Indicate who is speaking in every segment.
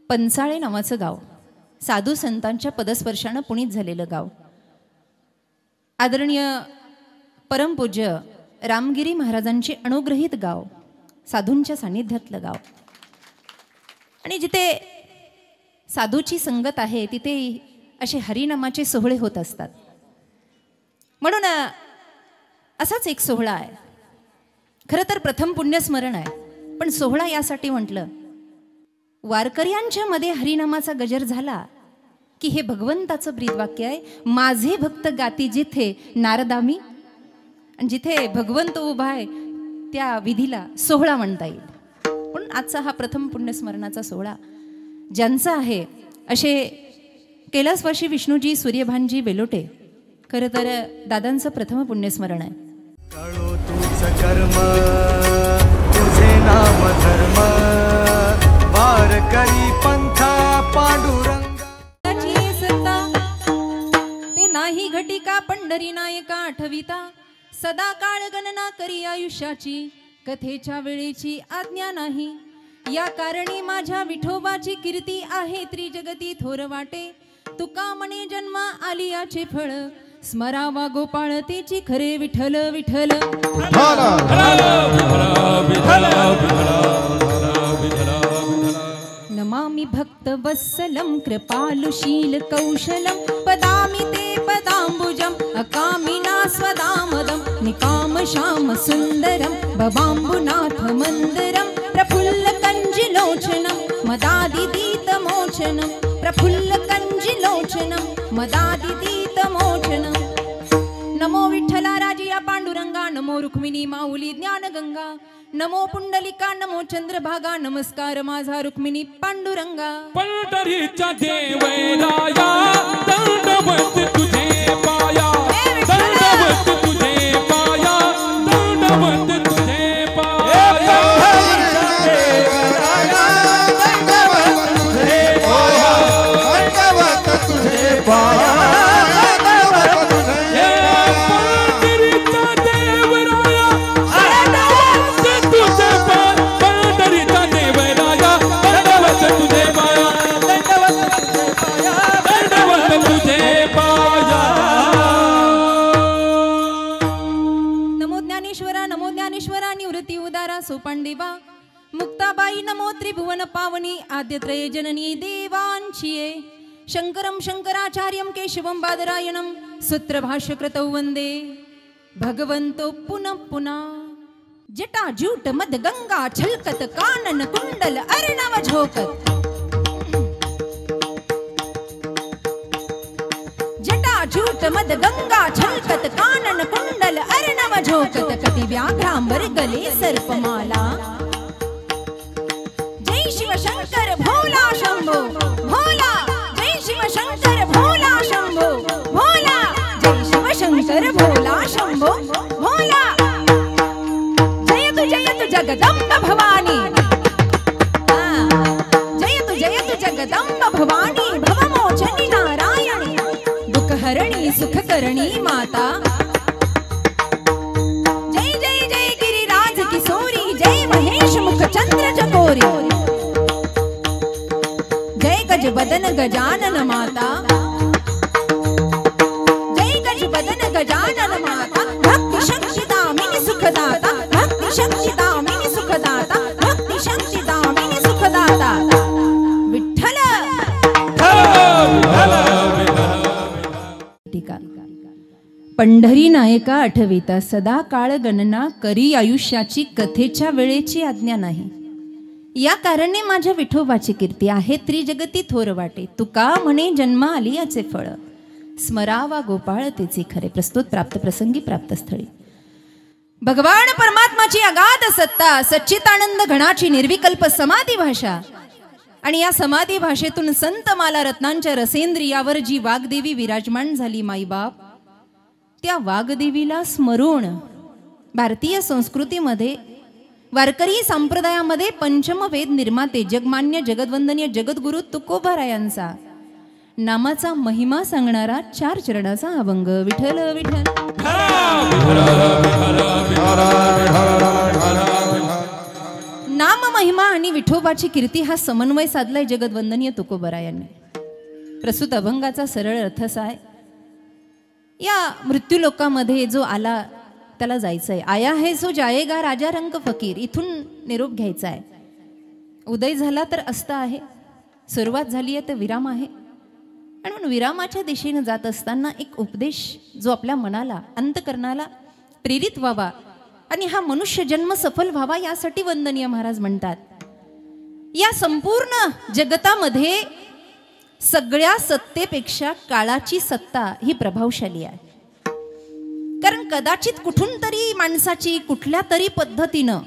Speaker 1: पंचाळे नावाचं गाव, साधू संतांच्या पदस्पर्शानं पुनीत झालेलं गाव, आदरणीय परमपूज्य रामगिरी महाराजांचे अनुग्रहित गाव, साधूंच्या सानिध्यातलं गाव, आणि जिथे साधूची संगत आहे तिथे असे हरिनामाचे सोहळे होत असतात. म्हणून असाच एक सोहळा आहे. खरं तर प्रथम पुण्यस्मरण आहे, पण सोहळा यासाठी म्हटलं, वारकऱ्यांच्या मध्ये हरिनामाचा गजर झाला की हे भगवंताचं ब्रीदवाक्य आहे, माझे भक्त गाती जिथे नारदामी, आणि जिथे भगवंत उभा आहे त्या विधीला सोहळा म्हणता येईल. म्हणून आजचा हा प्रथम पुण्यस्मरणाचा सोहळा ज्यांचा आहे असे कैलासवासी विष्णूजी सूर्यभानजी बेलोटे, खरं तर दादांचं प्रथम पुण्यस्मरण आहे.
Speaker 2: कळो तुझं कर्म तुझे नाम धर्म वारकरी पंथा
Speaker 1: पांडुरंगाची सत्ता ते नाही घटिका पंढरी नायका आठविता, सदा काळ गणना करी आयुष्याची, कथेच्या वेळेची आज्ञा नाही. या कारणी माझ्या विठोबाची कीर्ती आहे त्रिजगती थोर वाटे, तुका म्हणे जन्मा आली याचे फळ, स्मरावा गोपाळतेची खरे विठ्ठल विठ्ठल. नमामि भक्त वत्सलं कृपालुशील कौशलं, पदामि ते पदाम्बुजं अकामिना स्वदामदं, निकाम श्याम सुंदरं भवाम्बुनाथ मंदिरं, प्रफुल्ल कंजिलोचनं मदादिदीत मोचनं, प्रफुल्ल कंजिलोचनं मदादिदीत मोचनं. नमो विठ्ठला राजिया पांडुरंगा, नमो रुक्मिणी माऊली ज्ञानगंगा, नमो पुंडलिका, नमो चंद्रभागा, नमस्कार माझा रुक्मिणी पांडुरंगा.
Speaker 3: पंढरीच्या देवराया दंडवत तुझे पाया, दंडवत तुझे पाया, दंडवत तुझे पाया, दंडवत तुझे पाया.
Speaker 1: सोपांडेवा मुक्ताबाई, नमो त्रिभुवन पावनी आद्यत्रय जननी देवांचिये, शंकरं शंकराचार्यं केशवं बादरायणं, सूत्रभाष्यकृतौ वंदे भगवन्तो पुनः पुनः. जटा जूट मद गंगा छलकत, कानन कुंडल अर्णव झोकत, जटा जूट मद गंगा छलकत, कानन कुंडल अर्णव झोकत, कटी व्याघ्रांबर गले सर्पमाला. जय शिव शंकर भोला शंभो भोला, जय शिव शंकर भोला शंभो भोला, जय शिव शंकर भोला शंभो भोला. जयतु जगदंब भवानी, जयतु जगदंब भवानी, भवमोचनी नारायणी, दुःखहरणी सुखकरणी माता. जय जय जय गिरिराज किशोरी, जय महेश मुख चंद्र चकोरी, जय गज बदन गजानन माता, जय गज बदन गजानन माता. भक्ति शक्ति दामिनी सुखदाता, भक्ति शक्ति दामिनी सुखदाता, भक्ति शक्ति दामिनी सुखदाता. विठ्ठल पंढरी नायका आठविता, सदा काळ गणना करी आयुष्याची, कथेच्या वेळेची आज्ञा नाही. या कारणे माझ्या विठोबाची कीर्ती आहे त्रिजगती थोर वाटे, तुका म्हणे जन्मा आली याचे फळ, स्मरावा गोपाळ तेचे खरे. प्रस्तुत प्राप्त प्रसंगी प्राप्त स्थळी भगवान परमात्माची अगाध सत्ता, सच्चितानंद घणाची निर्विकल्प समाधी भाषा, आणि या समाधी भाषेतून संत माला रत्नांच्या रसेंद्रियावर जी वाग्देवी विराजमान झाली माईबाप, त्या वाग्देवीला स्मरून भारतीय संस्कृतीमध्ये वारकरी संप्रदायामध्ये पंचम वेद निर्माते जगमान्य जगद्वंदनीय जगद्गुरु तुकोबारायांचा नामाचा महिमा सांगणारा 4 चरणाचा अभंग. विठ्ठल विठ्ठल नाम महिमा आणि विठोबाची कीर्ती हा समन्वय साधलाय जगदवंदनीय तुकोबरायांनी. प्रस्तुत अभंगाचा सरळ अर्थ असा आहे, या मृत्यूलोकामध्ये जो आला त्याला जायचंय. आया है सो जायेगा राजा रंग फकीर, इथून निरोप घ्यायचा आहे. उदय झाला तर अस्त आहे, सुरुवात झाली आहे तर विराम आहे. आणि म्हणून विरामाच्या दिशेने जात असताना एक उपदेश जो आपल्या मनाला अंतकरणाला प्रेरित व्हावा आणि हा मनुष्य जन्म सफल व्हावा यासाठी वंदनीय महाराज म्हणतात, या संपूर्ण जगतामध्ये सगळ्या सत्तेपेक्षा काळाची सत्ता ही प्रभावशाली आहे. कारण कदाचित कुठून तरी माणसाची कुठल्या तरी पद्धतीनं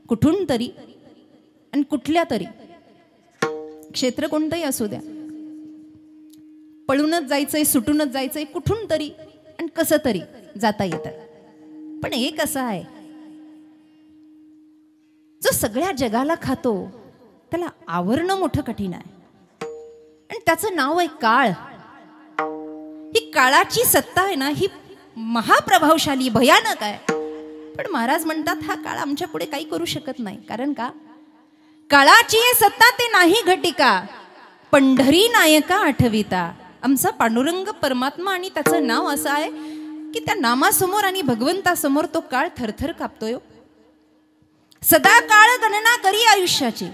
Speaker 1: कुठून तरी आणि कुठल्या तरी क्षेत्र कोणतंही असू द्या, पळूनच जायचंय, सुटूनच जायचंय, कुठून तरी आणि कसं तरी जाता येतं. पण एक असं आहे, जो सगळ्या जगाला खातो त्याला आवरणं मोठं कठीण आहे आणि त्याचं नाव आहे काळ. ही काळाची सत्ता आहे ना, ही महाप्रभावशाली भयानक आहे. पण महाराज म्हणतात हा काळ आमच्या पुढे काही करू शकत नाही. कारण का? काळाची सत्ता ते नाही घटिका, पंढरी नायका आठविता. आमचा पांडुरंग परमात्मा आणि त्याचं नाव असं आहे की त्या नामासमोर आणि भगवंतासमोर तो काळ थरथर कापतोय. सदा काळ गणना करी आयुष्याची,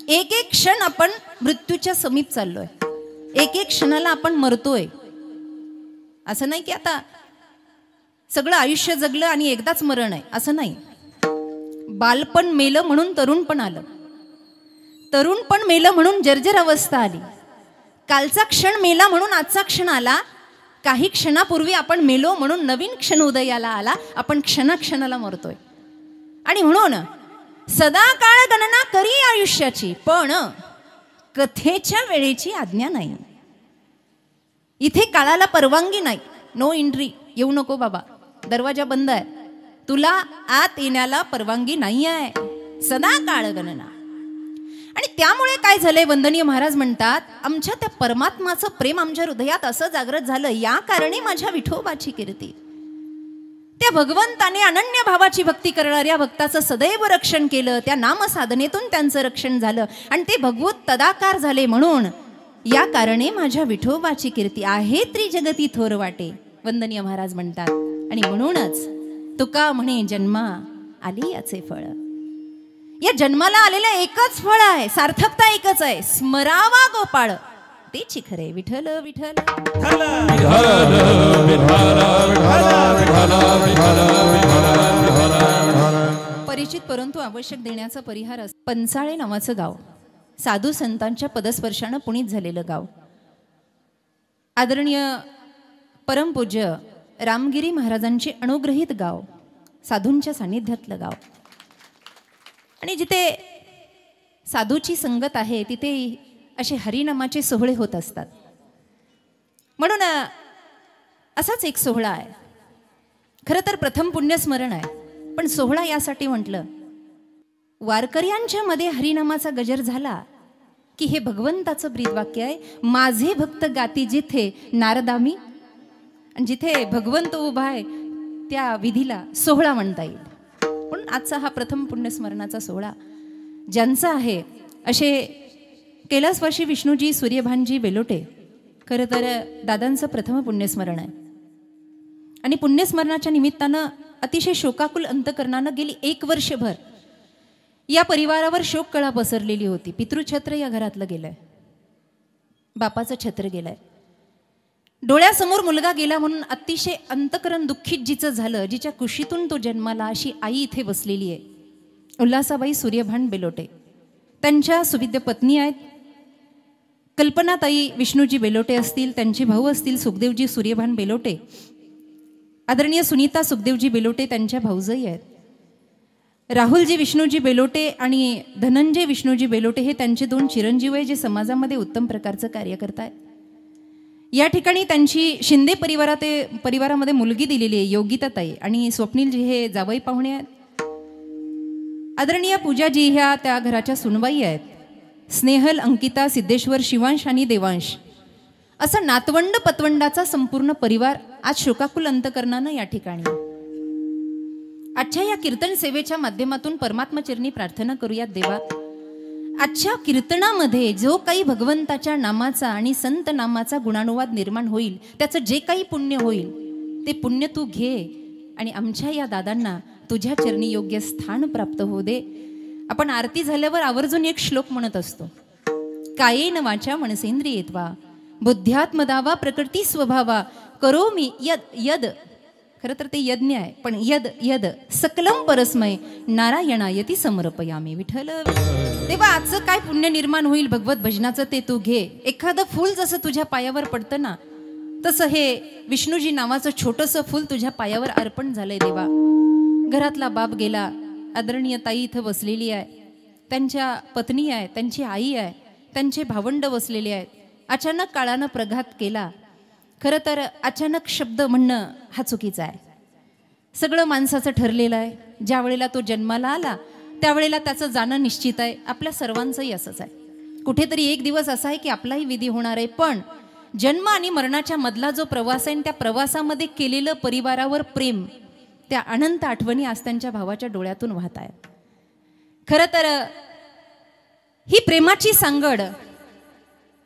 Speaker 1: एक एक क्षण आपण मृत्यूच्या समीप चाललोय, एक एक क्षणाला आपण मरतोय. असं नाही की आता सगळं आयुष्य जगलं आणि एकदाच मरण आहे, असं नाही. बालपण मेलं म्हणून तरुण पण आलं, तरुण पण मेलं म्हणून जर्जर अवस्था आली, कालचा क्षण मेला म्हणून आजचा क्षण आला, काही क्षणापूर्वी आपण मेलो म्हणून नवीन क्षण उदयाला आला. आपण क्षणाक्षणाला मरतोय. आणि म्हणून सदा काळ गणना करी आयुष्याची, पण कथेच्या वेळेची आज्ञा नाही. इथे काळाला परवानगी नाही. नो एंट्री, येऊ नको बाबा, दरवाजा बंद आहे, तुला आत येण्याला परवानगी नाही आहे. सदा काळ गणना. आणि त्यामुळे काय झालंय, वंदनीय महाराज म्हणतात, आमच्या त्या परमात्माचं प्रेम आमच्या हृदयात असं जागृत झालं, या कारणे माझ्या विठोबाची कीर्ती. त्या भगवंताने अनन्य भावाची भक्ती करणाऱ्या भक्ताचं सदैव रक्षण केलं, त्या नामसाधनेतून त्यांचं रक्षण झालं आणि ते भगवत तदाकार झाले. म्हणून या कारणे माझ्या विठोबाची कीर्ती आहे, त्रिजगती थोर वाटे, वंदनीय महाराज म्हणतात. आणि म्हणूनच तुका म्हणे जन्मा आली याचे फळ. या जन्माला आलेलं एकच फळ आहे, सार्थकता एकच आहे, स्मरावा गोपाळ तेची खरे विठ्ठल विठ्ठल. परिचित परंतु आवश्यक देण्याचा परिहार. पंचाळे नावाचं गाव, साधू संतांच्या पदस्पर्शानं पुनीत झालेलं गाव. आदरणीय परमपूज्य रामगिरी महाराजांचे अनुग्रहित गाव, साधूंच्या सानिध्यातलं गाव. आणि जिथे साधूची संगत आहे तिथे असे हरिनामाचे सोहळे होत असतात. म्हणून असाच एक सोहळा आहे. खरं तर प्रथम पुण्यस्मरण आहे, पण सोहळा यासाठी म्हटलं, वारकऱ्यांच्या मध्ये हरिनामाचा गजर झाला की हे भगवंताचं ब्रीदवाक्य आहे, माझे भक्त गाती जिथे नारदामी. आणि जिथे भगवंत उभा आहे त्या विधीला सोहळा म्हणता येईल. म्हणून आजचा हा प्रथम पुण्यस्मरणाचा सोहळा ज्यांचा आहे असे कैलासवासी विष्णूजी सूर्यभानजी बेलोटे. खरं तर दादांचं प्रथम पुण्यस्मरण आहे आणि पुण्यस्मरणाच्या निमित्तानं अतिशय शोकाकुल अंतकरणानं गेली 1 वर्षभर या परिवारावर शोककळा पसरलेली होती. पितृछत्र या घरातलं गेलंय, बापाचं छत्र गेलंय, डोळ्यासमोर मुलगा गेला म्हणून अतिशय अंतकरण दुःखित जिचं झालं, जिच्या कुशीतून तो जन्माला, अशी आई इथे बसलेली आहे, उल्हासाबाई सूर्यभान बेलोटे. त्यांच्या सुविद्य पत्नी आहेत कल्पनाताई विष्णूजी बेलोटे असतील, त्यांचे भाऊ असतील सुखदेवजी सूर्यभान बेलोटे, आदरणीय सुनीता सुखदेवजी बेलोटे त्यांच्या भाऊजई आहेत, राहुलजी विष्णूजी बेलोटे आणि धनंजय विष्णूजी बेलोटे हे त्यांचे 2 चिरंजीव आहे जे समाजामध्ये उत्तम प्रकारचं कार्य करतायत. या ठिकाणी त्यांची शिंदे परिवारामध्ये मुलगी दिलेली आहे योगिताताई, आणि स्वप्नीलजी हे जावई पाहुणे आहेत. आदरणीय पूजाजी ह्या त्या घराच्या सुनबाई आहेत. स्नेहल, अंकिता, सिद्धेश्वर, शिवांश आणि देवांश असं नातवंड पतवंडाचा संपूर्ण परिवार आज शोकाकुल अंतकरणानं या ठिकाणी. आजच्या या कीर्तन सेवेच्या माध्यमातून परमात्मचरणी प्रार्थना करूयात देवा, आजच्या कीर्तनामध्ये जो काही भगवंताच्या नामाचा आणि संत नामाचा गुणानुवाद निर्माण होईल, त्याचं जे काही पुण्य होईल ते पुण्य तू घे आणि आमच्या या दादांना तुझ्या चरणी योग्य स्थान प्राप्त होऊ दे. आपण आरती झाल्यावर आवर्जून एक श्लोक म्हणत असतो, कायेन वाचा मनसेंद्रियेत्वा बुद्ध्यात्मदावा प्रकृती स्वभावा करो मी यद यद. खरं तर ते यज्ञ आहे, पण यद यद सकलम परस्मय नारायणायती समर्पयामी. विठ्ठल तेव्हा आजचं काय पुण्य निर्माण होईल भगवत भजनाचं ते तू घे. एखादं फूल जसं तुझ्या पायावर पडतं ना, तसं हे विष्णूजी नावाचं छोटंसं फूल तुझ्या पायावर अर्पण झालंय देवा. घरातला बाप गेला, आदरणीय ताई इथं बसलेली आहे, त्यांच्या पत्नी आहे, त्यांची आई आहे, त्यांचे भावंड बसलेले आहेत. अचानक काळानं प्रघात केला. खरं तर अचानक शब्द म्हणणं हा चुकीचा आहे. सगळं माणसाचं ठरलेलं आहे. ज्या वेळेला तो जन्माला आला त्यावेळेला त्याचं जाणं निश्चित आहे. आपल्या सर्वांचंही असंच आहे. कुठेतरी एक दिवस असा आहे की आपलाही विधी होणार आहे. पण जन्म आणि मरणाच्या मधला जो प्रवास आहे, त्या प्रवासामध्ये केलेलं परिवारावर प्रेम, त्या अनंत आठवणी आज त्यांच्या भावाच्या डोळ्यातून वाहत आहेत. खरं तर ही प्रेमाची सांगड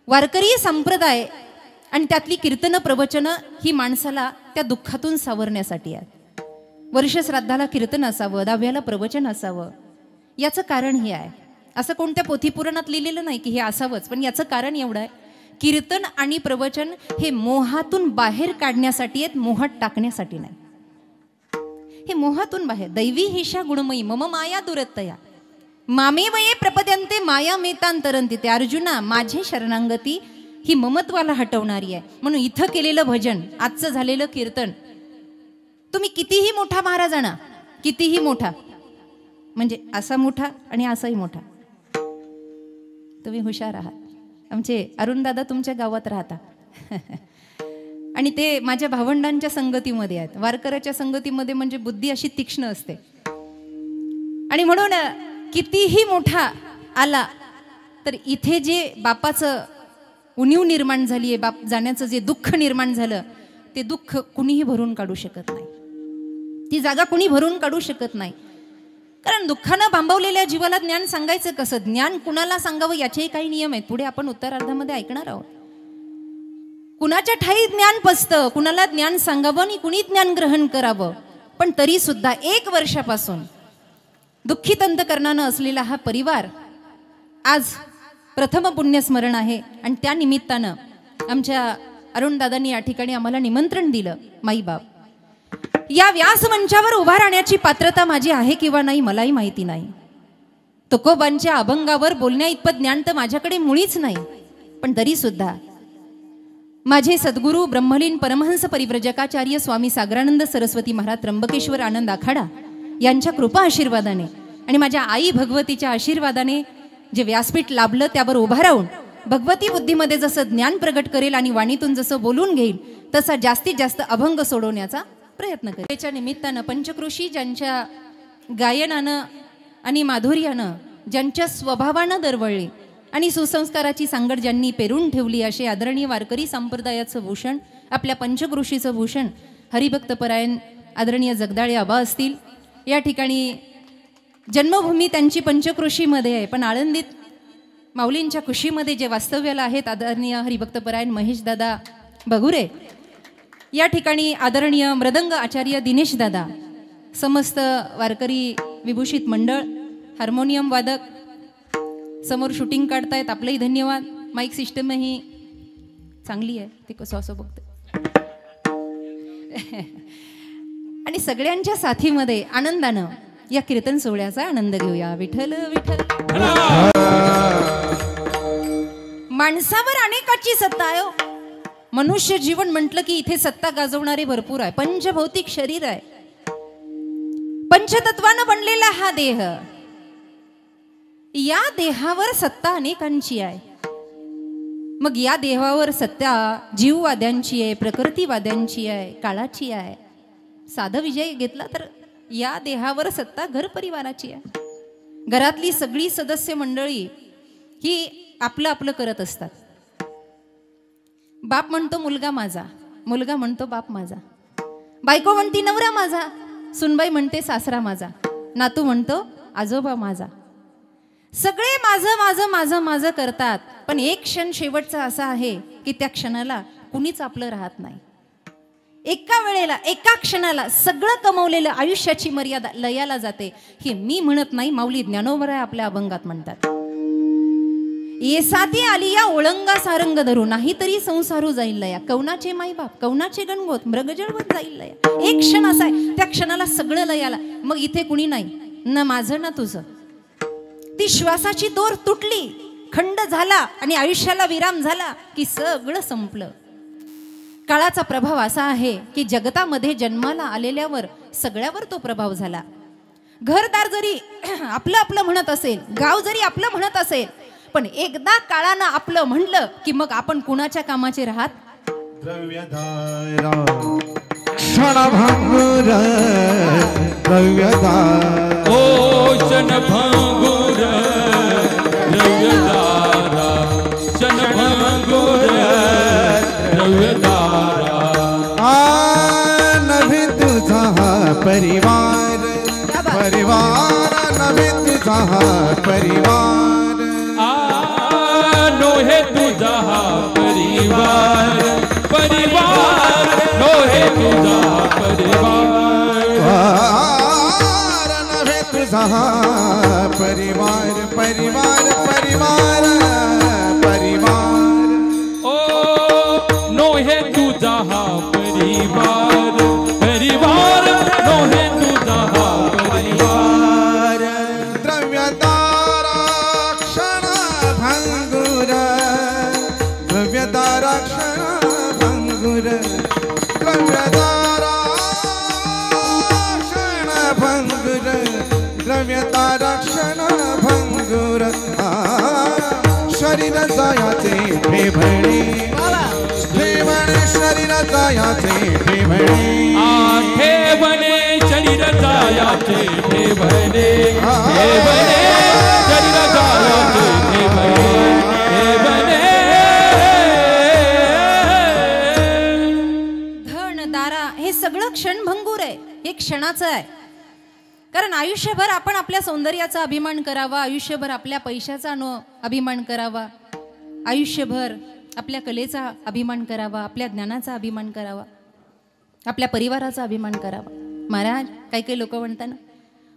Speaker 1: वारकरी संप्रदाय आणि त्यातली कीर्तन प्रवचनं ही माणसाला त्या दुःखातून सावरण्यासाठी आहे. वर्ष श्राद्धाला कीर्तन असावं, 10व्याला प्रवचन असावं. याचं कारण हे आहे. असं कोणत्या पोथीपुराणात लिहिलेलं नाही की हे असावंच, पण याचं कारण एवढं आहे, कीर्तन आणि प्रवचन हे मोहातून बाहेर काढण्यासाठी आहेत, मोहात टाकण्यासाठी नाही. हे मोहातून बाहेर. दैवी हिशा गुणमयी मम माया दुरत्तया मामे वये प्रपद्यंते माया मेतांतरंती. ते अर्जुना, माझे शरणांगती ही ममत्वाला हटवणारी आहे. म्हणून इथं केलेलं भजन, आजचं झालेलं कीर्तन, तुम्ही कितीही मोठा महाराज आणा, कितीही मोठा, म्हणजे असा मोठा आणि असाही मोठा, तुम्ही हुशार आहात. आमचे अरुणदादा तुमच्या गावात राहता आणि ते माझ्या भावंडांच्या संगतीमध्ये आहेत. वारकऱ्याच्या संगतीमध्ये म्हणजे बुद्धी अशी तीक्ष्ण असते. आणि म्हणून कितीही मोठा आला तर इथे जे बापाचं उणीव निर्माण झाली आहे, बाप जाण्याचं जे दुःख निर्माण झालं, ते दुःख कुणीही भरून काढू शकत नाही. ती जागा कुणी भरून काढू शकत नाही. कारण दुःखानं भांबवलेल्या जीवाला ज्ञान सांगायचं कसं, ज्ञान कुणाला सांगावं याचेही काही नियम आहेत. पुढे आपण उत्तरार्धामध्ये ऐकणार आहोत. कुणाच्या ठाई ज्ञान पसतं, कुणाला ज्ञान सांगावं आणि कुणी ज्ञान ग्रहण करावं. पण तरी सुद्धा 1 वर्षापासून दुःखित अंतकरणानं असलेला हा परिवार आज प्रथम पुण्यस्मरण आहे. आणि त्या निमित्तानं आमच्या अरुणदादांनी या ठिकाणी आम्हाला निमंत्रण दिलं. माईबाप, या व्यासमंचावर उभा राहण्याची पात्रता माझी आहे किंवा नाही मलाही माहिती नाही. तुकोबांच्या अभंगावर बोलण्या इतपत ज्ञान तर माझ्याकडे मुळीच नाही. पण तरी सुद्धा माझे सद्गुरू ब्रह्मलीन परमहंस परिव्रजकाचार्य स्वामी सागरानंद सरस्वती महाराज त्र्यंबकेश्वर आनंद आखाडा यांच्या कृपा आशीर्वादाने आणि माझ्या आई भगवतीच्या आशीर्वादाने जे व्यासपीठ लाभलं, त्यावर उभा राहून भगवती बुद्धीमध्ये जसं ज्ञान प्रगट करेल आणि वाणीतून जसं बोलून घेईल तसा जास्तीत जास्त अभंग सोडवण्याचा प्रयत्न करेल. त्याच्या निमित्तानं पंचकृषी ज्यांच्या गायनानं आणि माधुर्यानं, ज्यांच्या स्वभावानं दरवळली आणि सुसंस्काराची सांगड ज्यांनी पेरून ठेवली, असे आदरणीय वारकरी संप्रदायाचं भूषण, आपल्या पंचकृषीचं भूषण हरिभक्तपरायण आदरणीय जगदाळे आबा असतील. या ठिकाणी जन्मभूमी त्यांची पंचकृषीमध्ये आहे, पण आळंदीत माऊलींच्या कुशीमध्ये जे वास्तव्याला आहेत आदरणीय हरिभक्तपरायण महेशदादा बगुरे. या ठिकाणी आदरणीय मृदंग आचार्य दिनेश दादा, समस्त वारकरी विभूषित मंडळ, हार्मोनियम वादक समोर शूटिंग काढतायत, आपलंही धन्यवाद. माईक सिस्टमही चांगली आहे, ते कसं असं बघते. आणि सगळ्यांच्या साथीमध्ये आनंदानं या कीर्तन सोहळ्याचा आनंद घेऊया. विठ्ठल विठ्ठल. माणसावर अनेकाची सत्ता आहे. मनुष्य जीवन म्हटलं की इथे सत्ता गाजवणारे भरपूर आहे. पंचभौतिक शरीर आहे, पंचतत्वानं बनलेला हा देह. या देहावर सत्ता अनेकांची आहे. मग या देहावर सत्ता जीववाद्यांची आहे, प्रकृतीवाद्यांची आहे, काळाची आहे. साधा विजय घेतला तर या देहावर सत्ता घर परिवाराची आहे. घरातली सगळी सदस्य मंडळी ही आपलं आपलं करत असतात. बाप म्हणतो मुलगा माझा, मुलगा म्हणतो बाप माझा, बायको म्हणती नवरा माझा, सुनबाई म्हणते सासरा माझा, नातू म्हणतो आजोबा माझा. सगळे माझं माझं माझं माझं करतात, पण एक क्षण शेवटचा असा आहे की त्या क्षणाला कुणीच आपलं राहत नाही. एका वेळेला एका क्षणाला सगळं कमवलेलं आयुष्याची मर्यादा लयाला जाते. हे मी म्हणत नाही, माऊली ज्ञानोबराय आपल्या अभंगात म्हणतात. येसाती आली या ओळंगा सारंग धरू, नाही तरी संसारू जाईल लया. कौनाचे माईबाप कौनाचे गणगोत मृगजळवत जाईल लया. एक क्षण असा आहे, त्या क्षणाला सगळं लयाला. मग इथे कुणी नाही, ना माझं ना तुझं. ती श्वासाची दोर तुटली, खंड झाला आणि आयुष्याला विराम झाला की सगळं संपलं. काळाचा प्रभाव असा आहे की जगतामध्ये जन्माला आलेल्यावर सगळ्यावर तो प्रभाव झाला. घरदार जरी आपलं आपलं म्हणत असेल, गाव जरी आपलं म्हणत असेल, पण एकदा काळानं आपलं म्हणलं की मग आपण कुणाच्या कामाचे राहत.
Speaker 3: द्रव्यधारा क्षणभंगुर द्रव्यधारा
Speaker 2: ओ क्षणभंगुर द्रव्यधारा क्षणभंगुर द्रव्यधारा.
Speaker 3: नभी तुझा परिवार परिवार नभी तुझा परिवार
Speaker 2: नोहे तुझा परिवार परिवार नोहे तुझा परिवार
Speaker 3: नभी तुझा परिवार परिवार परिवार परिवार.
Speaker 2: ओ नोहे तुझा परिवार परिवार नोहे तुझा परिवार.
Speaker 3: द्रव्यधारा क्षणभंगुर द्रव्यधारा क्षणभंगुर द्रव्यधारा क्षणभंगुर द्रव्यधारा क्षणभंगुर. शरीर जायाचे ठेवणे ठेवणे शरीर जायाचे ठेवणे
Speaker 2: ठेवणे शरीर जायाचे ठेवणे ठेवणे शरीर जायाचे ठेवणे.
Speaker 1: धन दारा हे सगळं क्षणभंगूर आहे, हे क्षणाचं आहे. कारण आयुष्यभर आपण आपल्या सौंदर्याचा अभिमान करावा, आयुष्यभर आपल्या पैशाचा अभिमान करावा, आयुष्यभर आपल्या कलेचा अभिमान करावा, आपल्या ज्ञानाचा अभिमान करावा, आपल्या परिवाराचा अभिमान करावा. महाराज काही काही लोक म्हणतात ना,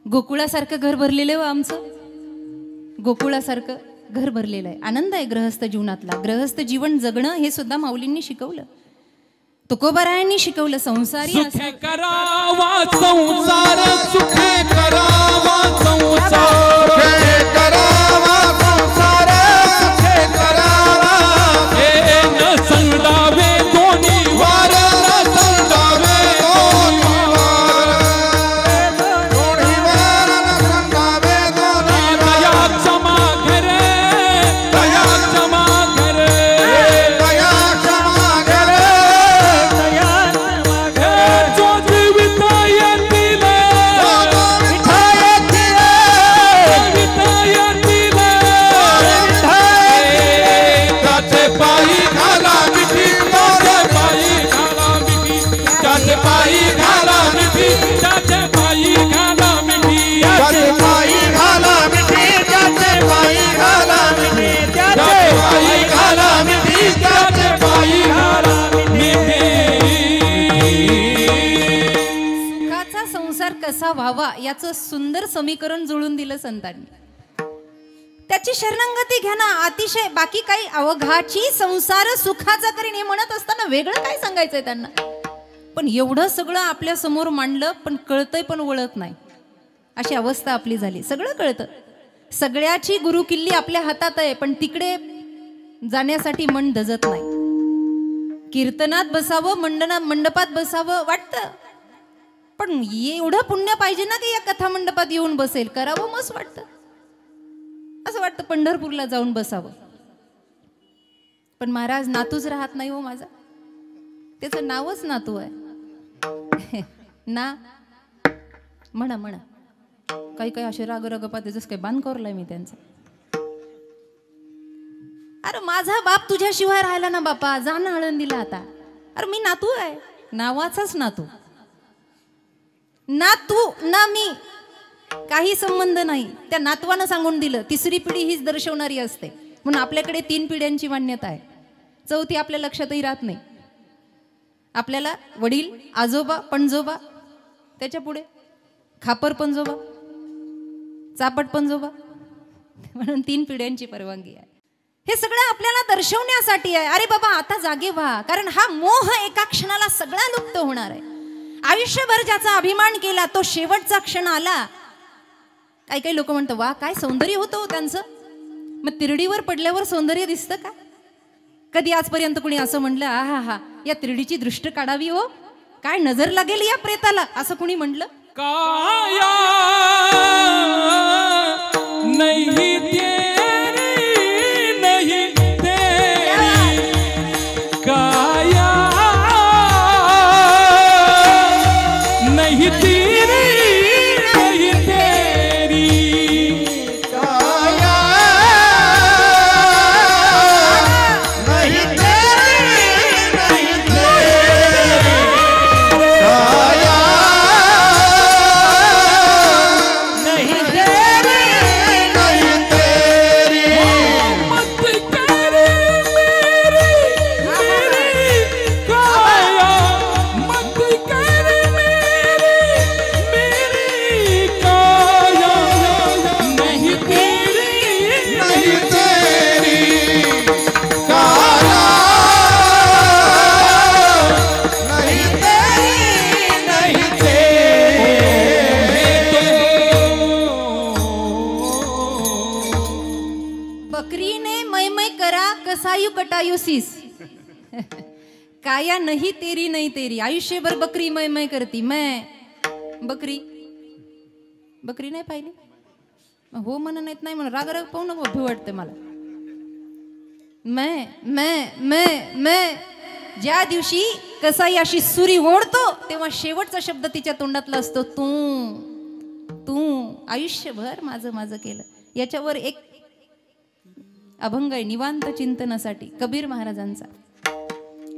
Speaker 1: गोकुळासारखं घर भरलेलं व आमचं, गोकुळासारखं घर भरलेलं आहे. आनंद आहे ग्रहस्थ जीवनातला. ग्रहस्थ जीवन जगणं हे सुद्धा माऊलींनी शिकवलं, तुकोबारायांनी शिकवलं. संसारी
Speaker 2: सुखे करावा संसार सुखे करावा संसार
Speaker 3: सुखे करावा संसार सुखे करावा
Speaker 2: हे न संडावे दोन्ही वार न संडावे
Speaker 3: दोन्ही वार दोन्ही वार न संडावे दोन्ही
Speaker 2: दया क्षमा करे दया क्षमा करे
Speaker 3: दया क्षमा करे
Speaker 2: जो जीवितायतील त्याचे पायी घाला मिठी त्याचे पायी घाला मिठी त्याचे पायी घाला मिठी त्याचे पायी घाला मिठी
Speaker 3: त्याचे पायी घाला मिठी त्याचे पायी घाला मिठी
Speaker 2: त्याचे पायी घाला मिठी त्याचे पायी घाला मिठी.
Speaker 1: सुखाचा संसार कसा व्हावा याचं सुंदर समीकरण जुळून दिलं संतांनी. त्याची शरणागती घ्या ना. अतिशय बाकी काही अवघाची संसार सुखाचा करीन हे म्हणत असताना वेगळं काय सांगायचंय त्यांना. पण एवढं सगळं आपल्या समोर मांडलं, पण कळतंय पण वळत नाही, अशी अवस्था आपली झाली. सगळं कळतं, सगळ्याची गुरुकिल्ली आपल्या हातात आहे, पण तिकडे जाण्यासाठी मन धजत नाही. कीर्तनात बसावं, मंडपात बसावं वाटतं, पण एवढं पुण्य पाहिजे ना की या कथा मंडपात येऊन बसेल, करावं मस्त वाटतं. असं वाटतं पंढरपूरला जाऊन बसावं. पण महाराज नातूच राहत नाही हो माझा. त्याचं नावच नातू आहे ना. म्हणा म्हणा, काही काही असे राग रगपा त्याच काही बांध करलाय मी त्यांचं. अरे माझा बाप तुझ्याशिवाय राहिला ना बापा, जा ना आळंदीला आता. अरे मी नातू आहे, नावाचाच नातू. ना तू ना मी, काही संबंध नाही. त्या नातवानं सांगून दिलं. तिसरी पिढी हीच दर्शवणारी असते. म्हणून आपल्याकडे 3 पिढ्यांची मान्यता आहे. चौथी आपल्या लक्षातही राहत नाही. आपल्याला वडील, आजोबा, पणजोबा, त्याच्या पुढे खापर पणजोबा, चापट पणजोबा, म्हणून 3 पिढ्यांची परवानगी आहे. हे सगळं आपल्याला दर्शवण्यासाठी आहे. अरे बाबा आता जागे व्हा, कारण हा मोह एका क्षणाला सगळा लुप्त होणार आहे. आयुष्यभर ज्याचा अभिमान केला तो शेवटचा क्षण आला. काही काही लोक म्हणतात वा काय सौंदर्य होतं हो त्यांचं. मग तिरडीवर पडल्यावर सौंदर्य दिसतं का? कधी आजपर्यंत कुणी असं म्हणलं आहा हा या तिरडीची दृष्ट काढावी हो, काय नजर लागेल या प्रेताला, असं कुणी म्हणलं?
Speaker 2: काया नहीं तेरी नहीं तेरी, काया नहीं तेरी नहीं तेरी,
Speaker 3: काया नहीं तेरी नहीं तेरी, काया नहीं तेरी नहीं तेरी,
Speaker 2: मत कर मेरी मेरी काया, मत कर मेरी मेरी काया, नहीं तेरी
Speaker 3: नहीं तेरी, काया नहीं तेरी नहीं
Speaker 1: बकरीने मै मै करा कसायू कटायू सीस. काया नाही तेरी नाही तेरी. आयुष्यभर बकरी मै मै करती. मैं बकरी बकरी नाही पाहिली. हो म्हणून येत नाही म्हणून राग राग पाहू नको, भीव वाटते मला. मैं ज्या दिवशी कसाई अशी सुरी ओढतो तेव्हा शेवटचा शब्द तिच्या तोंडातला असतो तू. तू आयुष्यभर माझं माझं केलं. याच्यावर एक अभंग आहे निवांत चिंतनासाठी कबीर महाराजांचा.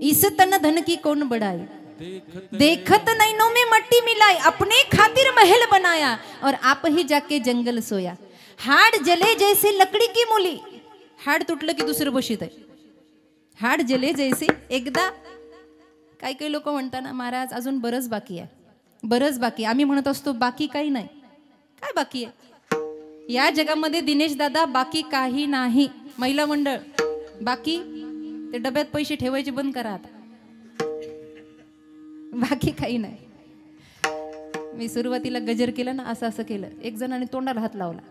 Speaker 1: इस तन धन की कौन बढ़ाई, देखत नहीं नो में मट्टी मिलाई, अपने खातिर महल बनाया और आप ही जाके जंगल सोया. हाड जले जैसे लकड़ी की मुली. हाड तुटलं की दुसरं बशीत आहे. हाड जले जैसे एकदा. काही काही लोक म्हणताना महाराज अजून बरंच बाकी आहे, बरंच बाकी. आम्ही म्हणत असतो बाकी काही नाही. काय बाकी आहे या जगामध्ये दिनेश दादा? बाकी काही नाही. महिला मंडळ बाकी, ते डब्यात पैसे ठेवायचे बंद करा आता. बाकी काही नाही. मी सुरुवातीला गजर केलं ना, असं असं केलं. एक जणाने तोंडाला हात लावला.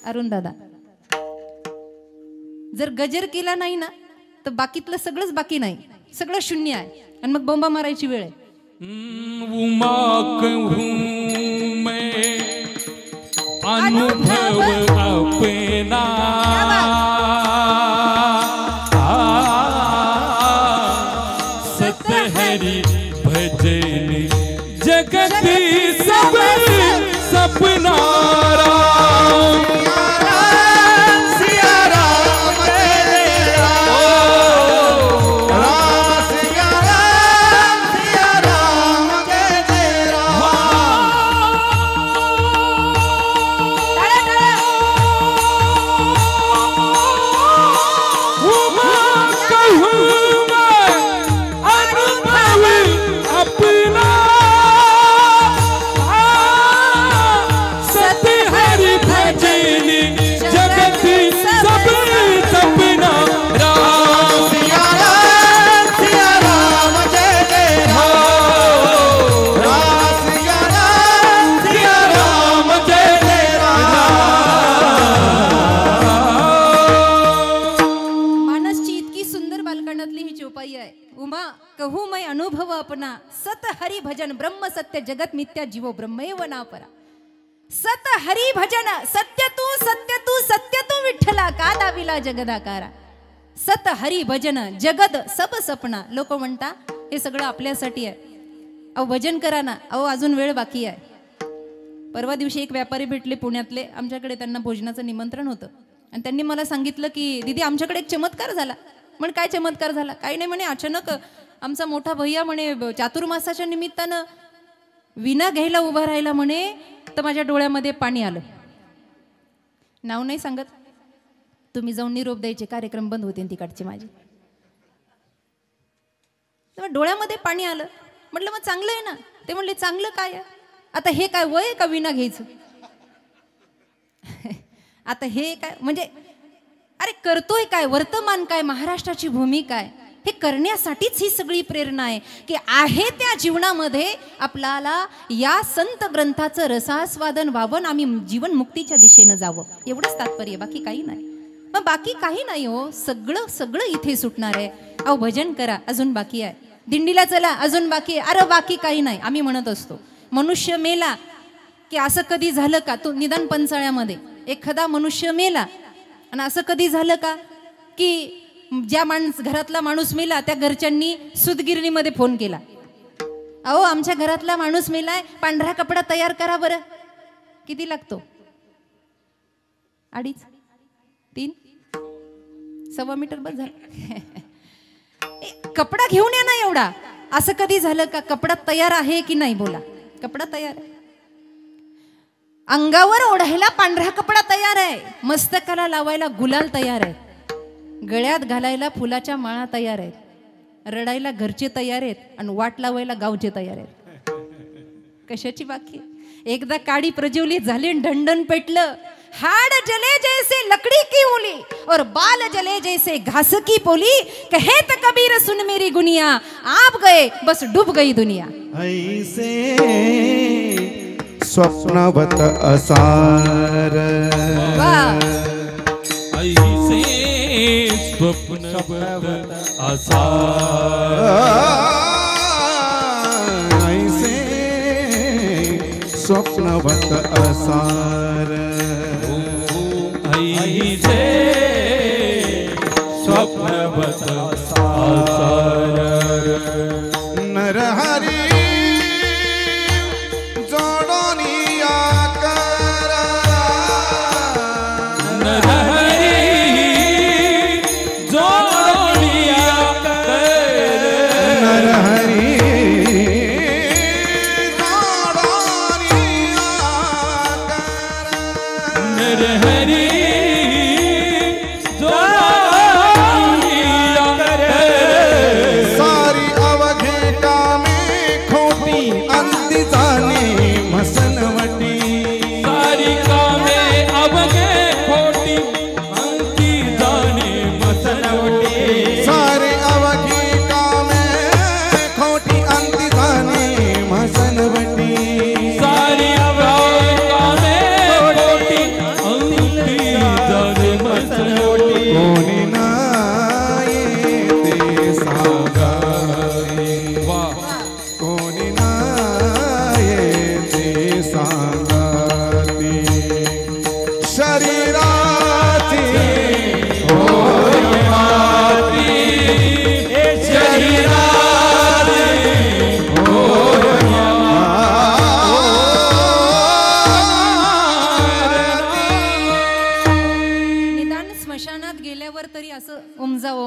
Speaker 1: अरुण दादा, जर गजर केला नाही ना तर बाकीतलं सगळंच बाकी नाही, सगळं शून्य आहे. आणि मग बोंबा मारायची वेळ आहे.
Speaker 2: उमा कहूँ मैं अनुभव अपना, सतहरि भजन जगत सब सपना. राम
Speaker 3: सिया राम जय राम, राम सिया राम जय जय राम.
Speaker 2: उमा कहूँ मैं अनुभव अपना, सतहरि भजन जगत सब सपना. राम
Speaker 3: सिया राम जय जय राम, राम सिया राम जय जय
Speaker 1: मानसची इतकी सुंदर बालकांडातली ही चौपाई आहे. उमा कहू मैं अनुभव अपना, सत हरी भजन ब्रह्म सत्य जगत मिथ्या जीवो ब्रह्मेव ना परा. सत हरी भजन, सत्य तू विठ्ठला का दाविला जगदाकारा. सत हरी भजन जगत सब सपना. लोक म्हणता हे सगळं आपल्यासाठी आहे. अहो भजन करा ना. अहो अजून वेळ बाकी आहे. परवा दिवशी एक व्यापारी भेटले पुण्यातले. आमच्याकडे त्यांना भोजनाचं निमंत्रण होतं आणि त्यांनी मला सांगितलं की दीदी आमच्याकडे एक चमत्कार झाला. म्हण काय चमत्कार झाला? काही नाही म्हणे, अचानक आमचा मोठा भैया म्हणे चातुर्मासाच्या निमित्तानं विना घ्यायला उभा राहिला म्हणे तर माझ्या डोळ्यामध्ये पाणी आलं. नाव नाही सांगत, तुम्ही जाऊन निरोप द्यायचे, कार्यक्रम बंद होते तिकडचे माझे. तेव्हा डोळ्यामध्ये पाणी आलं. म्हटलं मग चांगलं आहे ना. ते म्हणले चांगलं काय आहे, आता हे काय वय का विना घ्यायचं. आता हे काय म्हणजे अरे करतोय काय, वर्तमान काय, महाराष्ट्राची भूमिका आहे, हे करण्यासाठीच ही सगळी प्रेरणा आहे की आहे त्या जीवनामध्ये आपल्याला या संत ग्रंथाचं रसास्वादन व्हावं, आम्ही जीवन मुक्तीच्या दिशेनं जावं, एवढंच तात्पर्य, बाकी काही नाही. मग बाकी काही नाही हो, सगळं सगळं इथे सुटणार आहे. अहो भजन करा, अजून बाकी आहे. दिंडीला चला, अजून बाकी आहे. अरे बाकी काही नाही. आम्ही म्हणत असतो मनुष्य मेला की असं कधी झालं का, तो निदान पंचाळ्यामध्ये एखादा मनुष्य मेला आणि असं कधी झालं का की ज्या घरातला माणूस मेला त्या घरच्यांनी सुतगिरणीमध्ये फोन केला, अहो आमच्या घरातला माणूस मेलाय, पांढरा कपडा तयार करा बरं. किती लागतो? 2.5 3 1.25 मीटर बस झालं. कपडा घेऊन या ना एवढा. असं कधी झालं का? कपडा तयार आहे की नाही बोला. कपडा तयार आहे, अंगावर ओढायला पांढरा कपडा तयार आहे, मस्तकाला लावायला गुलाल तयार आहे, गळ्यात घालायला फुलाच्या माळा तयार आहेत, रडायला घरचे तयार आहेत आणि वाट लावायला गावचे तयार आहेत. कशाची बाकी? एकदा काडी प्रज्वलित झाली, ढंढण पेटलं, हाड जले जैसे लकड़ी की उली और बाल जले जैसे घास की पोली, कहे तो कबीर सुन मेरी गुनिया, आप गए बस डूब गई दुनिया.
Speaker 3: ऐसे स्वप्नवत असार,
Speaker 2: ऐसे स्वप्नवत असार,
Speaker 3: ऐसे स्वप्नवत असार,
Speaker 2: ऐसे स्वप्नवत असार.
Speaker 3: नरहरी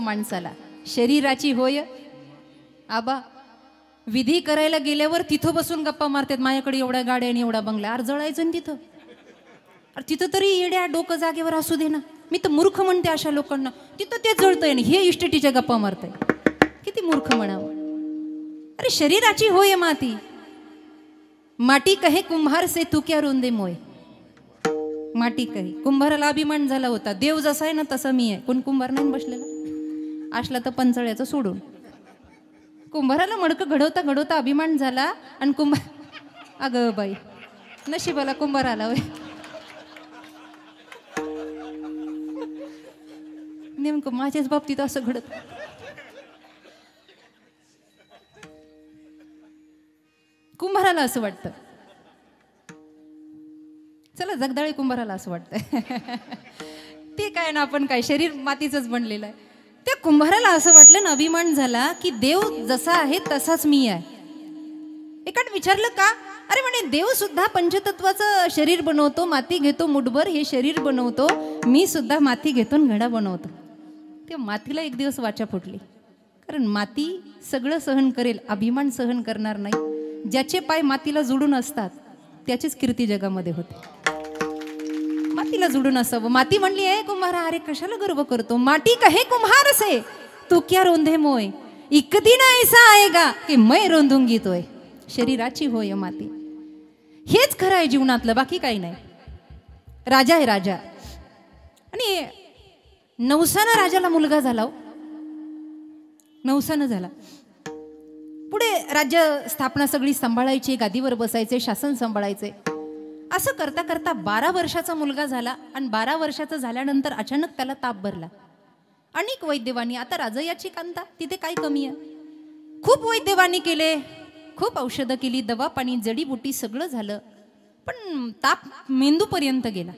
Speaker 1: माणसाला शरीराची होय. आबा विधी करायला गेल्यावर तिथं बसून गप्पा मारतात, माझ्याकडे एवढ्या गाड्या आणि एवढा बंगला, अरे जळायचं ना तिथं. अरे तिथं तरी येड्या डोकं जागेवर असू दे ना. मी तर मूर्ख म्हणते अशा लोकांना. तिथं ते जळतंय आणि हे इस्टेटीच्या गप्पा मारताय. किती मूर्ख म्हणावं. अरे शरीराची होय माती, माटी कहे कुंभार से तू क्या रोंदे मोय. माटी कही, कुंभाराला अभिमान झाला होता, देव जसा आहे ना तसा मी आहे. कोण कुंभार नाही बसलेला असला तर पंचळ्याचं सोडून. कुंभाराला मडकं घडवता घडवता अभिमान झाला आणि कुंभार, अगं बाई नशिबाला कुंभार आला होय. नेमकं माझ्याच बाबतीत असं घडत. कुंभाराला असं वाटतं, चला जगदाळे कुंभाराला असं वाटतं ते काय ना आपण काय शरीर मातीचंच बनलेलं आहे. त्या कुंभाराला असं वाटलं ना, अभिमान झाला की देव जसा आहे तसाच मी आहे. एकाने विचारलं का? अरे म्हणे देव सुद्धा पंचतत्वाचं शरीर बनवतो, माती घेतो मुठभर हे शरीर बनवतो, मी सुद्धा माती घेतो घडा बनवतो. ते मातीला एक दिवस वाचा फुटली, कारण माती सगळं सहन करेल, अभिमान सहन करणार नाही. ज्याचे पाय मातीला जोडून असतात त्याचीच कीर्ती जगामध्ये होते. मातीला जोडून असावं. माती म्हणली आहे कुम्हारा, अरे कशाला गर्व करतो, माटी कहे कुम्हार से तू क्या रोंधे मोय, एक दिन ऐसा आएगा की मैं रोंधूंगी तोय. शरीराची होय माती. हेच खरं आहे जीवनातलं, बाकी काही नाही. राजा आहे राजा. आणि नवसानं राजाला मुलगा झाला. नवसानं झाला. पुढे राज्य स्थापना सगळी सांभाळायची, गादीवर बसायचे, शासन सांभाळायचे. असं करता करता 12 वर्षाचा मुलगा झाला. आणि 12 वर्षाचा झाल्यानंतर अचानक त्याला ताप भरला. अनेक वैद्यवानी, आता राजयाची कांता तिथे काय कमी आहे. खूप वैद्यवानी केले, खूप औषधं केली, दवा पाणी जडीबुटी सगळं झालं, पण ताप मेंदूपर्यंत गेला.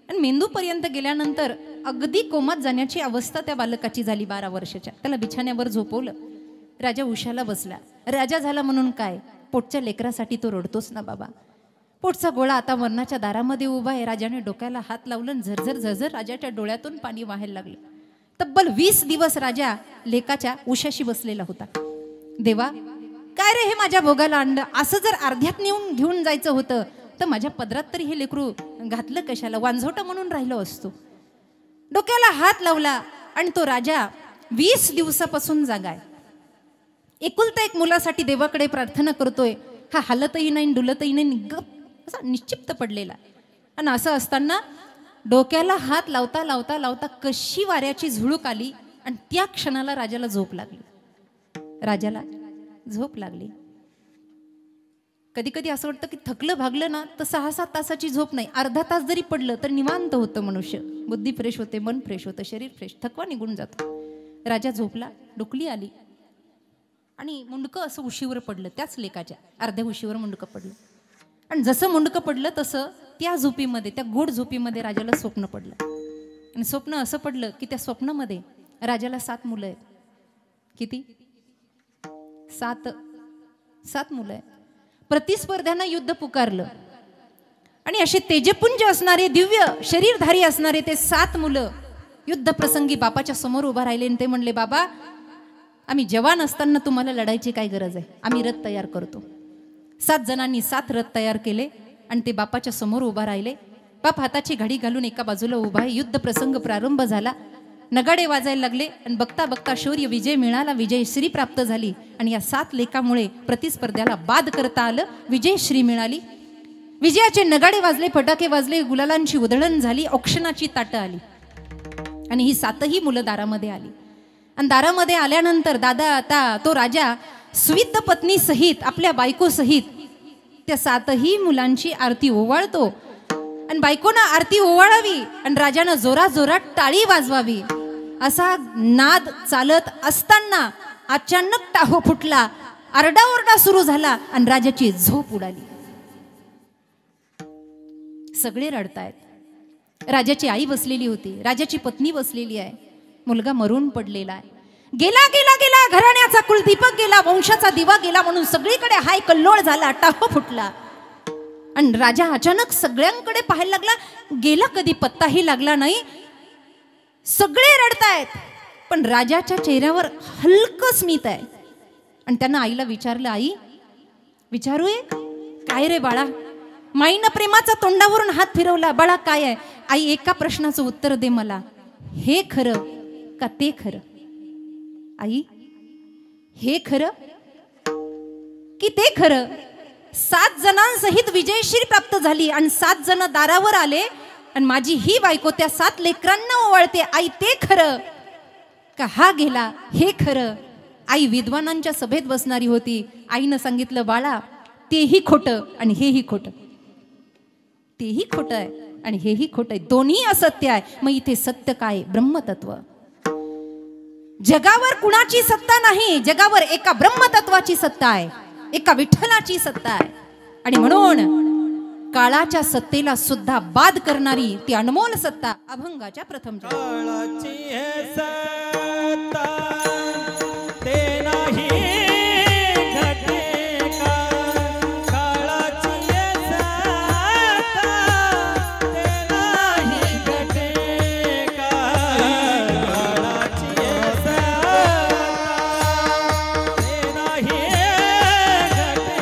Speaker 1: आणि मेंदूपर्यंत गेल्यानंतर अगदी कोमात जाण्याची अवस्था त्या बालकाची झाली 12 वर्षाच्या. त्याला बिछाण्यावर झोपवलं. राजा उशाला बसला. राजा झाला म्हणून काय, पोटच्या लेकरासाठी तो रडतोच ना बाबा. पोटचा गोळा आता मरणाच्या दारामध्ये उभा आहे. राजाने डोक्याला हात लावलं, झरझर झरझर राजाच्या डोळ्यातून पाणी वाहायला लागलं. तब्बल 20 दिवस राजा लेकाच्या उशाशी बसलेला होता. देवा, काय रे हे माझ्या भोगाला आणलं, असं जर अर्ध्यात नेऊन घेऊन जायचं होतं तर माझ्या पदरात तरी हे लेकरू घातलं कशाला, वांझोटा म्हणून राहिलो असतो. डोक्याला हात लावला आणि तो राजा 20 दिवसापासून जागाय. एकुलता एक मुलासाठी देवाकडे प्रार्थना करतोय. हा हालतही नाही, डुलतही नाही, गप असा निश्चिप्त पडलेला. आणि असं असताना डोक्याला हात लावता लावता लावता कशी वाऱ्याची झुळूक आली आणि त्या क्षणाला राजाला झोप लागली. राजाला झोप लागली. कधी कधी असं वाटतं की थकलं भागलं ना तर 6-7 तासाची झोप नाही, अर्धा तास जरी पडलं तर निवांत होतं मनुष्य. बुद्धी फ्रेश होते, मन फ्रेश होतं, शरीर फ्रेश, थकवा निघून जातो. राजा झोपला, डुकली आली आणि मुंडकं असं उशीवर पडलं. त्याच लेकाच्या अर्ध्या उशीवर मुंडकं पडलं. आणि जसं मुंडकं पडलं तसं त्या झोपीमध्ये, त्या गोड झोपीमध्ये राजाला स्वप्न पडलं. आणि स्वप्न असं पडलं की त्या स्वप्नामध्ये राजाला 7 मुलं आहेत. किती? 7 मुलं आहेत. प्रतिस्पर्ध्यांना युद्ध पुकारलं आणि असे तेजपुंज असणारे, दिव्य शरीरधारी असणारे ते 7 मुलं युद्ध प्रसंगी बापाच्या समोर उभा राहिले. आणि ते म्हणले, बाबा, आम्ही जवान असताना तुम्हाला लढायची काय गरज आहे, आम्ही रथ तयार करतो. 7 जणांनी 7 रथ तयार केले आणि ते बापाच्या समोर उभा राहिले. बाप हाताची घडी घालून एका बाजूला उभा आहे. युद्ध प्रसंग प्रारंभ झाला. नगाडे वाजायला लागले आणि बघता बघता शौर्य विजय मिळाला, विजयश्री प्राप्त झाली. आणि या 7 लेखामुळे प्रतिस्पर्ध्याला बाद करता आलं, विजयश्री मिळाली. विजयाचे नगाडे वाजले, फटाके वाजले, गुलालांची उधळण झाली, औक्षणाची ताटं आली. आणि ही 7ही मुलं दारामध्ये आली. आणि दारामध्ये आल्यानंतर दादा आता तो राजा स्वित पत्नी सहित, आपल्या बायको सहित त्या 7ही मुलांची आरती ओवाळतो. आणि बायकोनं आरती ओवाळावी आणि राजानं जोरात जोरात टाळी वाजवावी असा नाद चालत असताना अचानक टाहो फुटला, आरडाओरडा सुरू झाला आणि राजाची झोप उडाली. सगळे रडतायत. राजाची आई बसलेली होती, राजाची पत्नी बसलेली आहे, मुलगा मरून पडलेला आहे. गेला गेला गेला, घराण्याचा कुलदीपक गेला, वंशाचा दिवा गेला म्हणून सगळीकडे हाय कल्लोळ झाला, टाहो फुटला. आणि राजा अचानक सगळ्यांकडे पाहायला लागला. गेला कधी पत्ताही लागला नाही. सगळे रडतायत पण राजाच्या चेहऱ्यावर हलकं स्मित आहे. आणि त्यांना आईला विचारलं, आई विचारू काय रे बाळा? माईनं प्रेमाचा तोंडावरून हात फिरवला. बाळा काय आहे? आई एका प्रश्नाचं उत्तर दे मला, हे खरं का ते खरं? आई हे खरं की ते खरं? 7 जणांसहित विजयश्री प्राप्त झाली आणि 7 जण दारावर आले आणि माझी ही बायको त्या 7 लेकरांना ओवाळते. आई ते खरं का हा गेला हे खरं? आई विद्वानांच्या सभेत बसणारी होती. आईनं सांगितलं, बाळा तेही खोटं आणि हेही खोटं. तेही खोटं आहे आणि हेही खोटं आहे, दोन्ही असत्य आहे. मग इथे सत्य काय? ब्रह्मतत्व. जगावर कुणाची सत्ता नाही, जगावर एका ब्रह्मतत्वाची सत्ता आहे, एका विठ्ठलाची सत्ता आहे. आणि म्हणून काळाच्या सत्तेला सुद्धा बाद करणारी ती अनमोल सत्ता अभंगाच्या प्रथम
Speaker 3: काळाची सत्ता ते नाही घटे का, काळाची सत्ता ते नाही घटे का, काळाची सत्ता ते नाही घटे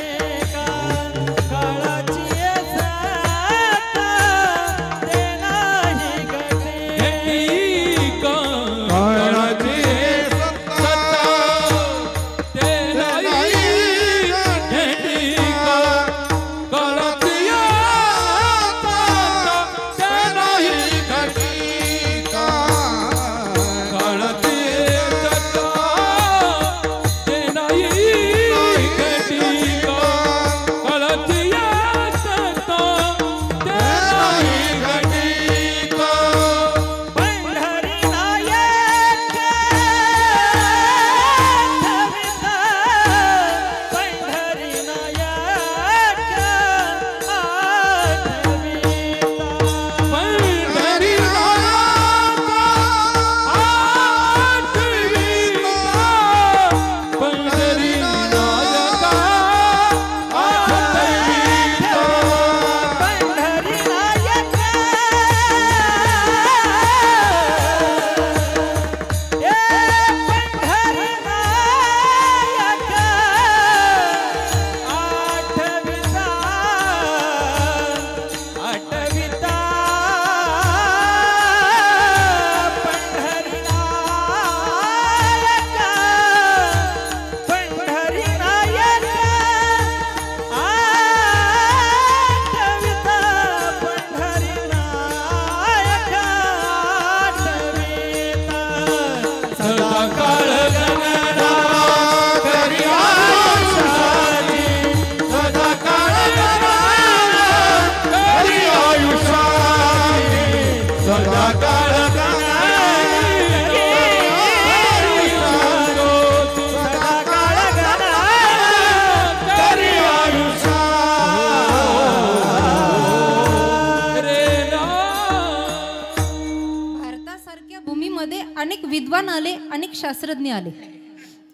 Speaker 2: काळ गगना
Speaker 3: करी आयुष्याची सदा काळ गगना करी आयुष्याची सदा काळ गगना सदा काळ गगना करी आयुष्या
Speaker 1: भारतासारख्या भूमीमध्ये अनेक विद्वान आले, अनेक शास्त्रज्ञ आले,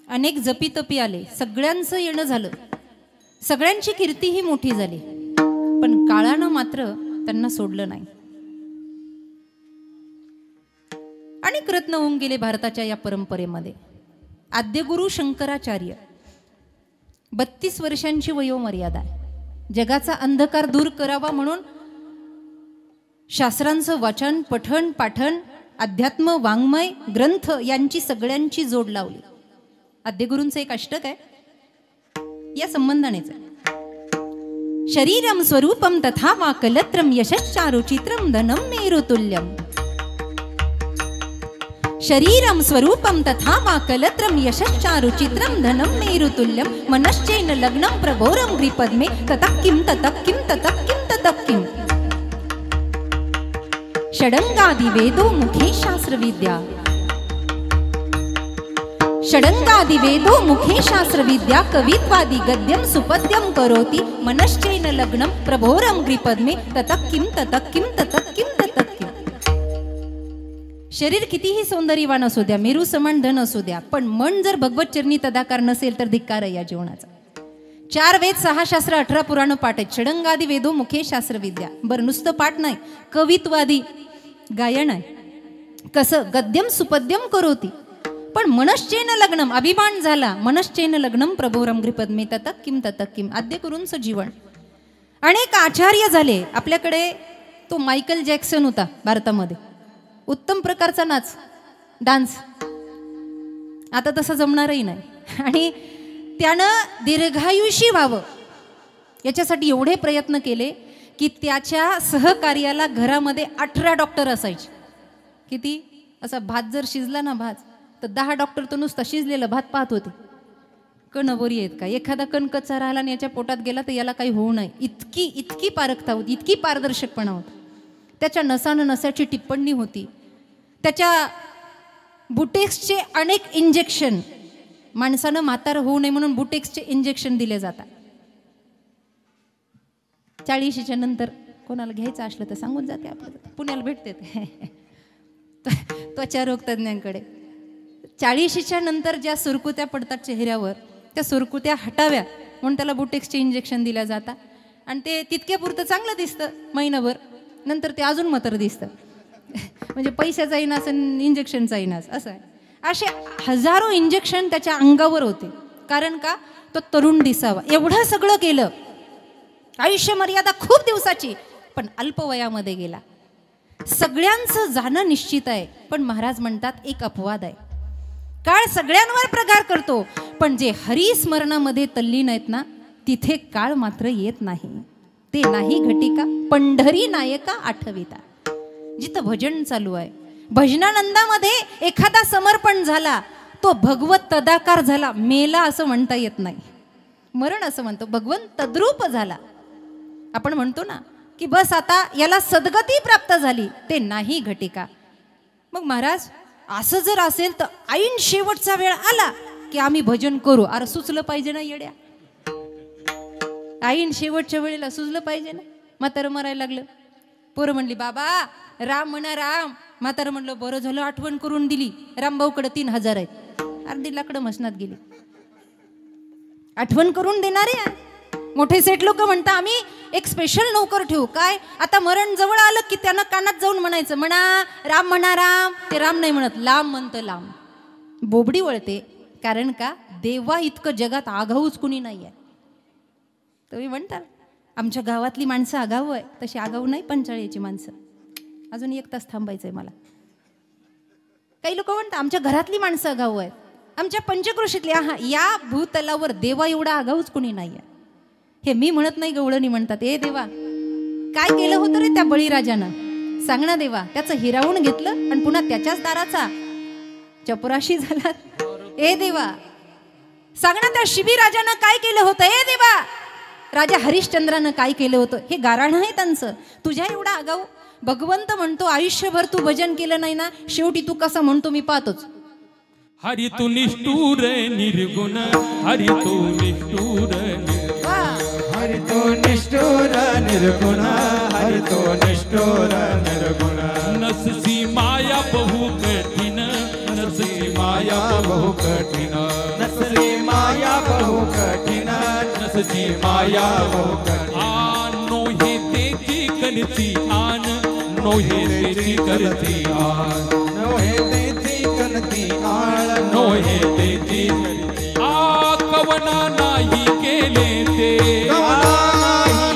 Speaker 1: अनेक जपीतपी आले, सगळ्यांचं येणं झालं, सगळ्यांची कीर्तीही मोठी झाली, पण काळानं मात्र त्यांना सोडलं नाही. अनेक रत्न होऊन गेले भारताच्या या परंपरेमध्ये. आद्यगुरु शंकराचार्य 32 वर्षांची वयोमर्यादा आहे. जगाचा अंधकार दूर करावा म्हणून शास्त्रांचं वाचन, पठण, पाठण, अध्यात्म, वाङ्मय, ग्रंथ यांची सगळ्यांची जोड लावली. आद्यगुरूंचं एक अष्टक आहे, या संबंधानेच. शरीरम स्वरूपम तथा वा कलत्रम यशश्चारु चित्रम धनम मेरुतुल्यम. शरीरम स्वरूपम तथा वा कलत्रम यशश्चारु चित्रम धनम मेरुतुल्यम मनश्चेन लग्नं प्रभोरम ग्रीपद्मे ततः किं ततः किं ततः किं ततः किं. षडंगादि वेदो मुखे शास्त्रविद्या. षडंगादि वेदो मुखे शास्त्रविद्या कवित्वादि गद्यं सुपद्यं करोति मनश्चेन लग्नं प्रभोरम ग्रीपद्मे ततः किं ततः किं ततः किं ततः किं. शरीर कितीही सौंदर्यवान असू द्या, मेरू समान धन असू द्या, पण मन जर भगवत चरणी तदाकार नसेल तर धिक्कार आहे या जीवनाचा. 4 वेद 6 शास्त्र 18 पुराण पाठ आहेत. षडंगादि वेदो मुखे शास्त्रविद्या. बरं, नुसतं पाठ नाही, कवित्वादी गायन आहे. कसं? गद्यम सुपद्यम करोती. पण मनश्चेन लग्नम, अभिमान झाला, मनश्चेन लग्नम प्रभोरम ग्रीपद्मे ततः किं ततः किं. आद्यगुरूंचं जीवन. अनेक आचार्य झाले. आपल्याकडे तो मायकल जॅक्सन होता भारतामध्ये, उत्तम प्रकारचा नाच, डान्स. आता तसं जमणारही नाही. आणि त्यानं दीर्घायुषी व्हावं याच्यासाठी एवढे प्रयत्न केले की त्याच्या सहकार्याला घरामध्ये 18 डॉक्टर असायचे. किती? असा भात जर शिजला ना, भात, तर 10 डॉक्टर तो नुसता शिजलेला भात पाहत होते. कण बरी आहेत का, एखादा कण कच्चा राहिला आणि याच्या पोटात गेला तर याला काही होऊ नये, इतकी पारखता होती, इतकी पारदर्शकपणा होता. त्याच्या नसानं नसाची टिप्पणी होती. त्याच्या बुटेक्सचे अनेक इंजेक्शन, माणसानं म्हातारं होऊ नये म्हणून बुटेक्सचे इंजेक्शन दिले जातात. 40च्या नंतर कोणाला घ्यायचं असलं तर सांगून जाते, आपल्याला पुण्याला भेटते त्वचा रोग तज्ञांकडे. 40च्या नंतर ज्या सुरकुत्या पडतात चेहऱ्यावर, त्या सुरकुत्या हटाव्या म्हणून त्याला बुटेक्सचे इंजेक्शन दिल्या जातात. आणि ते तितक्यापुरतं चांगलं दिसतं महिनाभर, नंतर ते अजून म्हातारं दिसतं. म्हणजे पैशाचा इनास आणि इंजेक्शनचा इनास असं आहे. असे हजारो इंजेक्शन त्याच्या अंगावर होते. कारण का? तो तरुण दिसावा. एवढं सगळं केलं. आयुष्य मर्यादा खूप दिवसाची, पण अल्पवयामध्ये गेला. सगळ्यांचं जाणं निश्चित आहे, पण महाराज म्हणतात एक अपवाद आहे. काळ सगळ्यांवर प्रहार करतो, पण जे हरिस्मरणामध्ये तल्लीन आहेत ना, तिथे काळ मात्र येत नाही. ते नाही घटिका पंढरी नायका आठविता. जिथं भजन चालू आहे, भजनानंदामध्ये एखादा समर्पण झाला, तो भगवत तदाकार झाला. मेला असं म्हणता येत नाही, मरण असं म्हणतो. भगवंत तद्रूप झाला. आपण म्हणतो ना की बस आता याला सद्गती प्राप्त झाली, ते नाही घटिका. मग महाराज असं जर असेल तर ऐन शेवटचा वेळ आला की आम्ही भजन करू. अरे सुचलं पाहिजे ना येड्या, ऐन शेवटच्या वेळेला सुचलं पाहिजे ना. म्हातारं मरायला लागलं, पोरं म्हणली बाबा राम म्हणा राम. म्हातारं म्हणलं बरं झालं आठवण करून दिली, रामभाऊकडे 3000 आहेत. अर्धी लाकडं मसनात गेली. आठवण करून देणारे मोठे सेठ लोक म्हणता आम्ही एक स्पेशल नोकर ठेवू. काय? आता मरण जवळ आलं की त्यांना कानात जाऊन म्हणायचं, म्हणा राम म्हणा राम. ते राम नाही म्हणत, लांब म्हणतं लांब. बोबडी वळते. कारण का? देवा इतकं जगात आगाऊच कुणी नाही आहे. तुम्ही म्हणता आमच्या गावातली माणसं आगाऊ आहे, तशी आगाऊ नाही पंचाळीची माणसं. अजून 1 तास थांबायचंय मला. काही लोक म्हणतात आमच्या घरातली माणसं आगाऊ आहेत, आमच्या पंचक्रोशीतली. हा, या भूतलावर देवा एवढा आगाऊच कुणी नाही आहे. हे मी म्हणत नाही, गवळणी म्हणतात. ए देवा काय केलं होतं रे त्या बळीराजानं, सांग ना देवा. त्याचं हिरावून घेतलं आणि पुन्हा त्याच्याच दाराचा चपराशी झालात? ए देवा सांग ना, त्या शिबीराजानं काय केलं होतं? ए देवा राजा हरिश्चंद्रानं काय केलं होतं? हे गाराणं आहे त्यांचं. तुझ्या एवढा आगाऊ भगवंत म्हणतो आयुष्यभर तू भजन केलं नाही ना, शेवटी तू कसं म्हणतो मी पाहतोच.
Speaker 2: हरि तू निष्ठुर निर्गुण, हरि तू निष्ठुर
Speaker 3: हरि तो निष्ठुर निर्गुण, हरि तो निष्ठुर निर्गुण.
Speaker 2: नससी माया बहु कठिन, नससी माया बहु कठिन,
Speaker 3: नसली माया बहु कठिन,
Speaker 2: नससी
Speaker 3: माया बहु कठिन.
Speaker 2: नो हे तेची करती आन, नो हे तेची करती आन,
Speaker 3: नो हे तेची करती आन,
Speaker 2: नो हे तेची कवना नाही केले ते,
Speaker 3: कवना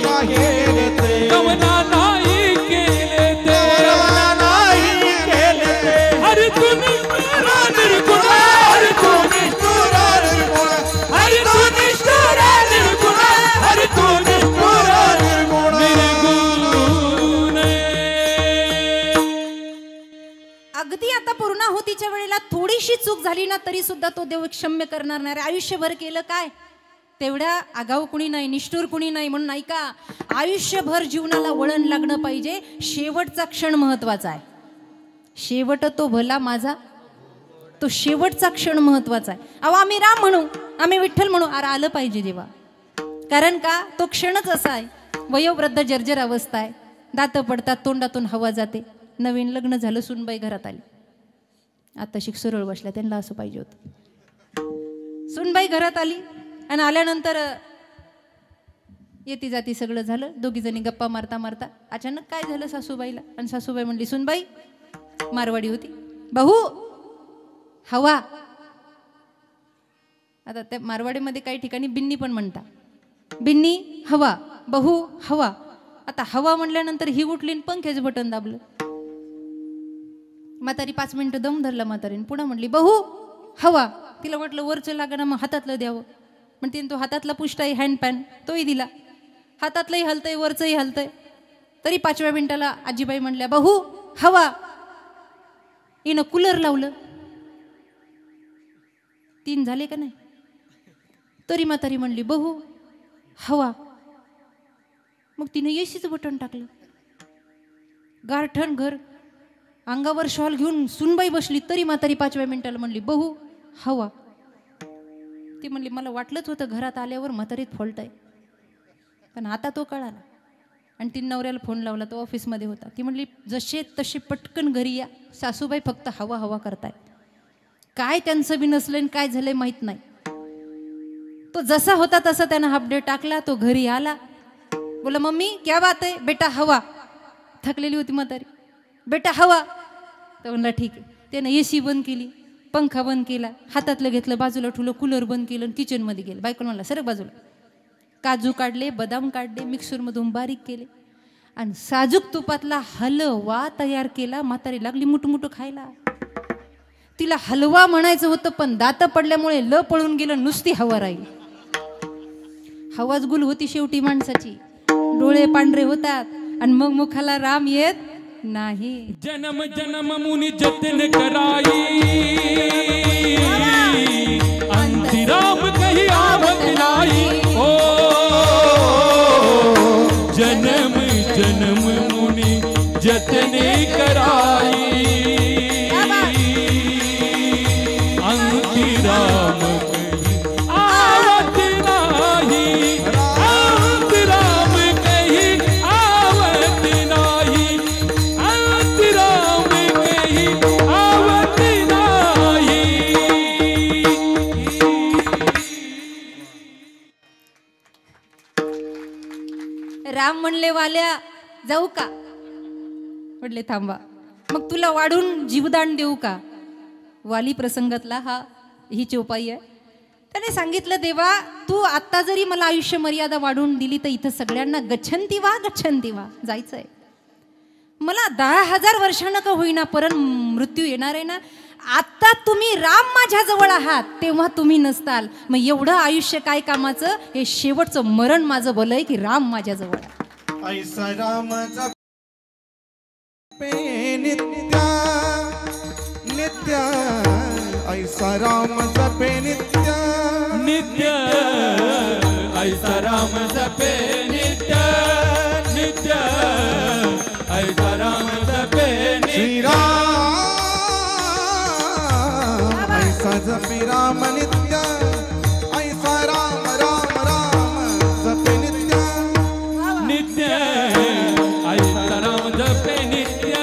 Speaker 3: नाही केले ते,
Speaker 2: कवना नाही केले ते,
Speaker 3: कवना नाही केले ते.
Speaker 2: हरि तू निष्ठुर निर्गुण,
Speaker 3: हरि तो निष्ठुर निर्गुण,
Speaker 2: हरि तू निष्ठुर निर्गुण,
Speaker 3: हरि तो निष्ठुर निर्गुण.
Speaker 2: निर्गुण.
Speaker 1: अगदी आता पूर्णाहुतीच्या वेळेला थोडीशी चूक झाली ना तरी सुद्धा तो देव क्षम्य करणार नाही. आयुष्यभर केलं काय? तेवढ्या आगाऊ कुणी नाही, निष्ठुर कुणी नाही. म्हणून नाही का, आयुष्यभर जीवनाला वळण लागणं पाहिजे. शेवटचा क्षण महत्वाचा आहे. शेवट तो भला माझा, तो शेवटचा क्षण महत्वाचा आहे. अहो आम्ही राम म्हणू, आम्ही विठ्ठल म्हणू, अरे आलं पाहिजे देवा. कारण का, तो क्षणच असा आहे. वयोवृद्ध जर्जर अवस्था आहे, दात पडतात, तोंडातून हवा जाते. नवीन लग्न झालं, सुनबाई घरात आली, आता सरळ बसल्या, त्यांना असं पाहिजे होतं. सुनबाई घरात आली आणि आल्यानंतर येती जाती सगळं झालं. दोघी जणी गप्पा मारता मारता अचानक काय झालं सासूबाईला, आणि सासूबाई म्हणली, सुनबाई मारवाडी होती, बहू हवा. आता त्या मारवाडीमध्ये काही ठिकाणी बिन्नी पण म्हणता, बिन्नी हवा, बहू हवा. आता हवा म्हणल्यानंतर ही उठली, पंख्याचं बटन दाबलं. म्हातारी 5 मिनिटं दम धरला म्हातारीने, पुन्हा म्हणली, बहू हवा. तिला वाटलं वरचं लागणं, मग हातातलं द्यावं. पण तिने तो हातातला पुष्टाई हँड पॅन तोही दिला. हातातलंही हलतंय, वरचंही हलतंय. तरी 5व्या मिनिटाला आजीबाई म्हणल्या, बहू हवा. हिनं कूलर लावलं. 3 झाले का नाही? तरी म्हातारी म्हणली, बहू हवा. मग तिने एसीचं बटन टाकलं. गारठण घर, अंगावर शॉल घेऊन सुनबाई बसली. तरी म्हातारी 5व्या मिनिटाला म्हणली, बहू हवा. ती म्हणली, मला वाटलंच होतं घरात आल्यावर म्हातारीत फॉल्ट आहे, पण आता तो कळाला. आणि ती नवऱ्याला फोन लावला, तो ऑफिसमध्ये होता. ती म्हणली, जसे तसे पटकन घरी या, सासूबाई फक्त हवा हवा करताय. काय त्यांचं बी नसलं, काय झालंय माहीत नाही. तो जसा होता तसा त्यानं हाफ डे टाकला. तो घरी आला, बोला, मम्मी क्या बात आहे? बेटा हवा. थकलेली होती म्हातारी, बेटा हवा. तर म्हणला ठीक आहे. त्यानं एसी बंद केली, पंखा बंद केला, हातातलं घेतलं, बाजूला ठेवलं, कूलर बंद केलं, किचनमध्ये गेलं. बायकोला म्हणला, सरक बाजूला. काजू काढले, बदाम काढले, मिक्सरमधून बारीक केले आणि साजूक तुपातला हलवा तयार केला. म्हातारी लागली मुटमुटू खायला. तिला हलवा म्हणायचं होतं, पण दात पडल्यामुळे ल पळून गेलं, नुसती हवा राहील. हवाच गुल होती शेवटी माणसाची. डोळे पांढरे होतात आणि मग मुखाला राम येत नाही.
Speaker 2: जन्म जन्म मुनि जतन कराई, अंतिराम कही आवत नाही. ओ जन्म जन्म मुनि जतन कराई, अंतिराम कही आवत नाही, अंतिराम कही आवत नाही, अंतिराम कही आवत नाही.
Speaker 1: राम म्हणले, वाल्या जाऊ का? म्हटले, थांबा, मग तुला वाढून जीवदान देऊ का? वाली प्रसंगातला ही चौपाई आहे. त्याने सांगितलं, देवा तू आत्ता जरी मला आयुष्य मर्यादा वाढवून दिली तर इथं सगळ्यांना गच्छन्ति वा जायचंय. मला 10,000 वर्षांना का होईना परत मृत्यू येणार आहे ना. आता तुम्ही राम माझ्या जवळ आहात, तेव्हा तुम्ही नसताल, मग एवढं आयुष्य काय कामाचं? हे शेवटचं मरण माझं भलं आहे की राम माझ्या जवळ आहे.
Speaker 3: ऐसा राम जपे नित्या नित्या ऐसा राम जपे नित्य
Speaker 2: नित्य ऐसा राम जपे नित्य नित्य ऐसा राम जपे
Speaker 3: श्री राम ऐसा जपे राम नित्य ऐसा राम राम राम जपे नित्य
Speaker 2: नित्य ऐसा राम जपे नित्य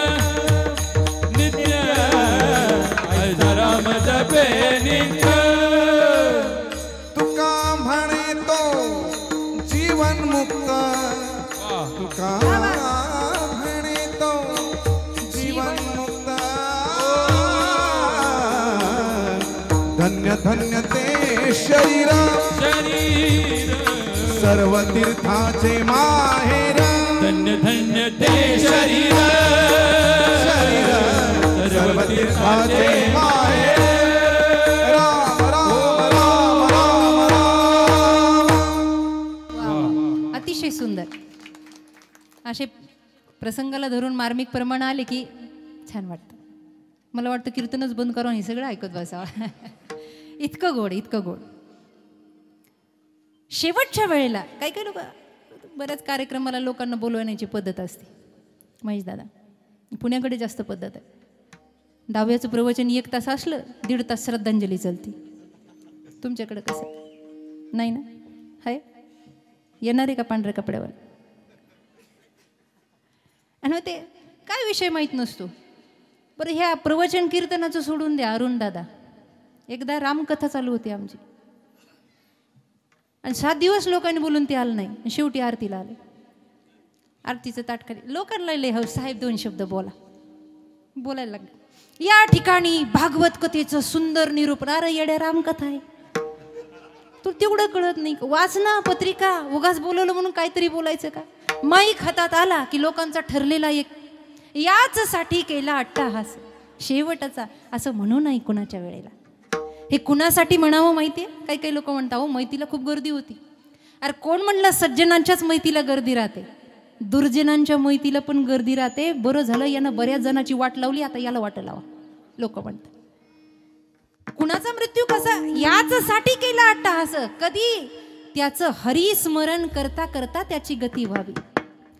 Speaker 2: नित्य ऐसा राम जपे नित्य
Speaker 3: तुका म्हणे तो जीवन मुक्त तुका म्हणे तो जीवन मुक्त धन्य धन्य ते शरीर
Speaker 2: शरीर
Speaker 3: सर्व तीर्थाचे माहेर
Speaker 2: धन्य धन्य ते शरीर
Speaker 3: शरीर सर्व तीर्थाचे माहेर राम राम राम राम राम
Speaker 1: अतिशय सुंदर. असे प्रसंगाला धरून मार्मिक प्रमाण आले की छान वाटतं. मला वाटतं कीर्तनच बंद करून हे सगळं ऐकत बसावं. इतकं गोड इतकं गोड. शेवटच्या वेळेला काही काही लोक बऱ्याच कार्यक्रमाला लोकांना बोलवण्याची पद्धत असते. महेश दादा पुण्याकडे जास्त पद्धत आहे. दहाव्याचं प्रवचन 1 तास असलं 1.5 तास श्रद्धांजली चालती. तुमच्याकडे कसं नाही ना? हाय येणार आहे का पांढऱ्या कपड्यावर? आणि मग ते काय विषय माहीत नसतो. बरं ह्या प्रवचन कीर्तनाचं सोडून द्या. अरुण दादा एकदा रामकथा चालू होती आमची आणि 7 दिवस लोकांनी बोलून ते आलं नाही. शेवटी आरतीला आले. आरतीचं ताट खाली लोकांना लय हौस साहेब 2 शब्द बोलायला लागले. या ठिकाणी भागवत कथेचं सुंदर निरूपण. अरे येड्या रामकथा आहे तू तेवढं कळत नाही. वाचना पत्रिका उगाच बोलवलं म्हणून काहीतरी बोलायचं का? माईक हातात आला की लोकांचा ठरलेला एक याच साठी केला अट्टाहास शेवटचा असं म्हणू नाही कुणाच्या वेळेला. हे कुणासाठी म्हणावं माहितीये? काही काही लोक म्हणतात हो मैतीला खूप गर्दी होती. अरे कोण म्हणलं सज्जनांच्याच मैतीला गर्दी राहते? दुर्जनांच्या मैतीला पण गर्दी राहते. बरं झालं यानं बऱ्याच जणांची वाट लावली आता याला वाट लावा लोक म्हणतात. कुणाचा मृत्यू कसा याच साठी केला अट्टाहास. कधी त्याचं हरिस्मरण करता करता त्याची गती व्हावी.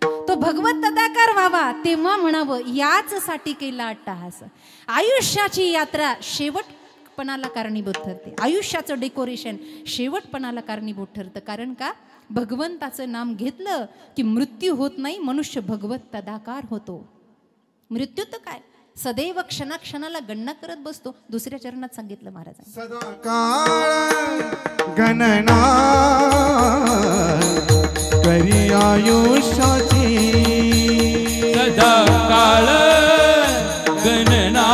Speaker 1: तो भगवत तदाकार व्हावा तेव्हा म्हणावं याच साठी केला अट्टाहास. आयुष्याची यात्रा शेवटपणाला कारणीभूत ठरते. आयुष्याचं डेकोरेशन शेवटपणाला कारणीभूत ठरतं. कारण का? भगवंताचं नाम घेतलं की मृत्यू होत नाही. मनुष्य भगवत तदाकार होतो. मृत्यू तर काय सदैव क्षणाक्षणाला गणना करत बसतो. दुसऱ्या चरणात सांगितलं महाराजांनी
Speaker 3: सदा काळ गणना करी आयुष्याची
Speaker 2: सदा काळ गणना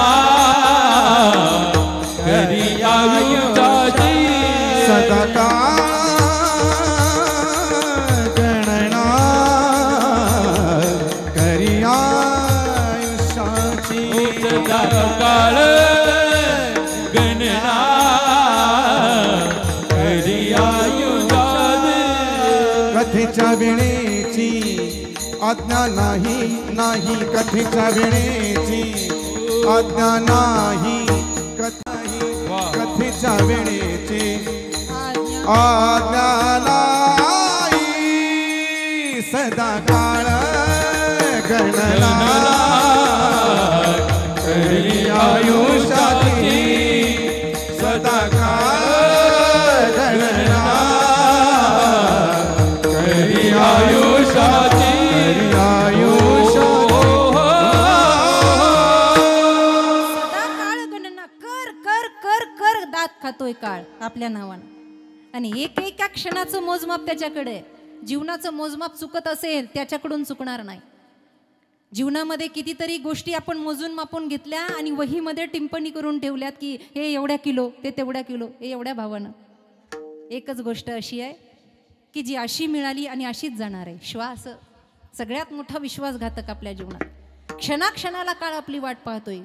Speaker 2: करी आयुष्याची
Speaker 3: सदा काळ गणना करी आयुष्याची
Speaker 2: सदा काळ गणना करी आयुष्याची
Speaker 3: कथेच्या वेळेची आज्ञा नाही नाही कथेच्या वेळेची आज्ञा नाही कथेच्या वेळेची आज्ञा नाही सदा काळ गणना करी आयुष्याची सदा काळ गणना करी आयुष्याची
Speaker 1: खातोय काळ आपल्या नावानं. आणि एका क्षणाचं मोजमाप त्याच्याकडे. जीवनाचं मोजमाप चुकत असेल त्याच्याकडून चुकणार नाही. जीवनामध्ये कितीतरी गोष्टी आपण मोजून मापून घेतल्या आणि वहीमध्ये टिप्पणी करून ठेवल्यात की हे एवढ्या किलो ते तेवढ्या किलो हे एवढ्या भावानं. एकच गोष्ट अशी आहे की जी अशी मिळाली आणि अशीच जाणार आहे. श्वास सगळ्यात मोठा विश्वासघातक आपल्या जीवनात. क्षणाक्षणाला काळ आपली वाट पाहतोय.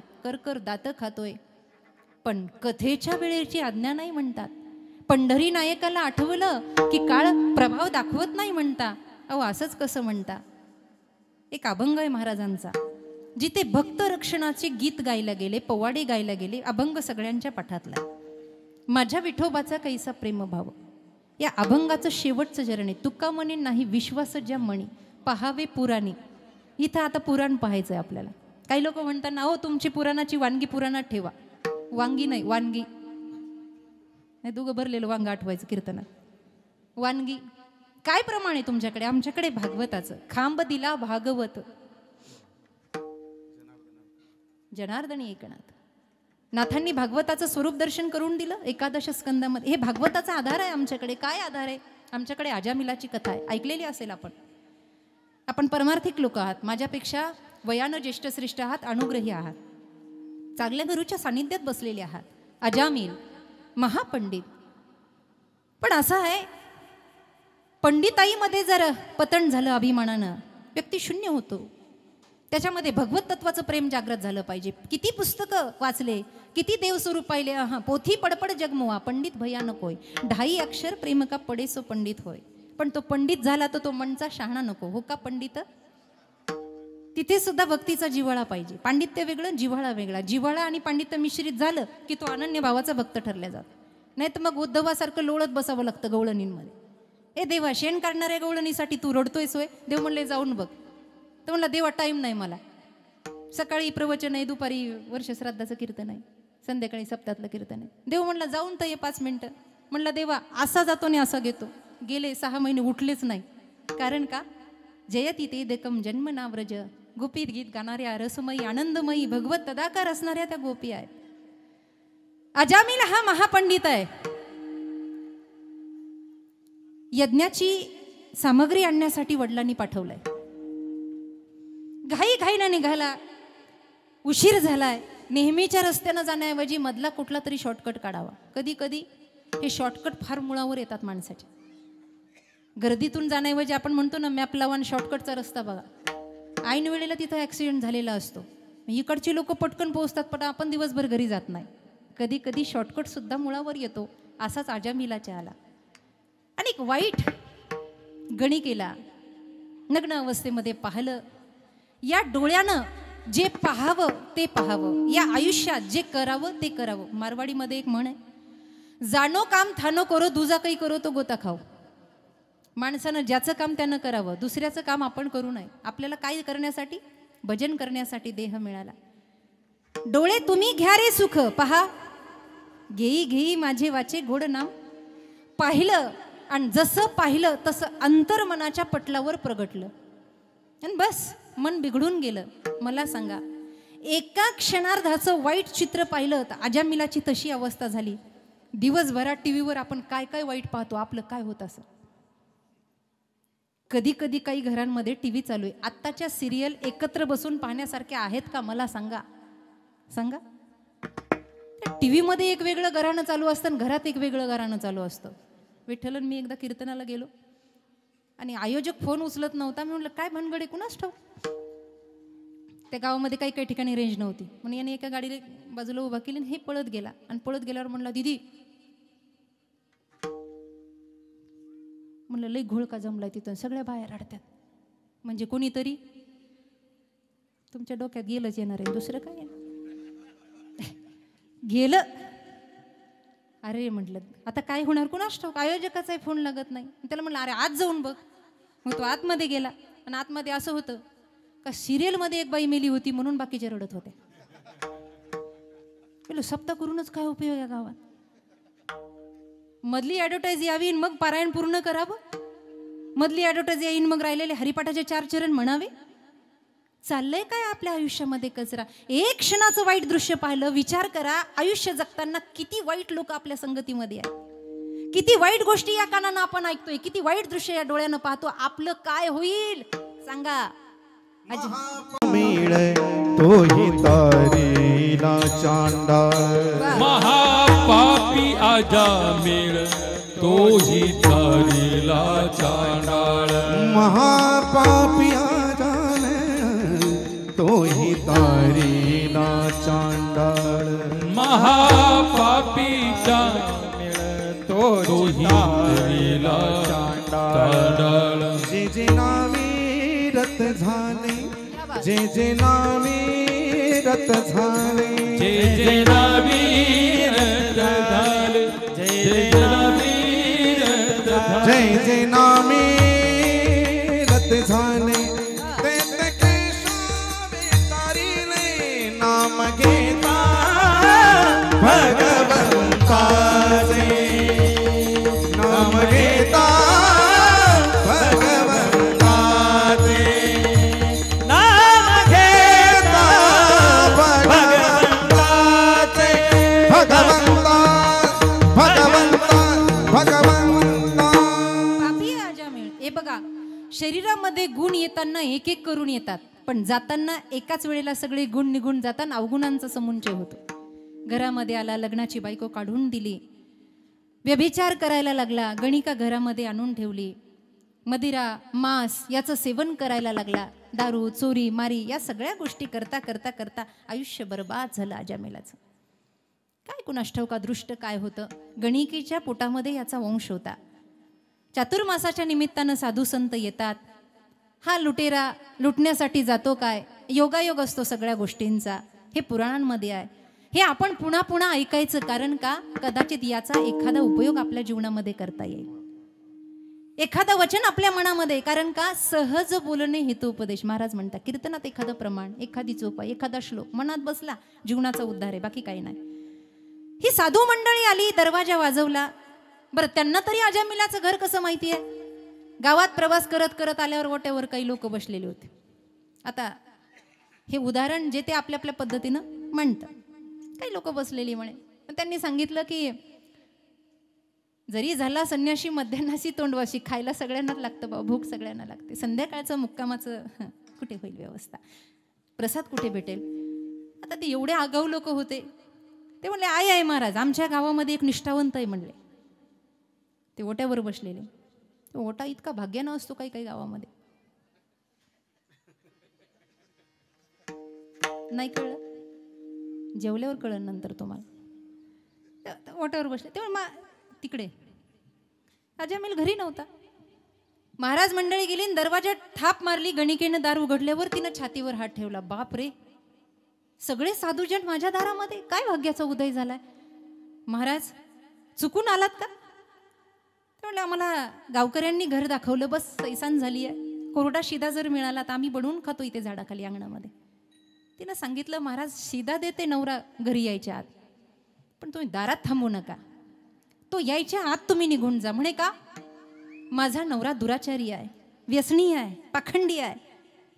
Speaker 1: कर दात खातोय. पण कथेच्या वेळेची आज्ञा नाही म्हणतात. पंढरी नायकाला आठवलं की काळ प्रभाव दाखवत नाही म्हणता. अहो असंच कसं म्हणता? एक अभंग आहे महाराजांचा. जिथे भक्त रक्षणाचे गीत गायला गेले, पोवाडे गायला गेले, अभंग सगळ्यांच्या पाठातला. माझ्या विठोबाचा कैसा प्रेमभाव, या अभंगाचं शेवटचं चरण आहे. तुका म्हणे नाही विश्वास ज्या मणी, पहावे पुराणी. इथं आता पुराण पाहायचं आहे आपल्याला. काही लोक म्हणतात ना, हो तुमची पुराणाची वानगी पुराणात ठेवा. वांगी नाही, वानगी नाही, दोघं भरलेलं वांग आठवायचं कीर्तनात. वानगी काय प्रमाण आहे तुमच्याकडे? आमच्याकडे भागवताचं. खांब दिला भागवत, जनार्दनी एकनाथ. नाथांनी भागवताचं स्वरूप दर्शन करून दिलं एकादश स्कंदामध्ये. हे भागवताचा आधार आहे आमच्याकडे. काय आधार आहे? आमच्याकडे अजामिलाची कथा आहे, ऐकलेली असेल आपण. आपण परमार्थिक लोक आहात, माझ्यापेक्षा वयानं ज्येष्ठश्रेष्ठ आहात, अनुग्रही आहात, चांगल्या गुरुच्या सानिध्यात बसलेले आहात. अजामिल महापंडित. पण असं आहे, पंडिताईमध्ये जर पतन झालं अभिमानानं, व्यक्ती शून्य होतो. त्याच्यामध्ये भगवत तत्वाचं प्रेम जागृत झालं पाहिजे. किती पुस्तकं वाचले, किती देवस्वरूप पाहिले, हा पोथी पडपड जगमोवा, पंडित भयानक होय, 2.5 अक्षर प्रेम का पडे सो पंडित होय. पण तो पंडित झाला तर तो मनचा शहाणा नको हो का पंडित. तिथे सुद्धा भक्तीचा जिव्हाळा पाहिजे. पांडित्य वेगळं, जिव्हाळा वेगळा. जिव्हाळा आणि पांडित्य मिश्रित झालं की तो अनन्य भावाचा भक्त ठरला जातो. नाही तर मग उद्धवासारखं लोळत बसावं लागतं गवळणींमध्ये. ए देवा, शेण काढणाऱ्या गवळणीसाठी तू रडतोय सोय? देव म्हणले जाऊन बघ. तर म्हणला देवा टाईम नाही मला, सकाळी प्रवचन आहे, दुपारी वर्षश्राद्धाचं कीर्तन आहे, संध्याकाळी सप्तातलं कीर्तन आहे. देव म्हणला जाऊन तर ये 5 मिनिटं. म्हणला देवा असा जातो आणि असा घेतो. गेले 6 महिने उठलेच नाही. कारण का? जयती ते देखम जन्म नाव्रज, गोपीत गीत गाणाऱ्या रसमयी आनंदमयी भगवत तदाकार असणाऱ्या त्या गोपी आहेत. अजामिल हा महापंडित आहे. यज्ञाची सामग्री आणण्यासाठी वडिलांनी पाठवलंय. घाई घाईनं निघाला, उशीर झालाय. नेहमीच्या रस्त्यानं जाण्याऐवजी मधला कुठला तरी शॉर्टकट काढावा. कधी कधी हे शॉर्टकट फार मुळावर येतात माणसाच्या. गर्दीतून जाण्याऐवजी आपण म्हणतो ना, मॅप लावा आणि शॉर्टकटचा रस्ता बघा. ऐन वेळेला तिथं ॲक्सिडेंट झालेला असतो. इकडची लोक पटकन पोहोचतात, पण आपण दिवसभर घरी जात नाही. कधी कधी शॉर्टकट सुद्धा मुळावर येतो. असाच अजामिलाच्या आला. आणि एक वाईट गणिकेला नग्न अवस्थेमध्ये पाहिलं. या डोळ्यानं जे पाहावं ते पाहावं, या आयुष्यात जे करावं ते करावं. मारवाडीमध्ये एक म्हण आहे, जाणो काम थानो करो, दुजा काही करो तो गोता खाऊ. माणसानं ज्याचं काम त्यानं करावं, दुसऱ्याचं काम आपण करू नये. आपल्याला काय करण्यासाठी? भजन करण्यासाठी देह मिळाला. डोळे तुम्ही घ्या रे सुख पहा, घेई घेई माझे वाचे गोड नाम. पाहिलं आणि जसं पाहिलं तसं अंतर्मनाच्या पटलावर प्रगटलं आणि बस मन बिघडून गेलं. मला सांगा, एका क्षणार्धाचं वाईट चित्र पाहिलं तर अजामिलाची तशी अवस्था झाली. दिवसभरात टीव्हीवर आपण काय काय वाईट पाहतो, आपलं काय होत असं. कधी कधी काही घरांमध्ये टीव्ही चालू आहे, आत्ताच्या सिरियल एकत्र बसून पाहण्यासारख्या आहेत का? मला सांगा सांगा. टीव्हीमध्ये एक वेगळं घराणं चालू असतं, घरात एक वेगळं घराणं चालू असतं. विठ्ठलन मी एकदा कीर्तनाला गेलो आणि आयोजक फोन उचलत नव्हता. मी म्हटलं काय भानगडे कुणास ठाऊक. त्या गावामध्ये काही काही ठिकाणी रेंज नव्हती. म्हणून याने एका गाडीला बाजूला उभा केली आणि हे पळत गेला. आणि पळत गेल्यावर म्हणला दीदी, म्हणलं लई घोळ का जमलाय तिथून, सगळ्या बाहेर रडतात. म्हणजे कोणीतरी तुमच्या डोक्यात गेलंच येणार आहे, दुसरं काय गेलं. अरे म्हटलं आता काय होणार कुणास ठाऊक. आयोजकाचाही फोन लागत नाही. त्याला म्हणलं अरे आज जाऊन बघ. मग तो आतमध्ये गेला आणि आतमध्ये असं होतं का सिरियलमध्ये एक बाई मेली होती म्हणून बाकीचे रडत होते. सप्ताह करूनच काय उपयोग या गावात. मधली ॲडव्हर्टाईज यावी मग पारायण पूर्ण करावं. मधली ॲडव्हर्टाईज येईन मग राहिलेले हरिपाठाचे 4 चरण म्हणावे. चाललंय काय आपल्या आयुष्यामध्ये कचरा. एक क्षणाचं वाईट दृश्य पाहिलं, विचार करा आयुष्य जगताना किती वाईट लोक आपल्या संगतीमध्ये आहेत, किती वाईट गोष्टी या कानानं आपण ऐकतोय, किती वाईट दृश्य या डोळ्यानं पाहतो. आपलं काय होईल सांगा.
Speaker 3: तोही तारीला चांडाळ,
Speaker 2: महापापी अजामिळ तोही तारीला चांडाळ.
Speaker 3: महापापी तोही तारीला चांडाळ.
Speaker 2: महापापी तोही तारीला चांडाळ.
Speaker 3: जे जे नावी रत झाले जे जे नामी रत झाले
Speaker 2: जय जय नावीर झाले जय जय नावीर झाले
Speaker 3: जय जे नामी रत झाले ते केशावे तारिले नाम घेता भगवंताचे नाम घेता
Speaker 1: शरीरामध्ये गुण येताना एक एक करून येतात, पण जाताना एकाच वेळेला सगळे गुण निघून जाताना अवगुणांचा समुच्चय होतो. घरामध्ये आला, लग्नाची बायको काढून दिली, व्यभिचार करायला लागला, गणिका घरामध्ये आणून ठेवली, मदिरा मांस याचं सेवन करायला लागला, दारू चोरी मारी या सगळ्या गोष्टी करता करता करता आयुष्य बर्बाद झालं अजामेलाचं. काय कुणास ठाऊक दृष्ट काय होतं. गणिकेच्या पोटामध्ये याचा वंश होता. चातुर्मासाच्या निमित्तानं साधू संत येतात. हा लुटेरा लुटण्यासाठी जातो काय, योगायोग असतो सगळ्या गोष्टींचा. हे पुराणांमध्ये आहे. हे आपण पुन्हा पुन्हा ऐकायचं, कारण का कदाचित याचा एखादा उपयोग आपल्या जीवनामध्ये करता येईल. एखादं वचन आपल्या मनामध्ये, कारण का सहज बोलणे हेतुपदेश. महाराज म्हणतात कीर्तनात एखादं प्रमाण, एखादी चोपा, एखादा श्लोक मनात बसला, जीवनाचा उद्धार आहे, बाकी काही नाही. ही साधू मंडळी आली, दरवाजा वाजवला. बरं, त्यांना तरी अजामिलाचं घर कसं माहिती आहे. गावात प्रवास करत करत आल्यावर ओट्यावर काही लोक बसलेले होते. आता हे उदाहरण जे ते आपल्या आपल्या पद्धतीनं म्हणतात. काही लोक बसलेली म्हणे. त्यांनी सांगितलं की जरी झाला संन्याशी मध्यान्हासी तोंडवाशी, खायला सगळ्यांनाच लागतं बाबा, भूक सगळ्यांना लागते. संध्याकाळचं मुक्कामाचं कुठे होईल व्यवस्था, प्रसाद कुठे भेटेल. आता ते एवढे आगाऊ लोक होते. ते म्हणले आहे महाराज, आमच्या गावामध्ये एक निष्ठावंत आहे म्हणले. ते ओट्यावर बसलेले. तो ओटा इतका भाग्यानं असतो काही काही गावामध्ये. नाही कळलं, जेवल्यावर कळलं नंतर तुम्हाला. ओट्यावर बसले तेव्हा तिकडे अजामिल घरी नव्हता. महाराज मंडळी गेली, दरवाजा थाप मारली. गणिकेनं दार उघडल्यावर तिनं छातीवर हात ठेवला. बाप रे, सगळे साधूजन माझ्या दारामध्ये, काय भाग्याचा उदय झालाय. महाराज चुकून आलात का. म्हणलं आम्हाला गावकऱ्यांनी घर दाखवलं, बस सैसान झाली आहे. कोरडा शिदा जर मिळाला तर आम्ही बनवून खातो इथे झाडाखाली अंगणामध्ये. तिनं सांगितलं महाराज शिदा देते नवरा घरी यायच्या आत, पण तुम्ही दारात थांबू नका, तो यायच्या आत तुम्ही निघून जा. म्हणे का, माझा नवरा दुराचारी आहे, व्यसनी आहे, पाखंडी आहे,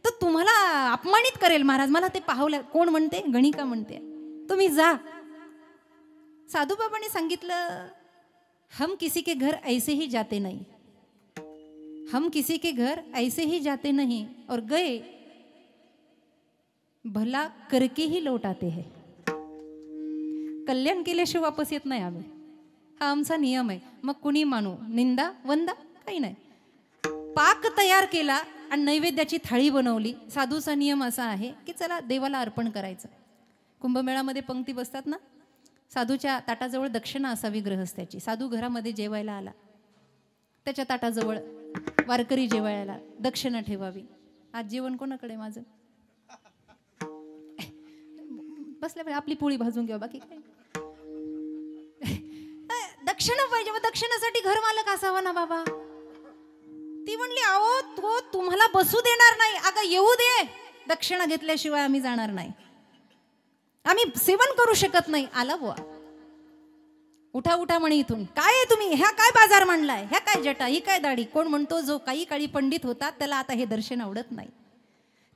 Speaker 1: तर तुम्हाला अपमानित करेल महाराज. मला ते पाहवलं. कोण म्हणते, गणिका म्हणते, तुम्ही जा. साधूबाबांनी सांगितलं हम किसी के घर ऐसे ही जाते नहीं, हम किसी के घर ऐसे ही जाते नहीं और गए भला करके ही लौट आते हैं. कल्याण केल्याशिवाय वापस येत नाही आम्ही, हा आमचा नियम आहे. मग कुणी मानू, निंदा वंदा काही नाही. पाक तयार केला आणि नैवेद्याची थाळी बनवली. साधूचा नियम असा आहे की चला देवाला अर्पण करायचं. कुंभमेळ्यामध्ये पंक्ती बसतात ना, साधूच्या ताटाजवळ दक्षिणा असावी ग्रहस्थ्याची. साधू घरामध्ये जेवायला आला, त्याच्या ताटाजवळ वारकरी जेवायला दक्षिणा ठेवावी. आज जेवण कोणाकडे माझं, बसल्या आपली पोळी भाजून घ्या, बाकी काय. दक्षिणा पाहिजे, मग दक्षिणासाठी घर मालक असावा ना बाबा. ती म्हणली अहो तो तुम्हाला बसू देणार नाही. अगं येऊ दे, दक्षिणा घेतल्याशिवाय आम्ही जाणार नाही, आम्ही सेवन करू शकत नाही. आला बुवा, उठा उठा म्हणे इथून. काय आहे तुम्ही, ह्या काय बाजार मांडलाय, ह्या काय जटा, ही काय दाढी. कोण म्हणतो जो काही काळी पंडित होता त्याला आता हे दर्शन आवडत नाही.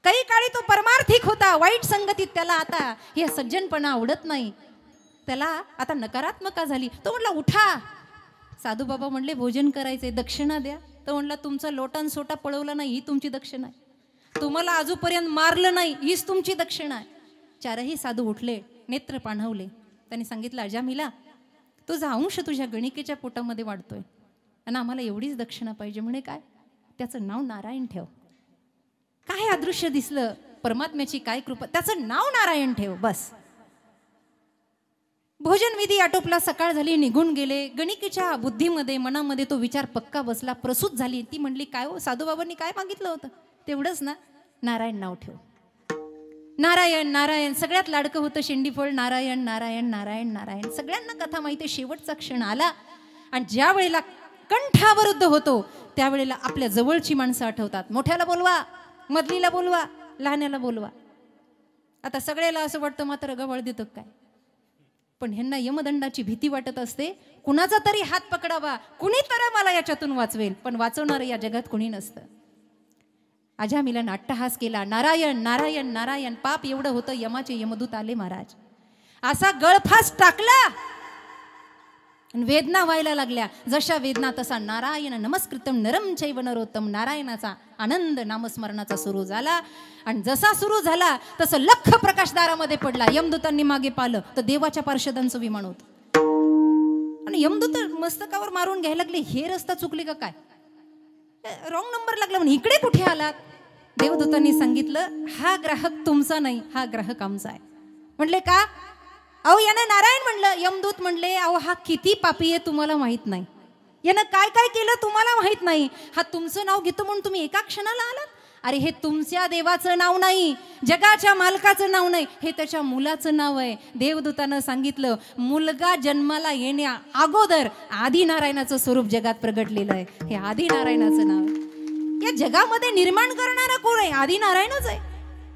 Speaker 1: काही काळी तो परमार्थिक होता, वाईट संगतीत, त्याला आता हे सज्जनपणा आवडत नाही, त्याला आता नकारात्मक झाली. तो म्हणला उठा. साधू बाबा म्हणले भोजन करायचे, दक्षिणा द्या. तो म्हणला तुमचा लोटान सोटा पळवला नाही ही तुमची दक्षिणा आहे, तुम्हाला आजूपर्यंत मारलं नाही हीच तुमची दक्षिणा आहे. चारही साधू उठले, नेत्र पाणवले. त्यांनी सांगितलं अजामिला, तुझा अंश तुझ्या गणिकेच्या पोटामध्ये वाढतोय आणि आम्हाला एवढीच दक्षिणा पाहिजे. म्हणे काय, त्याचं नाव नारायण ठेव. काय अदृश्य दिसलं, परमात्म्याची काय कृपा, त्याचं नाव नारायण ठेव बस. भोजन विधी आटोपला, सकाळ झाली, निघून गेले. गणिकेच्या बुद्धीमध्ये मनामध्ये तो विचार पक्का बसला, प्रसूत झाली. ती म्हणली काय हो, साधूबाबांनी काय मागितलं होतं, तेवढंच ना, नारायण नाव ठेव. नारायण नारायण सगळ्यात लाडकं होतं शेंडीफळ. नारायण नारायण नारायण नारायण. सगळ्यांना कथा माहिती आहे. शेवटचा क्षण आला आणि ज्या वेळेला कंठावरुद्ध होतो त्यावेळेला आपल्या जवळची माणसं आठवतात. मोठ्याला बोलवा, मधलीला बोलवा, लहान्याला बोलवा. आता सगळ्याला असं वाटतं मात्र गवळ देतं काय, पण ह्यांना यमदंडाची भीती वाटत असते. कुणाचा तरी हात पकडावा, कुणी तर मला याच्यातून वाचवेल, पण वाचवणार या जगात कुणी नसतं. अजामिलानं अट्टहास केला. नारायण नारायण नारायण. पाप एवढं होतं यमाचे यमदूत आले महाराज. असा गळफास टाकला आणि वेदना व्हायला लागल्या. जशा वेदना तसा नारायण नमस्कृतम नरम चैव नरोत्तम. नारायणाचा आनंद नामस्मरणाचा सुरू झाला आणि जसा सुरू झाला तसं लख प्रकाश दारामध्ये पडला. यमदूतांनी मागे पाहिलं तर देवाच्या पार्षदांचं विमान होतं आणि यमदूत मस्तकावर मारून घ्यायला लागले. हे रस्ता चुकले का काय, रॉंग नंबर लागला म्हणून इकडे कुठे आलात. देवदूतांनी सांगितलं हा ग्राहक तुमचा नाही, हा ग्राहक आमचा आहे. म्हणले का? अहो यानं नारायण म्हणलं. यमदूत म्हणले अहो हा किती पापी आहे तुम्हाला माहित नाही, यानं काय काय केलं तुम्हाला माहित नाही. हा तुमचं नाव घेतो म्हणून तुम्ही एका क्षणाला आलात. अरे हे तुमच्या देवाचं नाव नाही, जगाच्या मालकाचं नाव नाही, हे त्याच्या मुलाचं नाव आहे. देवदूतानं सांगितलं मुलगा जन्माला येण्या अगोदर आदिनारायणाचं स्वरूप जगात प्रगटलेलं आहे. हे आदिनारायणाचं नाव आहे. या जगामध्ये निर्माण करणारा कोण आहे? आदिनारायणच आहे.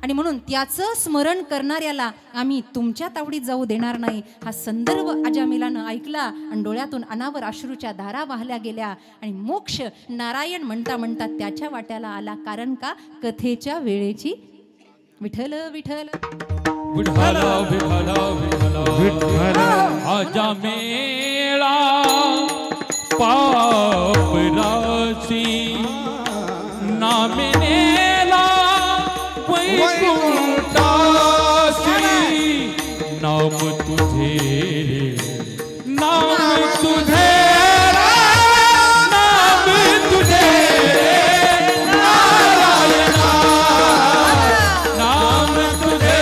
Speaker 1: आणि म्हणून त्याचं स्मरण करणाऱ्याला आम्ही तुमच्या तावडीत जाऊ देणार नाही. हा संदर्भ अजामिलानं ऐकला आणि डोळ्यातून अनावर अश्रूच्या धारा वाहल्या गेल्या आणि मोक्ष नारायण म्हणता म्हणता त्याच्या वाट्याला आला. कारण का? कथेच्या वेळेची विठ्ठल विठ्ठल
Speaker 2: विठ्ठल विठ्ठल विठ्ठल अजामिला पाप राशी नामेला वैकुंठासी नाम तुझे नाम तुझे नाम तुझे नारायणा नाम तुझे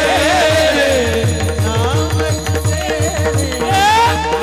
Speaker 2: नाम तुझे नारायणा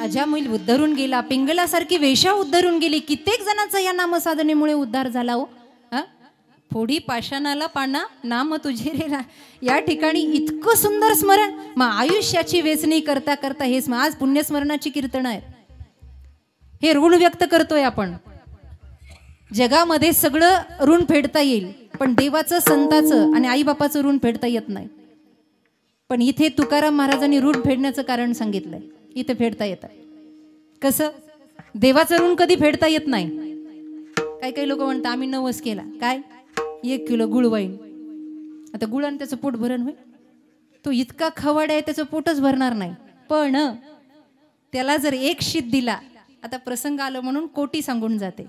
Speaker 1: अजामिल उद्धरून गेला. पिंगलासारखी वेशा उद्धरून गेली. कित्येक जणांचा या नामसाधनेमुळे उद्धार झाला. हो फोडी पाषाणाला पाना नाम तुझे रे. या ठिकाणी इतकं सुंदर स्मरण. मग आयुष्याची वेचणी करता करता हे आज पुण्यस्मरणाची कीर्तन आहेत. हे ऋण व्यक्त करतोय आपण. जगामध्ये सगळं ऋण फेडता येईल पण देवाचं, संताचं आणि आईबापाचं ऋण फेडता येत नाही. पण इथे तुकाराम महाराजांनी ऋण फेडण्याचं कारण सांगितलंय. इथे फेडता येतं. कसं? देवाचं ऋण कधी फेडता येत नाही. काही काही लोक म्हणतात आम्ही नवस केला काय 1 किलो गुळ वाईन. आता गुळानं त्याचं पोट भरण होईल? तो इतका खवाड आहे त्याचं पोटच भरणार नाही. पण त्याला जर एक शीत दिला, आता प्रसंग आलं म्हणून कोटी सांगून जाते.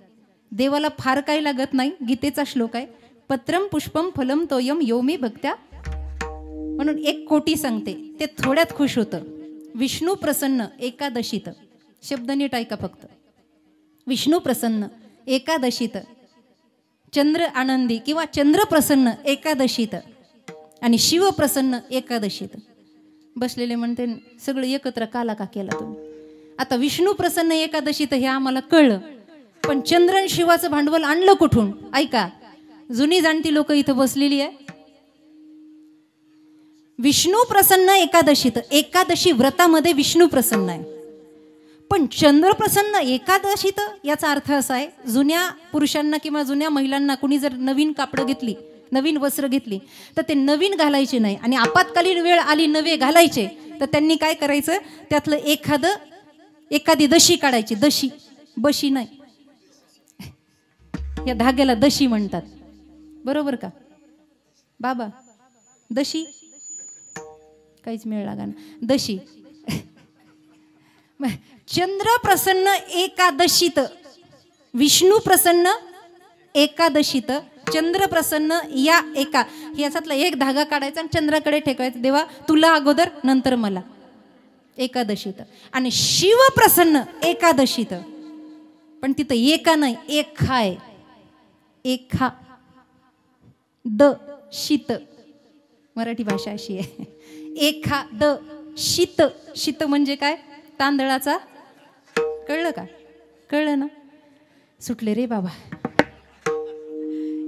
Speaker 1: देवाला फार काही लागत नाही. गीतेचा श्लोक आहे पत्रम पुष्पम फलम तोयम योमी भक्त्या. म्हणून 1 कोटी सांगते. ते थोड्यात खुश होतं. विष्णू प्रसन्न एकादशीत. शब्द नीट ऐका फक्त. विष्णू प्रसन्न एकादशीत, चंद्र आनंदी किंवा चंद्र प्रसन्न एकादशीत आणि शिव प्रसन्न एकादशीत. बसलेले म्हणते सगळं एकत्र काला का केला तुम्ही? आता विष्णू प्रसन्न एकादशीत हे आम्हाला कळलं, पण चंद्रन शिवाचं भांडवल आणलं कुठून? ऐका, जुनी जाणती लोक इथं बसलेली आहे. विष्णू प्रसन्न एकादशीत, एकादशी व्रतामध्ये विष्णू प्रसन्न आहे. पण चंद्र प्रसन्न एकादशीत याचा अर्थ असा आहे, जुन्या पुरुषांना किंवा जुन्या महिलांना कुणी जर नवीन कापडं घेतली, नवीन वस्त्र घेतली तर ते नवीन घालायचे नाही आणि आपत्कालीन वेळ आली नवे घालायचे तर त्यांनी काय करायचं, त्यातलं एखादी दशी काढायची. दशी, बशी नाही, या धाग्याला दशी म्हणतात, बरोबर का? बाबा दशी काहीच मेळ लागा ना. दशी चंद्र प्रसन्न एकादशीत, विष्णू प्रसन्न एकादशीत, चंद्र प्रसन्न या एका, याच्यातला एक धागा काढायचा आणि चंद्राकडे ठेवायचा. देवा तुला अगोदर नंतर मला, एकादशीत. आणि शिव प्रसन्न एकादशीत, पण तिथं एका नाही एका आहे. एका द शीत, मराठी भाषा अशी आहे. एका द शीत, शीत म्हणजे काय? तांदळाचा. कळलं का? कळलं ना? सुटले रे बाबा.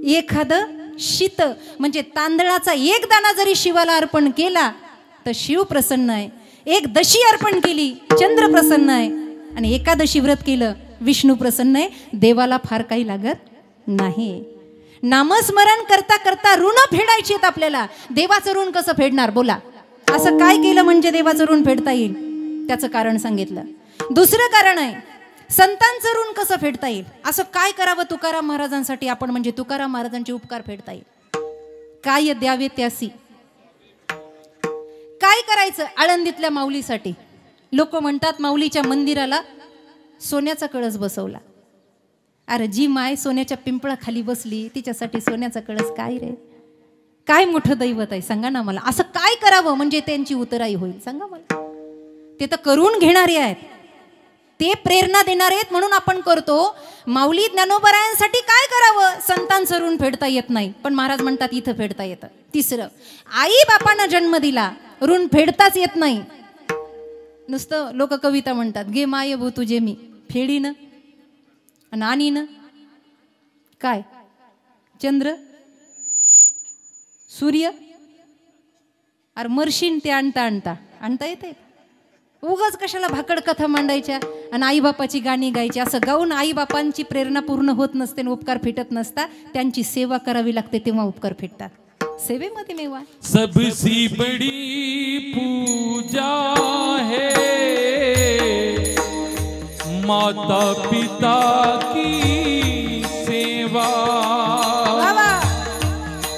Speaker 1: एखादं शीत म्हणजे तांदळाचा एक दाणा जरी शिवाला अर्पण केला तर शिव प्रसन्न आहे. एक दशी अर्पण केली चंद्र प्रसन्न आहे. आणि एकादशी व्रत केलं विष्णू प्रसन्न आहे. देवाला फार काही लागत नाही. नामस्मरण करता करता ऋण फेडायची आहेत आपल्याला. देवाचं ऋण कसं फेडणार बोला? असं काय केलं म्हणजे देवाचं ऋण फेडता येईल? त्याचं कारण सांगितलं. दुसरं कारण आहे संतांचं ऋण कसं फेडता येईल. असं काय करावं तुकाराम महाराजांसाठी आपण म्हणजे तुकाराम महाराजांचे उपकार फेडता येईल? काय द्यावे त्यासी. काय करायचं? आळंदीतल्या माऊलीसाठी लोक म्हणतात माऊलीच्या मंदिराला सोन्याचा कळस बसवला. अरे जी माय सोन्याच्या पिंपळाखाली बसली तिच्यासाठी सोन्याचा कळस काय रे? काय मोठं दैवत आहे सांगा ना मला. असं काय करावं म्हणजे त्यांची उतराई होईल सांगा मला. ते तर करून घेणारे आहेत, ते प्रेरणा देणारे आहेत म्हणून आपण करतो. माऊली ज्ञानोबरायांसाठी काय करावं? संतांचं ऋण फेडता येत नाही पण महाराज म्हणतात इथं फेडता येतं. तिसरं, आई बापानं जन्म दिला ऋण फेडताच येत नाही. नुसतं लोक कविता म्हणतात गे माय भू तुझे मी फेडीन आणि न काय चंद्र सूर्य अरे मरशीन ते आणता आणता आणता येते. उगाच कशाला भाकड कथा मांडायच्या आणि आईबापाची गाणी गायची. असं गाऊन आईबापांची प्रेरणा पूर्ण होत नसते आणि उपकार फेटत नसता. त्यांची सेवा करावी लागते तेव्हा उपकार फेटतात. सेवेमध्ये मेवा.
Speaker 2: सबसे बड़ी पूजा है माता पिता की सेवा.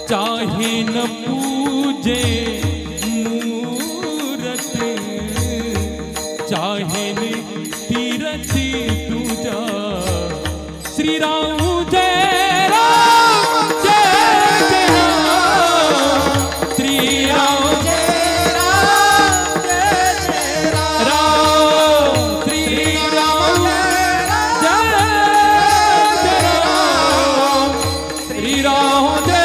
Speaker 2: चाहे न पूजे मूरत चाहे न तीरथ तुझा. श्री राम जय राम जय जय राम. श्री राम जय राम जय जय राम. श्री राम जय जय राम. श्री राम जय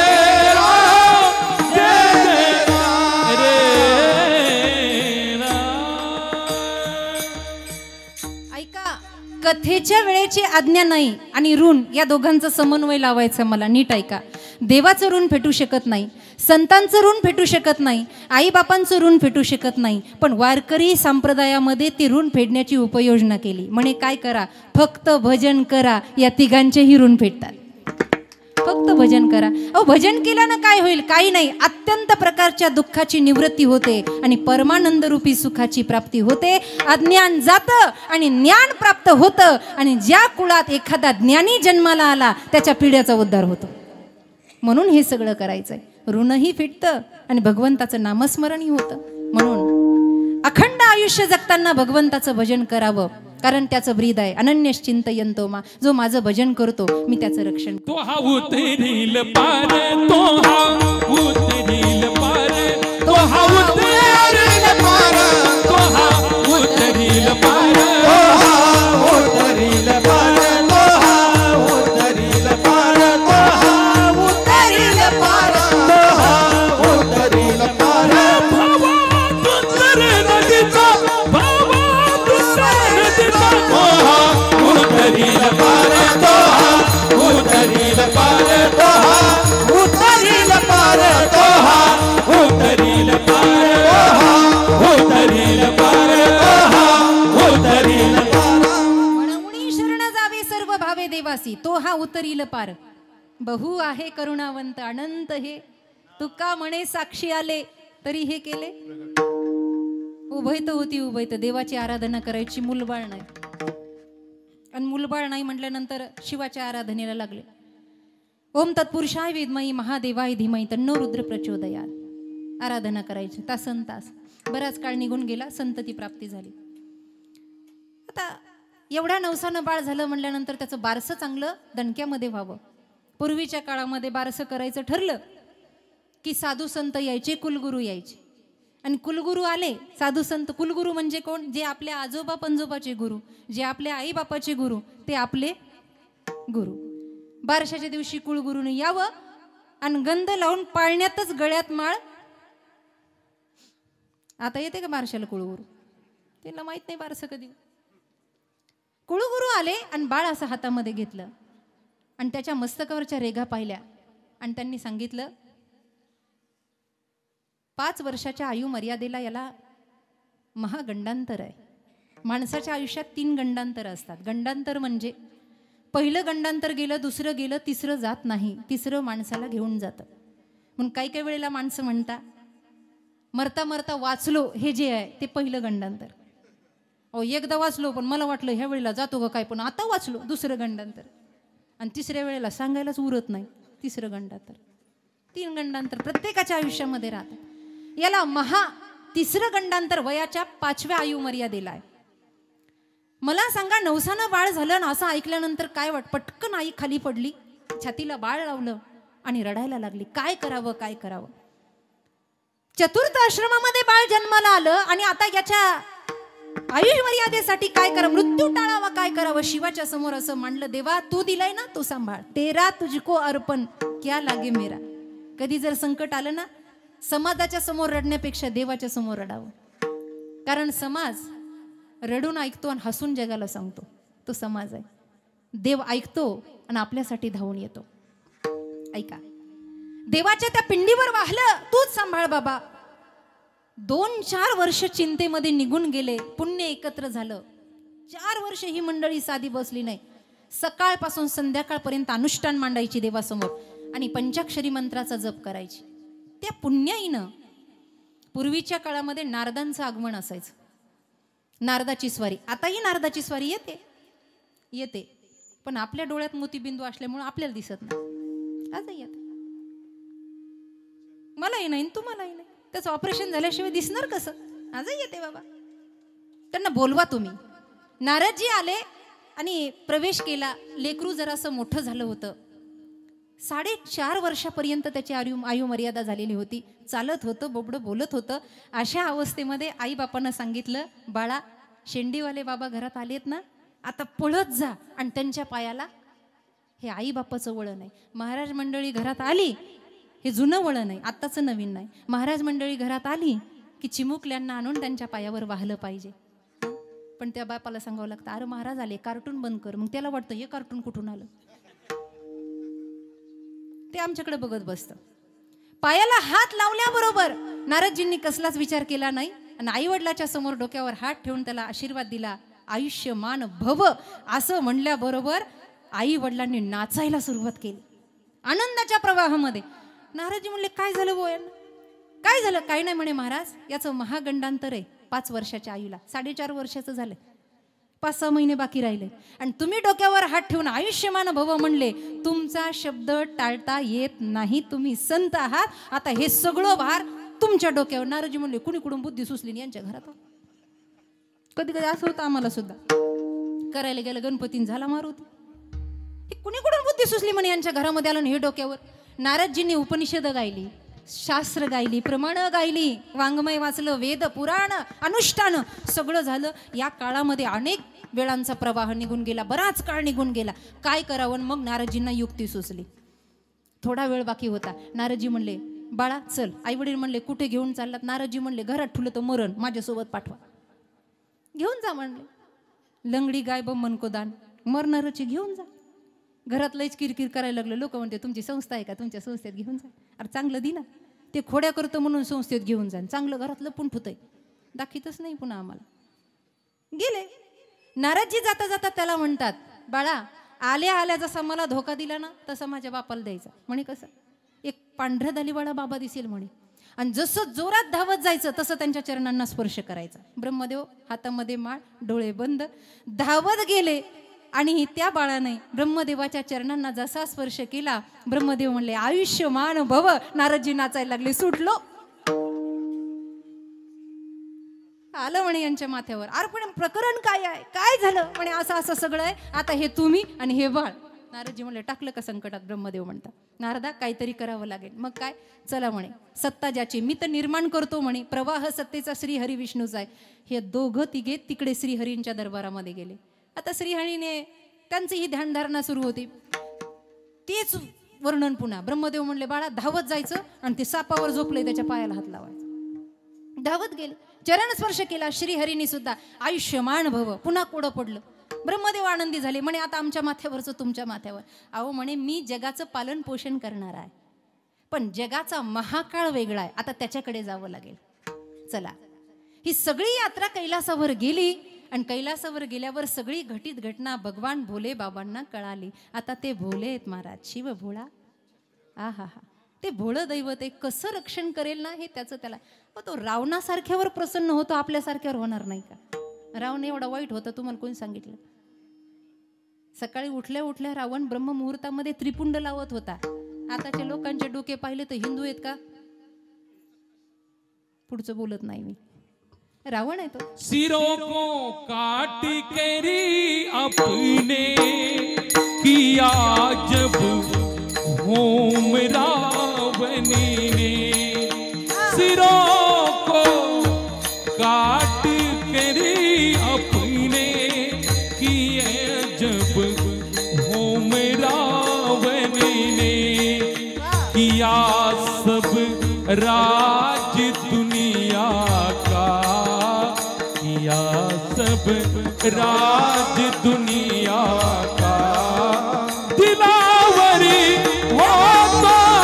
Speaker 1: कथेच्या वेळेची आज्ञा नाही आणि ऋण या दोघांचा समन्वय लावायचा मला. नीट ऐका. देवाचं ऋण फेटू शकत नाही, संतांचं ऋण फेटू शकत नाही, आईबापांचं ऋण फेटू शकत नाही. पण वारकरी संप्रदायामध्ये ती ऋण फेडण्याची उपाययोजना केली. म्हणे काय करा? फक्त भजन करा. या तिघांचेही ऋण फेडतात. फक्त भजन करा. अहो भजन केल्यानं काय होईल? काही नाही. अत्यंत प्रकारच्या दुःखाची निवृत्ती होते आणि परमानंद रूपी सुखाची प्राप्ती होते. अज्ञान जातं आणि ज्ञान प्राप्त होतं. आणि ज्या कुळात एखादा ज्ञानी जन्माला आला त्याच्या पिढ्याचा उद्धार होतो. म्हणून हे सगळं करायचंय. ऋणही फिटतं आणि भगवंताचं नामस्मरणही होतं. म्हणून अखंड आयुष्य जगताना भगवंताचं भजन करावं. कारण त्याचं ब्रीद आहे अनन्यश्चिंतयन्तो मा. जो माझं भजन करतो मी त्याचं रक्षण.
Speaker 2: तो हा उतरील पार, तो हा उतरील पार, तो हा उतरील पार, तो हा उतरील पार, तो हा उतरील पार, तो हा उतरील पार, तो हा उतरील पार, तो हा उतरील पार. भावा तुझर नदीचा, भावा तुझर नदीचा, तो हा उतरील पार, तो हा उतरील पार, तो हा उतरील पार, तो हा उतरील पार, तो हा उतरील पार, तो हा उतरील पार.
Speaker 1: म्हणून शरण जावे सर्व भावे देवासी, तो हा उतरील पार. बहु आहे करुणावंत अनंत हे. तुका म्हणे साक्षी आले तरी हे केले. उभयत होती उभयत. देवाची आराधना करायची मुलबाळ नाही. आणि मुलबाळ नाही म्हटल्यानंतर शिवाच्या आराधनेला लागले. ओम तत्पुरुषाय विद्मही महादेवाय धीमहि तन्नो रुद्र प्रचोदयात् आराधना करायची तासन तास. बराच काळ निघून गेला, संतती प्राप्ती झाली. आता एवढ्या नवसानं बाळ झालं म्हणल्यानंतर त्याचं बारसं चांगलं दणक्यामध्ये व्हावं. पूर्वीच्या काळामध्ये बारसं करायचं ठरलं की साधू संत यायचे, कुलगुरू यायचे. आणि कुलगुरू आले, साधू संत. कुलगुरू म्हणजे कोण? जे आपल्या आजोबा पंजोबाचे गुरु, जे आपल्या आई बापाचे गुरु, ते आपले गुरु. बारशाच्या दिवशी कुलगुरूने यावं आणि गंध लावून पाळण्यातच गळ्यात माळ. आता येते का बारशाला कुळगुरू? त्यांना माहित नाही बारसं कधी. कुळगुरू आले आणि बाळ असं हातामध्ये घेतलं आणि त्याच्या मस्तकावरच्या रेघा पाहिल्या आणि त्यांनी सांगितलं 5 वर्षाच्या आयु मर्यादेला याला महागंडांतर आहे. माणसाच्या आयुष्यात 3 गंडांतर असतात. गंडांतर म्हणजे पहिलं गंडांतर गेलं, दुसरं गेलं, तिसरं जात नाही. तिसरं माणसाला घेऊन जातं. म्हणून काही काही वेळेला माणसं म्हणतात मरता मरता वाचलो, हे जे आहे ते पहिलं गंडांतर. एकदा वाचलो पण मला वाटलं ह्या वेळेला जातो का काय, पण आता वाचलो, दुसरं गंडांतर. आणि तिसऱ्या वेळेला सांगायलाच उरत नाही, तिसरं गंडांतर. 3 गंडांतर प्रत्येकाच्या आयुष्यामध्ये राहतात. याला तिसरं गंडांतर वयाच्या 5व्या आयु मर्यादेला आहे. मला सांगा, नवसानं बाळ झालं ना असं ऐकल्यानंतर काय पटकन आई खाली पडली, छातीला बाळ लावलं आणि रडायला लागली. काय करावं, काय करावं. चतुर्थ आश्रमामध्ये बाळ जन्माला आलं आणि आता याच्या आयुष मर्यादेसाठी काय करावं, मृत्यू टाळावा, काय करावं. शिवाच्या समोर असं मांडलं, देवा तू दिलाय ना, तू सांभाळ. तेरा तुझको अर्पण क्या लागे मेरा. कधी जर संकट आलं ना, समाजाच्या समोर रडण्यापेक्षा देवाच्या समोर रडावं. कारण समाज रडून ऐकतो आणि हसून जगाला सांगतो, तो समाज आहे. देव ऐकतो आणि आपल्यासाठी धावून येतो. ऐका, देवाच्या त्या पिंडीवर वाहलं, तूच सांभाळ बाबा. 2-4 वर्ष चिंतेमध्ये निघून गेले. पुण्य एकत्र झालं. 4 वर्ष ही मंडळी साधी बसली नाही. सकाळपासून संध्याकाळपर्यंत अनुष्ठान मांडायची देवासमोर आणि पंचाक्षरी मंत्राचा जप करायची. त्या पुण्याईनं पूर्वीच्या काळामध्ये नारदांचं आगमन असायचं. नारदाची स्वारी. आताही नारदाची स्वारी येते पण आपल्या डोळ्यात मोतीबिंदू असल्यामुळे आपल्याला दिसत नाही. आजही येते. मलाही नाही, तुम्हालाही नाही. त्याचं ऑपरेशन झाल्याशिवाय दिसणार कसं? आजही येते बाबा. त्यांना बोलवा तुम्ही. नारदजी आले आणि प्रवेश केला. लेकरू जरासं मोठं झालं होतं. 4.5 वर्षापर्यंत त्याची आयु मर्यादा झालेली होती. चालत होतं, बोबडं बोलत होतं. अशा अवस्थेमध्ये आई बापांना सांगितलं, बाळा शेंडीवाले बाबा घरात आलेत ना, आता पळत जा आणि त्यांच्या पायाला. हे आई बापाचं वळण आहे. महाराज मंडळी घरात आली, हे जुनं वळण आहे, आत्ताचं नवीन नाही. महाराज मंडळी घरात आली की चिमुकल्यांना आणून त्यांच्या पायावर वाहलं पाहिजे. पण त्या बापाला सांगावं लागतं, अरे महाराज आले, कार्टून बंद कर. मग त्याला वाटतं हे कार्टून कुठून आलं. ते आमच्याकडे बघत बसतं. पायाला हात लावल्याबरोबर नारदजींनी कसलाच विचार केला नाही आणि आई वडिलाच्या समोर डोक्यावर हात ठेवून त्याला आशीर्वाद दिला. आयुष्यमान भव असं म्हणल्याबरोबर आई वडिलांनी नाचायला सुरुवात केली आनंदाच्या प्रवाहामध्ये. नारदजी म्हणले, काय झालं बोय, काय झालं? काय नाही म्हणे महाराज, याचं महागंडांतर आहे 5 वर्षाच्या आयुला. 4.5 वर्षाचं झालं, 5-6 महिने बाकी राहिले आणि तुम्ही डोक्यावर हात ठेवून आयुष्यमान भव म्हणले. तुमचा शब्द टाळता येत नाही. तुम्ही संत आहात. आता हे सगळं भार तुमच्या डोक्यावर. नारदजी म्हणले, कुणी कुठून बुद्धी सुचली यांच्या घरात. कधी कधी असं होतं आम्हाला सुद्धा. करायला गेलं गणपतीन झाला मारुती. हे कुणी कुठून बुद्धी सुचली म्हणे यांच्या घरामध्ये आलं हे डोक्यावर. नारदजींनी उपनिषद गायली, शास्त्र गायली, प्रमाण गायली, वाङ्मय वाचलं, वेद पुराण अनुष्ठान सगळं झालं. या काळामध्ये अनेक वेळांचा प्रवाह निघून गेला, बराच काळ निघून गेला. काय करावं? मग नारदजींना युक्ती सुचली. थोडा वेळ बाकी होता. नारदजी म्हणले, बाळा चल. आई वडील म्हणले, कुठे घेऊन चाललात? नारदजी म्हणले, घरात ठुलं तर मरण, माझ्यासोबत पाठवा. घेऊन जा म्हणले. लंगडी गाय बम्मन को दान, मरणारची घेऊन जा. घरात लयच किरकिर करायला लागलं. लोक म्हणते, तुमची संस्था आहे का, तुमच्या संस्थेत घेऊन जा. अरे चांगलं दिना, ते खोड्या करतं म्हणून संस्थेत घेऊन जा. चांगलं घरातलं पुंठुतंय, दाखीतच नाही पुन्हा आम्हाला. गेले. नारदजी जाता जाता त्याला म्हणतात, बाळा आल्या आल्या जसा मला धोका दिला ना तसा माझ्या बापाला द्यायचा. म्हणे कसं? एक पांढऱ्या दालीवाळा बाबा दिसेल म्हणे, आणि जसं जोरात धावत जायचं तसं त्यांच्या चरणांना स्पर्श करायचा. ब्रह्मदेव हातामध्ये माळ, डोळे बंद धावत गेले. आणि त्या बाळाने ब्रह्मदेवाच्या चरणांना जसा स्पर्श केला, ब्रह्मदेव म्हणले आयुष्यमान भव. नारदजी नाचायला लागले, सुटलो. आलं म्हणे यांच्या माथ्यावर. अरे पण प्रकरण काय आहे, काय झालं म्हणे, असं असं सगळं आहे, आता हे तुम्ही आणि हे बाळ. नारदजी म्हणले टाकलं का संकटात. ब्रह्मदेव म्हणतात नारदा काहीतरी करावं लागेल. मग काय, चला म्हणे, सत्ता ज्याची मी तर निर्माण करतो म्हणे, प्रवाह सत्तेचा श्रीहरी विष्णूचा आहे. हे दोघं तिघे तिकडे श्रीहरींच्या दरबारामध्ये गेले. आता श्रीहरीने त्यांची ही ध्यानधारणा सुरू होती. तेच वर्णन पुन्हा. ब्रह्मदेव म्हणले बाळा धावत जायचं आणि ते सापावर झोपले त्याच्या पायाला हात लावायचा. धावत गेले, चरण स्पर्श केला. श्रीहरीने सुद्धा आयुष्यमान भव. पुन्हा कोडं पडलं. ब्रह्मदेव आनंदी झाले, म्हणे आता आमच्या माथ्यावरचं तुमच्या माथ्यावर. अहो म्हणे मी जगाचं पालन पोषण करणार आहे, पण जगाचा महाकाळ वेगळा आहे, आता त्याच्याकडे जावं लागेल. चला, ही सगळी यात्रा कैलासावर गेली आणि कैलासावर गेल्यावर सगळी घटित घटना भगवान भोले बाबांना कळाली. आता ते भोले आहेत महाराज, शिव भोळा. आहा हा, ते भोळं दैवत आहे, कसं रक्षण करेल ना हे त्याचं त्याला. तो रावणासारख्यावर प्रसन्न होतो, आपल्यासारख्यावर होणार नाही का. रावण एवढा वाईट होता तुम्हाला कोणी सांगितलं. सकाळी उठल्या उठल्या रावण ब्रह्ममुहूर्तामध्ये त्रिपुंड लावत होता. आताच्या लोकांचे डोके पाहिले तर हिंदू आहेत का. पुढचं बोलत नाही मी. रावण आहे तो.
Speaker 2: सिरों को काट करी अपने किया जब होम रावण ने, सिरों को काट करी अपने किए जब होम रावण ने, किया सब राज दुनिया का, किया सब राज दुनिया का, दिलावरी हो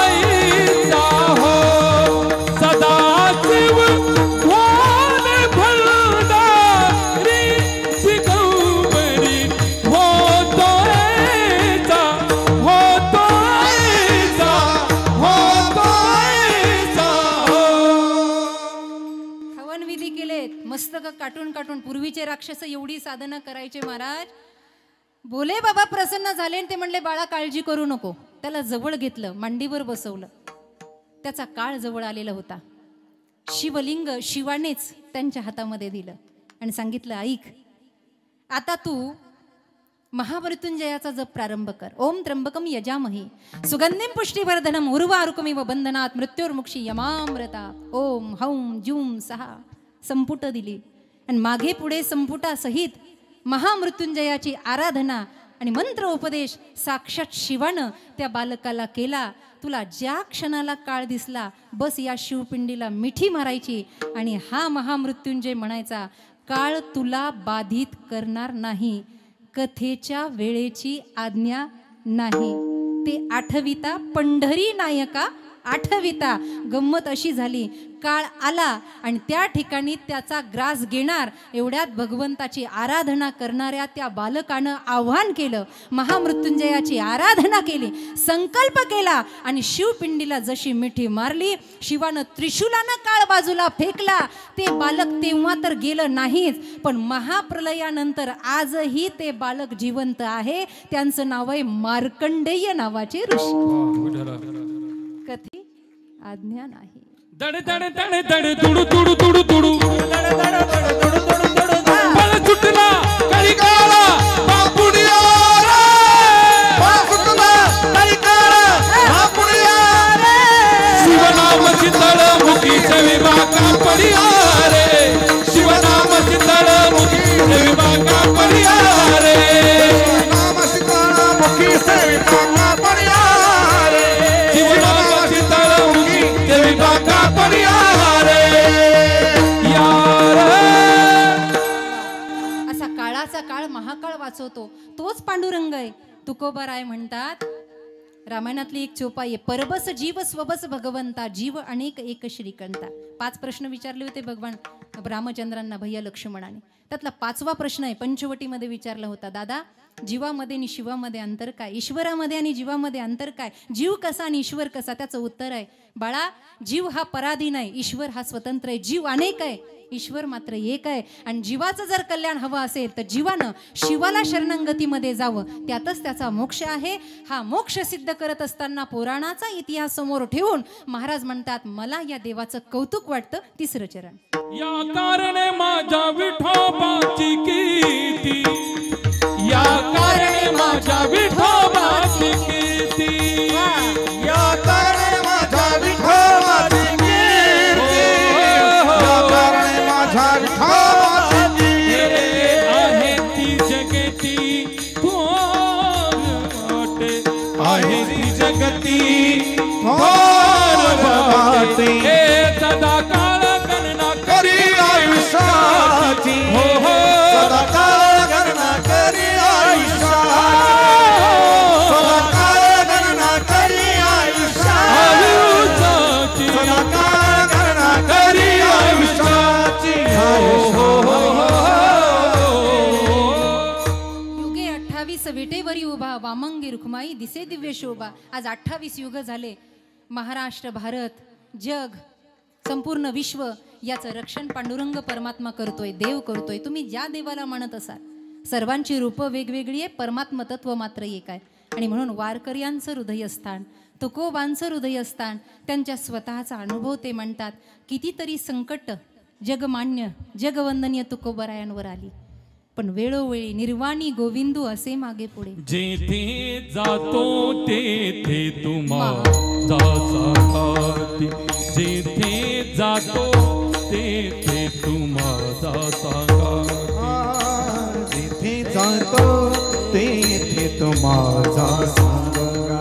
Speaker 2: ऐसा हो सदा शिव भोले भंडारी दिगंबरी, हो तो ऐसा, हो तो ऐसा, हो तो ऐसा हो.
Speaker 1: हवन विधी केलेत, मस्तक काटून काटून. पूर्वीचे राक्षस एवढी साधना करायचे महाराज. भोले बाबा प्रसन्न झाले आणि ते म्हणले बाळा काळजी करू नको. त्याला जवळ घेतलं, मांडीवर बसवलं. त्याचा काळ जवळ आलेला होता. शिवलिंग शिवानेच त्यांच्या हातामध्ये दिलं आणि सांगितलं ऐक, आता तू महामृत्युंजयाचा जप प्रारंभ कर. ओम त्र्यंबकम यजामहे सुगंधिम पुष्टिवर्धनम उर्वारुकमिव बंधनात मृत्युर्मुक्षी यमामृता. ओम हौम जूम सहा संपुट दिली आणि मागे पुढे संपुटासहित महामृत्युंजयाची आराधना आणि मंत्र उपदेश साक्षात शिवानं त्या बालकाला केला. तुला ज्या क्षणाला काळ दिसला बस या शिवपिंडीला मिठी मारायची आणि हा महामृत्युंजय म्हणायचा. काळ तुला बाधित करणार नाही, कथेच्या वेळेची आज्ञा नाही. ते आठविता पंढरी नायका आठविता. गंमत अशी झाली, काळ आला आणि त्या ठिकाणी त्याचा ग्रास घेणार एवढ्यात भगवंताची आराधना करणाऱ्या त्या बालकानं आव्हान केलं, महामृत्युंजयाची आराधना केली, संकल्प केला आणि शिवपिंडीला जशी मिठी मारली, शिवानं त्रिशूलानं काळ बाजूला फेकला. ते बालक तेव्हा तर गेलं नाहीच, पण महाप्रलयानंतर आजही ते बालक जिवंत आहे. त्यांचं नाव आहे मार्कंडेय नावाचे ऋषी. कथी आज्ञा नाही.
Speaker 2: दड दड दड दड तुडू तुडू तुडू तुडू दड दड दड तुडू तुडू तुडू बळ सुटला कलिकाला बापुडिया रे, बळ सुटला कलिकाला बापुडिया रे, शिवनाम चितळ मुखी सेविमा का पडिया रे, शिवनाम चितळ मुखी सेविमा का पडिया रे, शिवनाम चितळ मुखी सेविमा का पडिया रे, शिवनाम चितळ मुखी सेविमा का पडिया रे यार.
Speaker 1: असा काळाचा काळ महाकाळ वाचवतो तोच पांडुरंग आहे. तुकोबाराय म्हणतात रामायणातली एक चोपाई आहे, परबस जीव स्वबस भगवंता, जीव अनेक एक श्रीकंता. 5 प्रश्न विचारले होते भगवान रामचंद्रांना भैया लक्ष्मणाने. त्यातला 5वा प्रश्न आहे, पंचवटीमध्ये विचारला होता, दादा जीवामध्ये आणि शिवामध्ये अंतर काय, ईश्वरामध्ये आणि जीवामध्ये अंतर काय, जीव कसा आणि ईश्वर कसा? त्याचं उत्तर आहे, बाळा जीव हा पराधीन आहे, ईश्वर हा स्वतंत्र आहे. जीव अनेक आहे, ईश्वर मात्र एक आहे. आणि जीवाचं जर कल्याण हवं असेल तर जीवानं शिवाला शरणागतीमध्ये जावं, त्यातच त्याचा मोक्ष आहे. हा मोक्ष सिद्ध करत असताना पुराणाचा इतिहास समोर ठेवून महाराज म्हणतात, मला या देवाचं कौतुक वाटतं. 3रं चरण.
Speaker 2: या कारणे माझ्या विठोबाची कीर्ती, या कारणे माझ्या विठोबाची कीर्ती,
Speaker 3: या कारणे माझ्या विठोबाची कीर्ती, या कारणे माझ्या विठोबाची कीर्ती
Speaker 2: आहे ती जगती थोर आहे ती जगती थोर
Speaker 3: भगवती.
Speaker 2: हे सदा काळ गणना
Speaker 3: करी आयुष्याची,
Speaker 2: हो हो
Speaker 3: सदा काळ गणना करी आयुष्याची, सदा काळ गणना करी आयुष्याची, सदा काळ गणना करी आयुष्याची.
Speaker 1: युगे 28 विटेवरी उभा, वामंगी रुखमाई दिसे दिव्य शोभा. आज 28 युग झाले. महाराष्ट्र, भारत, जग, संपूर्ण विश्व याचं रक्षण पांडुरंग परमात्मा करतोय, देव करतोय. तुम्ही ज्या देवाला म्हणत असाल, सर्वांची रूपं वेगवेगळी आहे, परमात्म तत्व मात्र एक आहे. आणि म्हणून वारकऱ्यांचं हृदयस्थान, तुकोबांचं हृदयस्थान, त्यांच्या स्वतःचा अनुभव ते म्हणतात. कितीतरी संकट जगमान्य जगवंदनीय तुकोबरायांवर आली, पण वेळोवेळी निर्वाणी गोविंदू असे मागे पुढे.
Speaker 2: जेथे जातो तेथे तुम्हाला सांगते, जेथे जातो तेथे तुम्हाला सांगते,
Speaker 3: जिथे जातो तेथे तो माझा सांगा,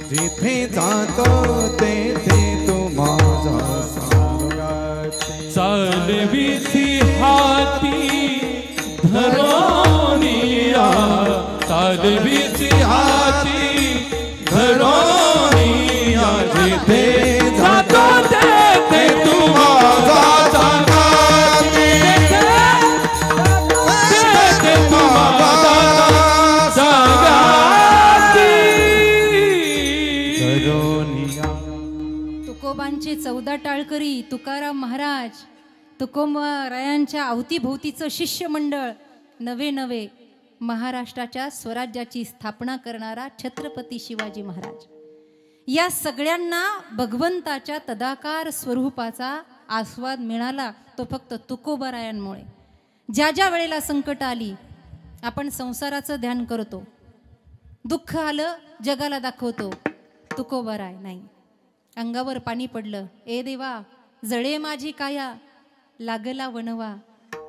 Speaker 3: जिथे जातो तेथे तो माझा सांगा.
Speaker 2: चालविसी हाती धरोनिया, चालविसी हाती धरोनिया, जिथे जातो तेथे तुम्हाला सांगते, तेथे तुम्हाला सांगते.
Speaker 1: तुकोबांचे 14 टाळकरी, तुकाराम महाराज, तुकोबरायांच्या अवतीभोवतीचं शिष्यमंडळ, नवे नवे महाराष्ट्राच्या स्वराज्याची स्थापना करणारा छत्रपती शिवाजी महाराज, या सगळ्यांना भगवंताच्या तदाकार स्वरूपाचा आस्वाद मिळाला तो फक्त तुकोबरायांमुळे. ज्या ज्या वेळेला संकट आली, आपण संसाराचं ध्यान करतो, दुःख आलं जगाला दाखवतो, तुकोबराय नाही. अंगावर पाणी पडलं, ए देवा जळे माझी काया, लागला वणवा,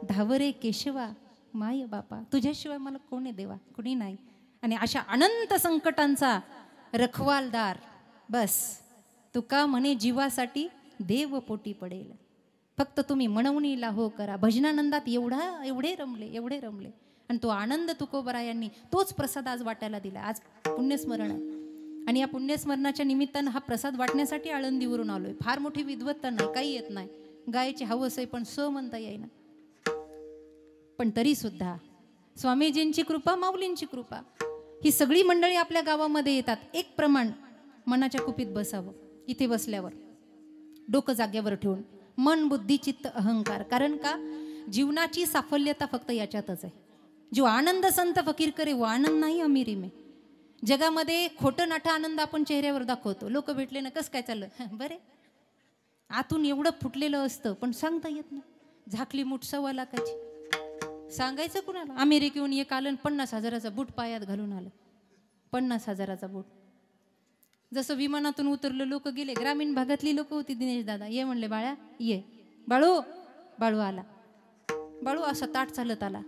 Speaker 1: धावरे केशवा, माय बापा तुझ्याशिवाय मला कोण आहे देवा, कुणी नाही. आणि अशा अनंत संकटांचा रखवालदार, बस तुका म्हणे जीवासाठी देव पोटी पडेल. फक्त तुम्ही म्हणवणीला हो करा. भजनानंदात एवढे रमले. आणि तो आनंद तुकोबरायांनी, तोच प्रसाद आज वाटायला दिला. आज पुण्यस्मरण आहे आणि या पुण्यस्मरणाच्या निमित्तानं हा प्रसाद वाटण्यासाठी आळंदीवरून आलोय. फार मोठी विद्वत्ता नाही, काही येत नाही, गायची हवस आहे पण म्हणता येईना. पण तरी सुद्धा स्वामीजींची कृपा, माऊलींची कृपा, ही सगळी मंडळी आपल्या गावामध्ये येतात. एक प्रमाण मनाच्या कुपीत बसावं. इथे बसल्यावर डोकं जाग्यावर ठेवून मन, बुद्धी, चित्त, अहंकार. कारण का, जीवनाची साफल्यता फक्त याच्यातच आहे. जो आनंद संत फकीर करे वो आनंद नाही अमिरी में. जगामध्ये खोटं नाठा आनंद आपण चेहऱ्यावर दाखवतो. लोक भेटले ना, कसं काय चाललं, बरे, आतून एवढं फुटलेलं असतं पण सांगता येत नाही. झाकली मूठ 1.25 लाखाची, सांगायचं कुणाला. अमेरिकेहून एक आलं 50,000चा बूट पायात घालून आलं. 50,000चा बूट. जसं विमानातून उतरलं, लोक गेले. ग्रामीण भागातली लोक होती. दिनेश दादा ये म्हणले, बाळा ये. बाळू आला. बाळू असा ताट चालत आला.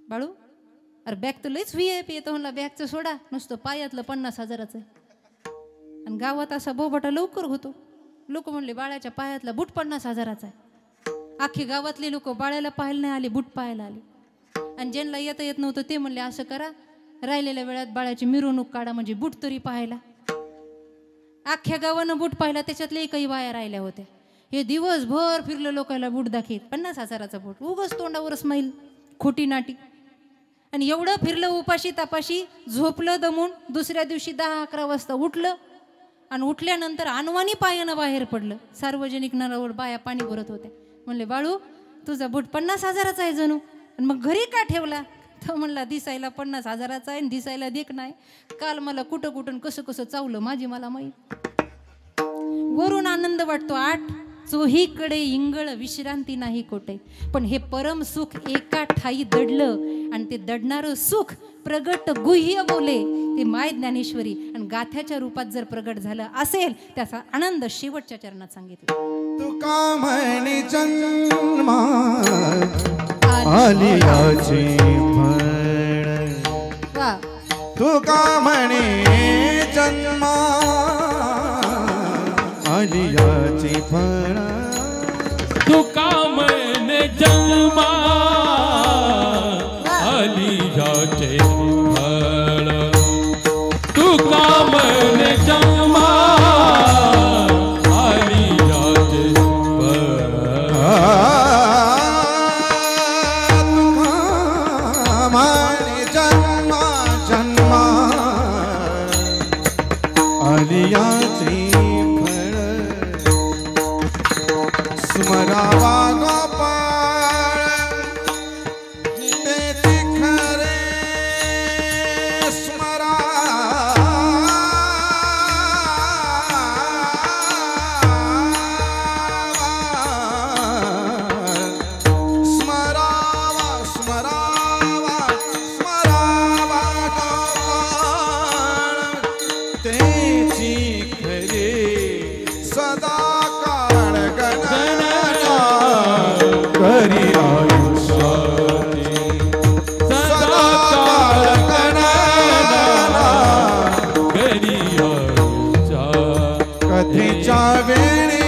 Speaker 1: बाळू अरे बॅग तर लईच VIP येतं म्हणला. बॅगचं सोडा, नुसतं पायातलं 50,000चं. आणि गावात असा बोबाटा लवकर होतो. लोक म्हणले बाळाच्या पायातला बूट 50,000चा आहे. अख्खी गावातले लोक बाळाला पाहायला नाही आले, बूट पाहायला आले. आणि ज्यांना येत नव्हतं ते म्हणले, असं करा, राहिलेल्या वेळात बाळाची मिरवणूक काढा, म्हणजे बूट तरी पाहायला. अख्ख्या गावानं बूट पाहिला, त्याच्यातले काही वाया राहिल्या होत्या. हे दिवसभर फिरलं लोकांना बूट दाखीत, 50,000चा बूट, उगच तोंडावर स्माईल, खोटी नाटी. आणि एवढं फिरलं उपाशी तापाशी, झोपलं दमून, दुसऱ्या दिवशी 10-11 वाजता उठलं आणि उठल्यानंतर अनवाणी पायानं बाहेर पडलं. सार्वजनिक नळावर बाया पाणी भरत होत्या. म्हणले बाळू तुझा बूट 50,000चा आहे जणू, आणि मग घरी का ठेवला? तो म्हणला दिसायला 50,000चा आहे, दिसायला देख नाही. काल मला कुठं कुठं कसं कसं चावलं माझी मला माहीत. वरून आनंद वाटतो, 8 चोहीकडे इंगळ विश्रांती नाही कोठे. पण हे परम सुख एका ठाई दडलं, आणि ते दडणारं सुख प्रगट गुह्य बोले ते माय ज्ञानेश्वरी आणि गाथ्याच्या रूपात जर प्रगट झालं असेल, त्याचा आनंद शेवटच्या चरणात सांगितला.
Speaker 3: तुका म्हणे जन्मा आलियाचे फळ, तुका म्हणे जन्मा आलियाचे फळ,
Speaker 2: तुका म्हणे जन्मा आलियाचे फळ, तुका म्हणे जन्मा आलियाचे फळ.
Speaker 3: तुका म्हणे जन्मा जन्मा आलियाचे स्मरावा गोपाळ तेची खरे स्मरावा, स्मरावा स्मरावा स्मरावा गोपाळ तेची खरे सदा काळ गणना करी आयुष्याची, सदा काळ गणना
Speaker 2: करी आयुष्या.
Speaker 3: कथेच्या वेळेची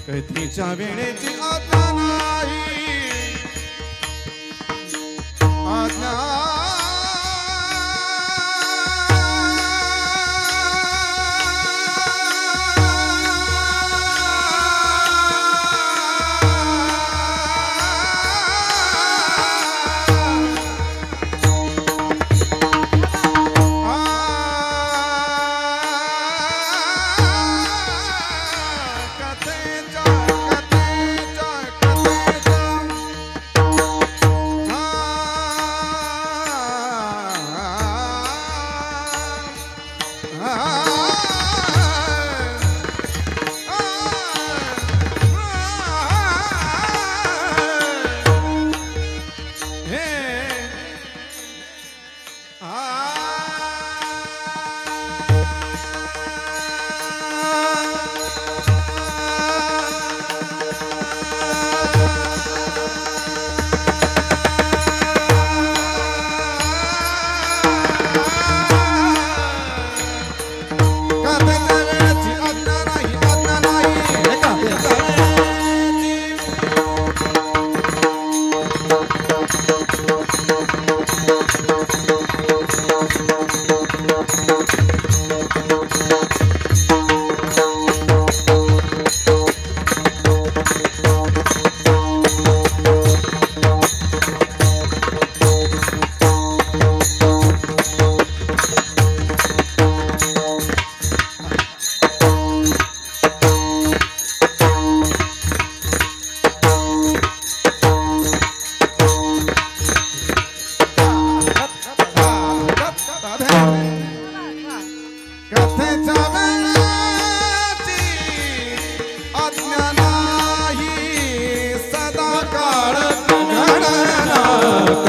Speaker 3: कधीच्या वेळेची आज्ञा नाही, आज्ञा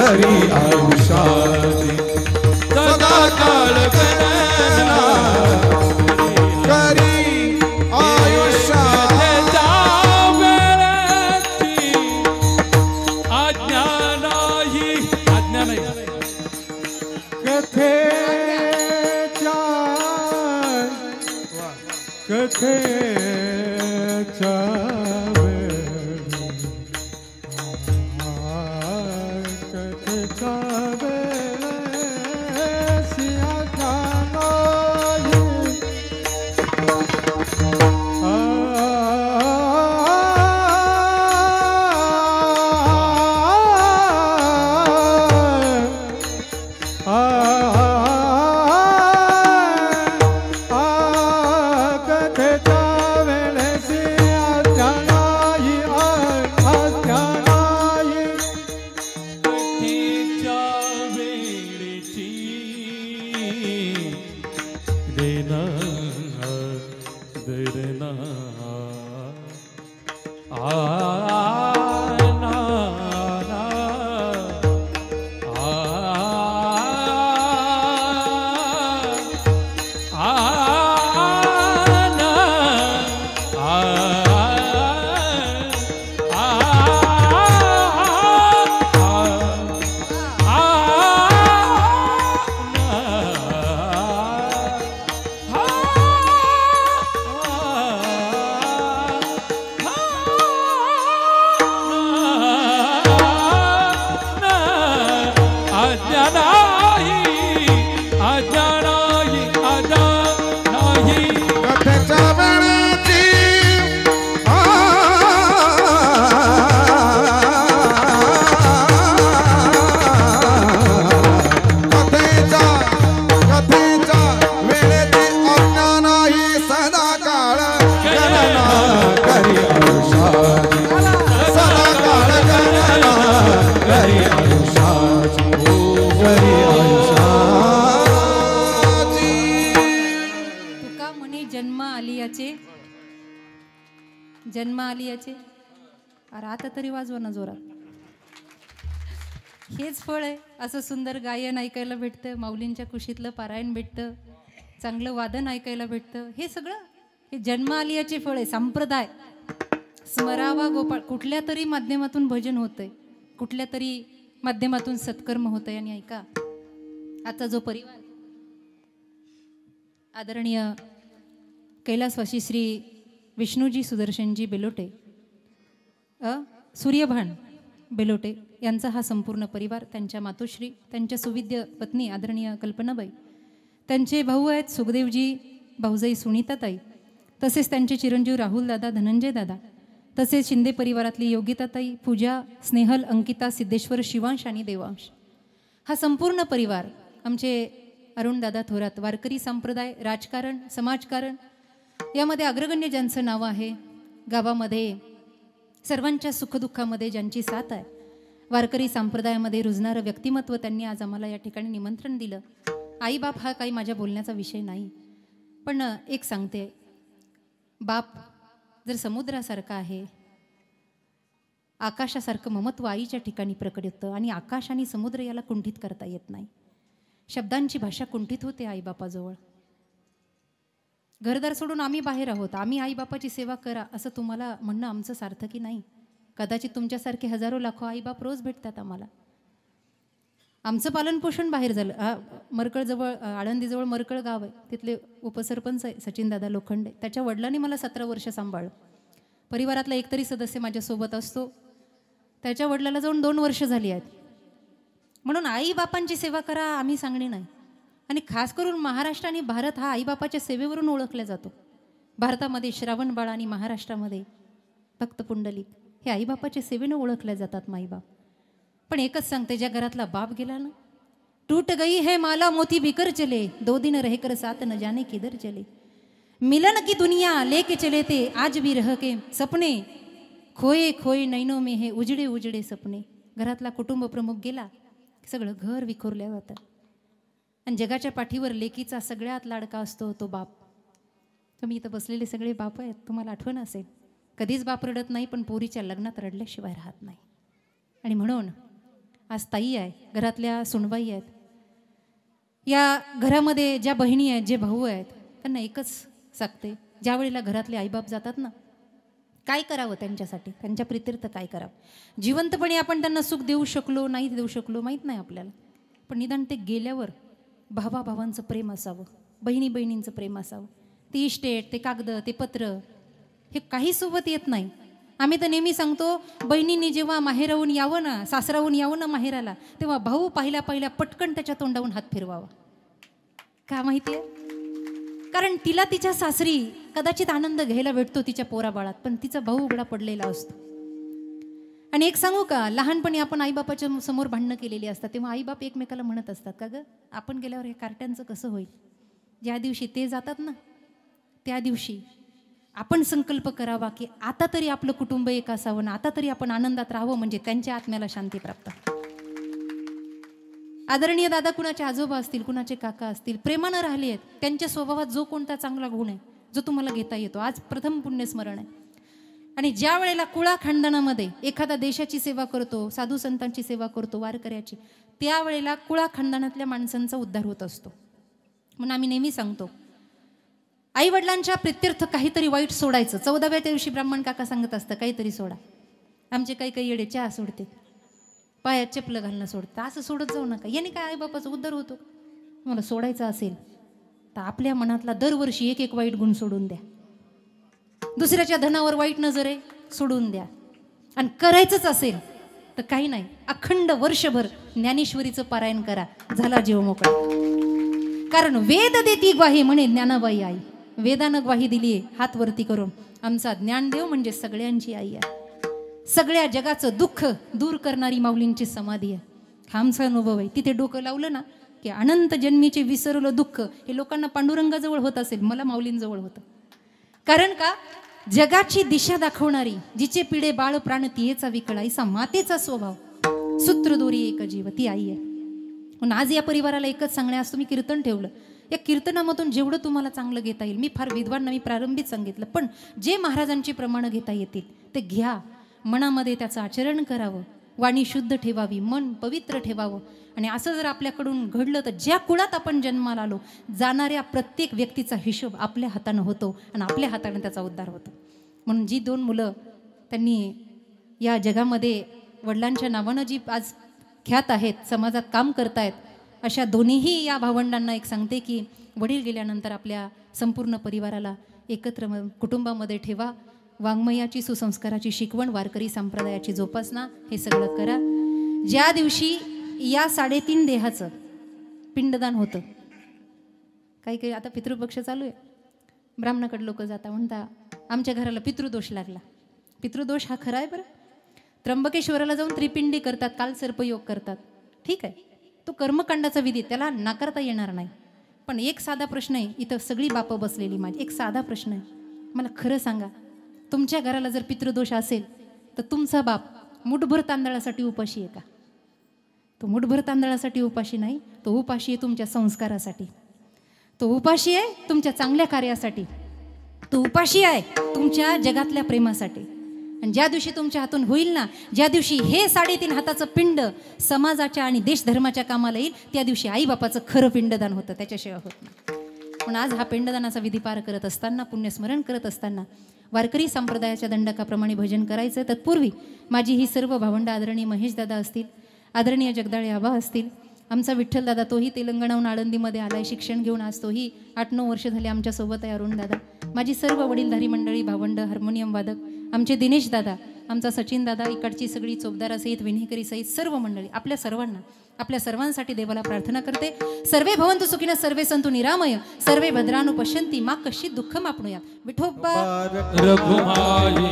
Speaker 3: घरी आयुष्याची
Speaker 2: सदा काळ गणना
Speaker 3: घरी आयुष्याच्या
Speaker 2: वेळेची आज्ञा नाही
Speaker 4: कथेच्या कथेच्या
Speaker 1: जन्म आली याचे अरे आता तरी वाजवा ना जोरात. हेच फळ आहे. असं सुंदर गायन ऐकायला भेटतं, माऊलींच्या कुशीतलं पारायण भेटतं, चांगलं वादन ऐकायला भेटतं. हे सगळं हे जन्म आली याचे फळ आहे. संप्रदाय स्मरावा गोपाळ, कुठल्या तरी माध्यमातून भजन होतंय, कुठल्या तरी माध्यमातून सत्कर्म होतंय. आणि ऐका, आता जो परिवार आदरणीय कैलासवासी श्री विष्णूजी सुदर्शनजी बेलोटे, सूर्यभान बेलोटे यांचा हा संपूर्ण परिवार, त्यांच्या मातोश्री, त्यांच्या सुविद्य पत्नी आदरणीय कल्पनाबाई, त्यांचे भाऊ आहेत सुखदेवजी, भाऊजाई सुनीताताई, तसेच त्यांचे चिरंजीव राहुल दादा, धनंजय दादा, तसेच शिंदे परिवारातली योगिताताई, पूजा, स्नेहल, अंकिता, सिद्धेश्वर, शिवांश आणि देवांश, हा संपूर्ण परिवार आमचे अरुणदादा थोरात. वारकरी संप्रदाय, राजकारण, समाजकारण यामध्ये अग्रगण्य ज्यांचं नाव आहे, गावामध्ये सर्वांच्या सुखदुःखामध्ये ज्यांची साथ आहे, वारकरी संप्रदायामध्ये रुजणारं व्यक्तिमत्व, त्यांनी आज आम्हाला या ठिकाणी निमंत्रण दिलं. आईबाप हा काही माझ्या बोलण्याचा विषय नाही, पण एक सांगते, बाप जर समुद्रासारखा आहे, आकाशासारखं ममत्व आईच्या ठिकाणी प्रकट होतं. आणि आकाश आणि समुद्र याला कुंठित करता येत नाही. शब्दांची भाषा कुंठित होते आईबापाजवळ. घरदार सोडून आम्ही बाहेर आहोत, आम्ही आईबापाची सेवा करा असं तुम्हाला म्हणणं आमचं सार्थकी नाही. कदाचित तुमच्यासारखे हजारो लाखो आईबाप रोज भेटतात आम्हाला. आमचं पालनपोषण बाहेर झालं. मरकळजवळ, आळंदीजवळ मरकळ गाव आहे, तिथले उपसरपंच आहे सचिनदादा लोखंडे, त्याच्या वडिलांनी मला 17 वर्ष सांभाळलं. परिवारातला एकतरी सदस्य माझ्यासोबत असतो, त्याच्या वडिलाला जाऊन 2 वर्ष झाली आहेत. म्हणून आईबापांची सेवा करा आम्ही सांगणे नाही. आणि खास करून महाराष्ट्र आणि भारत हा आईबापाच्या सेवेवरून ओळखला जातो. भारतामध्ये श्रावणबाळ आणि महाराष्ट्रामध्ये भक्त पुंडलिक हे आईबापाच्या सेवेनं ओळखल्या जातात माईबाप. पण एकच सांगते, ज्या घरातला बाप गेला ना, टूट गई है माला मोती बिकर चले, 2 दिन रहकर साथ न जाने किधर चले, मिलन की दुनिया लेके चले थे आज भी रह के सपने, खोए खोए नैनों में है उजड़े उजड़े सपने. घरातला कुटुंब प्रमुख गेला, सगळं घर विखुरल्या जातं. आणि जगाच्या पाठीवर लेकीचा सगळ्यात लाडका असतो तो बाप. तुम्ही इथं बसलेले सगळे बाप आहेत, तुम्हाला आठवण असेल, कधीच बाप रडत नाही, पण पोरीच्या लग्नात रडल्याशिवाय राहत नाही. आणि म्हणून आज ताई आहे, घरातल्या सुनबाई आहेत, या घरामध्ये ज्या बहिणी आहेत, जे भाऊ आहेत, त्यांना एकच सांगते, ज्या वेळेला घरातले आईबाप जातात ना, काय करावं त्यांच्यासाठी, त्यांच्या प्रित्यर्थ काय करावं. जिवंतपणे आपण त्यांना सुख देऊ शकलो नाही देऊ शकलो माहीत नाही आपल्याला, पण निदान ते गेल्यावर भावाभावांचं प्रेम असावं, बहिणी बहिणींचं प्रेम असावं. ती इस्टेट, ते कागद, ते पत्र, हे काही सोबत येत नाही. आम्ही तर नेहमी सांगतो, बहिणींनी जेव्हा माहेराहून यावं ना, सासराहून यावं ना माहेराला, तेव्हा भाऊ पहिल्या पटकन त्याच्या तोंडावून हात फिरवावा. का माहिती आहे? कारण तिला तिच्या सासरी कदाचित आनंद घ्यायला भेटतो तिच्या पोराबाळात, पण तिचा भाऊ उघडा पडलेला असतो. आणि एक सांगू का, लहानपणी आपण आईबापाच्या समोर भांडणं केलेली असतात, तेव्हा आईबाप एकमेकाला म्हणत असतात, का गं आपण गेल्यावर हे कार्ट्यांचं कसं होईल. ज्या दिवशी ते जातात ना, त्या दिवशी आपण संकल्प करावा की आता तरी आपलं कुटुंब एक असावं ना, आता तरी आपण आनंदात राहावं, म्हणजे त्यांच्या आत्म्याला शांती प्राप्त. आदरणीय दादा कुणाचे आजोबा असतील, कुणाचे काका असतील, प्रेमानं राहिले आहेत, त्यांच्या स्वभावात जो कोणता चांगला गुण आहे जो तुम्हाला घेता येतो, आज प्रथम पुण्यस्मरण आहे. आणि ज्या वेळेला कुळा खानदानामध्ये एखादा देशाची सेवा करतो, साधू संतांची सेवा करतो, वारकऱ्याची, त्यावेळेला कुळा खानदानातल्या माणसांचा उद्धार होत असतो. म्हणून आम्ही नेहमी सांगतो, आई वडिलांच्या प्रित्यर्थ काहीतरी वाईट सोडायचं. 14व्या दिवशी ब्राह्मण काका सांगत असतं, काहीतरी सोडा. आमचे काही येडे चहा सोडते, पायात चपलं घालणं सोडतं, असं सोडत जाऊ नका. याने काय आईबापाचा उद्धार होतो. मला सोडायचं असेल तर आपल्या मनातला दरवर्षी एक वाईट गुण सोडून द्या. दुसऱ्याच्या धनावर वाईट नजर आहे, सोडून द्या. आणि करायचंच असेल तर काही नाही, अखंड वर्षभर ज्ञानेश्वरीचं पारायण करा, झाला जीव मोकळा. कारण वेद देती ग्वाही म्हणे ज्ञानाबाई आई. वेदानं ग्वाही दिली आहे हात वरती करून, आमचा ज्ञानदेव म्हणजे सगळ्यांची आई आहे. सगळ्या जगाचं दुःख दूर करणारी माऊलींची समाधी आहे. हा आमचा अनुभव आहे. तिथे डोकं लावलं ना की अनंत जन्मीचे विसरलं दुःख हे लोकांना पांडुरंगाजवळ होत असेल, मला माऊलींजवळ होतं. कारण का, जगाची दिशा दाखवणारी, जिचे पिढे बाळ प्राण तियेचा विकळ, ऐसा मातेचा स्वभाव, सूत्रदोरी एक जीव, ती आई आहे. म्हणून आज या परिवाराला एकच सांगणे, आज तुम्ही कीर्तन ठेवलं, या कीर्तनामधून जेवढं तुम्हाला चांगलं घेता येईल, मी फार विद्वान नाही, मी प्रारंभीच सांगितलं, पण जे महाराजांची प्रमाणं घेता येतील ते घ्या. मनामध्ये त्याचं आचरण करावं, वाणी शुद्ध ठेवावी, मन पवित्र ठेवावं. आणि असं जर आपल्याकडून घडलं तर ज्या कुळात आपण जन्माला आलो, जाणाऱ्या प्रत्येक व्यक्तीचा हिशोब आपल्या हातानं होतो आणि आपल्या हाताने त्याचा उद्धार होतो. म्हणून जी 2 मुलं त्यांनी या जगामध्ये वडिलांच्या नावानं जी आज ख्यात आहेत, समाजात काम करतायत, अशा दोन्हीही या भावंडांना एक सांगते की वडील गेल्यानंतर आपल्या संपूर्ण परिवाराला एकत्र कुटुंबामध्ये ठेवा. वाङ्मयाची, सुसंस्काराची शिकवण, वारकरी संप्रदायाची जोपासना, हे सगळं करा. ज्या दिवशी या 3.5 देहाचं पिंडदान होतं, काही आता पितृपक्ष चालू आहे, ब्राह्मणाकडे लोक जाता, म्हणता आमच्या घराला पितृदोष लागला. पितृदोष हा खरा आहे बरं. त्र्यंबकेश्वराला जाऊन त्रिपिंडी करतात, कालसर्पयोग करतात, ठीक आहे, तो कर्मकांडाचा विधी, त्याला नाकारता येणार नाही. पण एक साधा प्रश्न आहे, इथं सगळी बापं बसलेली माझी, एक साधा प्रश्न आहे, मला खरं सांगा, तुमच्या घराला जर पितृदोष असेल तर तुमचा बाप मुठभर तांदळासाठी उपाशी आहे का? तो मुठभर तांदळासाठी उपाशी नाही, तो उपाशी आहे तुमच्या संस्कारासाठी, तो उपाशी आहे तुमच्या चांगल्या कार्यासाठी, तो उपाशी आहे तुमच्या जगातल्या प्रेमासाठी. आणि ज्या दिवशी तुमच्या हातून होईल ना, ज्या दिवशी हे 3.5 हाताचं पिंड समाजाच्या आणि देशधर्माच्या कामाला येईल, त्या दिवशी आईबापाचं खरं पिंडदान होतं, त्याच्याशिवाय होत नाही. पण आज हा पिंडदानाचा विधी पार करत असताना, पुण्यस्मरण करत असताना वारकरी संप्रदायाच्या दंडकाप्रमाणे भजन करायचं. तत्पूर्वी माझी ही सर्व भावंड, आदरणीय महेशदादा असतील, आदरणीय जगदाळे आबा असतील, आमचा विठ्ठलदादा, तोही तेलंगणाहून आळंदीमध्ये आलाय शिक्षण घेऊन, आज तोही 8-9 वर्ष झाले आमच्यासोबत आहे. अरुण दादा, माझी सर्व वडीलधारी मंडळी, भावंड, हार्मोनियम वादक, आमचे दिनेश दादा, आमचा सचिन दादा, इकडची सगळी चोपदारासहित, विन्हेकरी सहित सर्व मंडळी, आपल्या सर्वांना, आपल्या सर्वांसाठी देवाला प्रार्थना करते. सर्वे भवन्तु सुखिनः, सर्वे सन्तु निरामय, सर्वे भद्राणु पश्यन्ति, मा कश्चित् दुःखम् आप्नुयात्. विठोबा
Speaker 2: रघुमाई,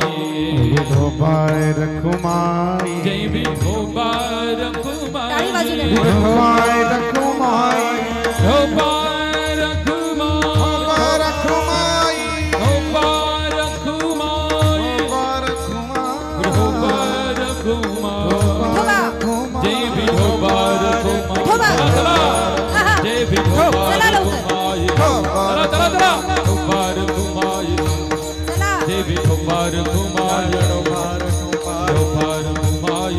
Speaker 3: विठोबाय रखुमाई,
Speaker 2: जय विठोबा रघुमाई,
Speaker 1: टाळी वाजू द्या.
Speaker 3: विठोबाय रखुमाई,
Speaker 2: विठोबा रघुमाई,
Speaker 3: रखुमाई,
Speaker 2: विठोबा रघुमाई,
Speaker 3: रखुमाई,
Speaker 2: विठोबा रघुमाई, जय विठोबा रघुमाई,
Speaker 1: विठोबा.
Speaker 2: जय विठोबा
Speaker 1: चला लवकर.
Speaker 2: रघुमाई, चला चला चला, विठोबा रघुमाई,
Speaker 1: चला.
Speaker 2: जय विठोबा रघुमाई, विठोबा रघुमाई,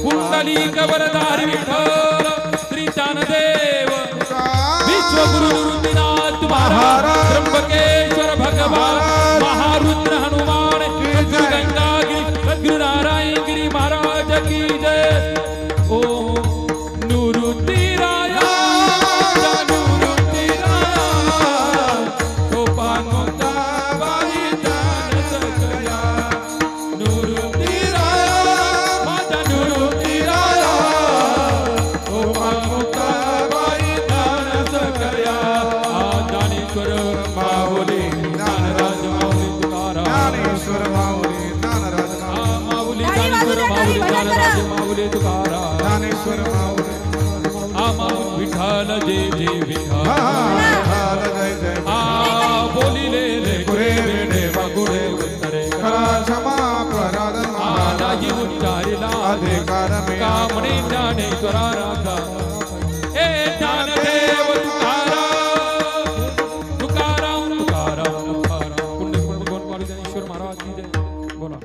Speaker 2: कुंडली प्रतीक वरदारी विठ्ठल श्री ज्ञानदेव विश्वगुरु निवृत्तीनाथ महाराज त्र्यंबकेश्वर भगवान महारुद्र हनुमान गंगागिरी सद्गुरु नारायण गिरी महाराज की जय। ओ निवृत्ती राया निवृत्ती राया गोपानुता बाई दान सकया निवृत्ती राया माता निवृत्ती राया गोपानुता बाई दान सकया ज्ञानेश्वर माऊली ज्ञानराज माऊली तुकाराम
Speaker 3: ज्ञानेश्वर माऊली ज्ञानराज
Speaker 2: माऊली ज्ञानेश्वर माऊली ज्ञानराज माऊली तुकाराम
Speaker 3: ज्ञानेश्वर माऊली
Speaker 2: माऊली विठ्ठल जय जय विठ्ठल
Speaker 3: जय जय
Speaker 2: बोलिले ले गुरे वेडे गुरे उत्तरे
Speaker 3: क्षमा अपराध
Speaker 2: नाही उच्चारिला
Speaker 3: अधिकार में
Speaker 2: कामणे ज्ञानेश्वरा राधा हे ज्ञानदेव तुकाराम तुकाराम तुकाराम तुकाराम पुण्य भगवान वाले ज्ञानेश्वर महाराज की जय बोला।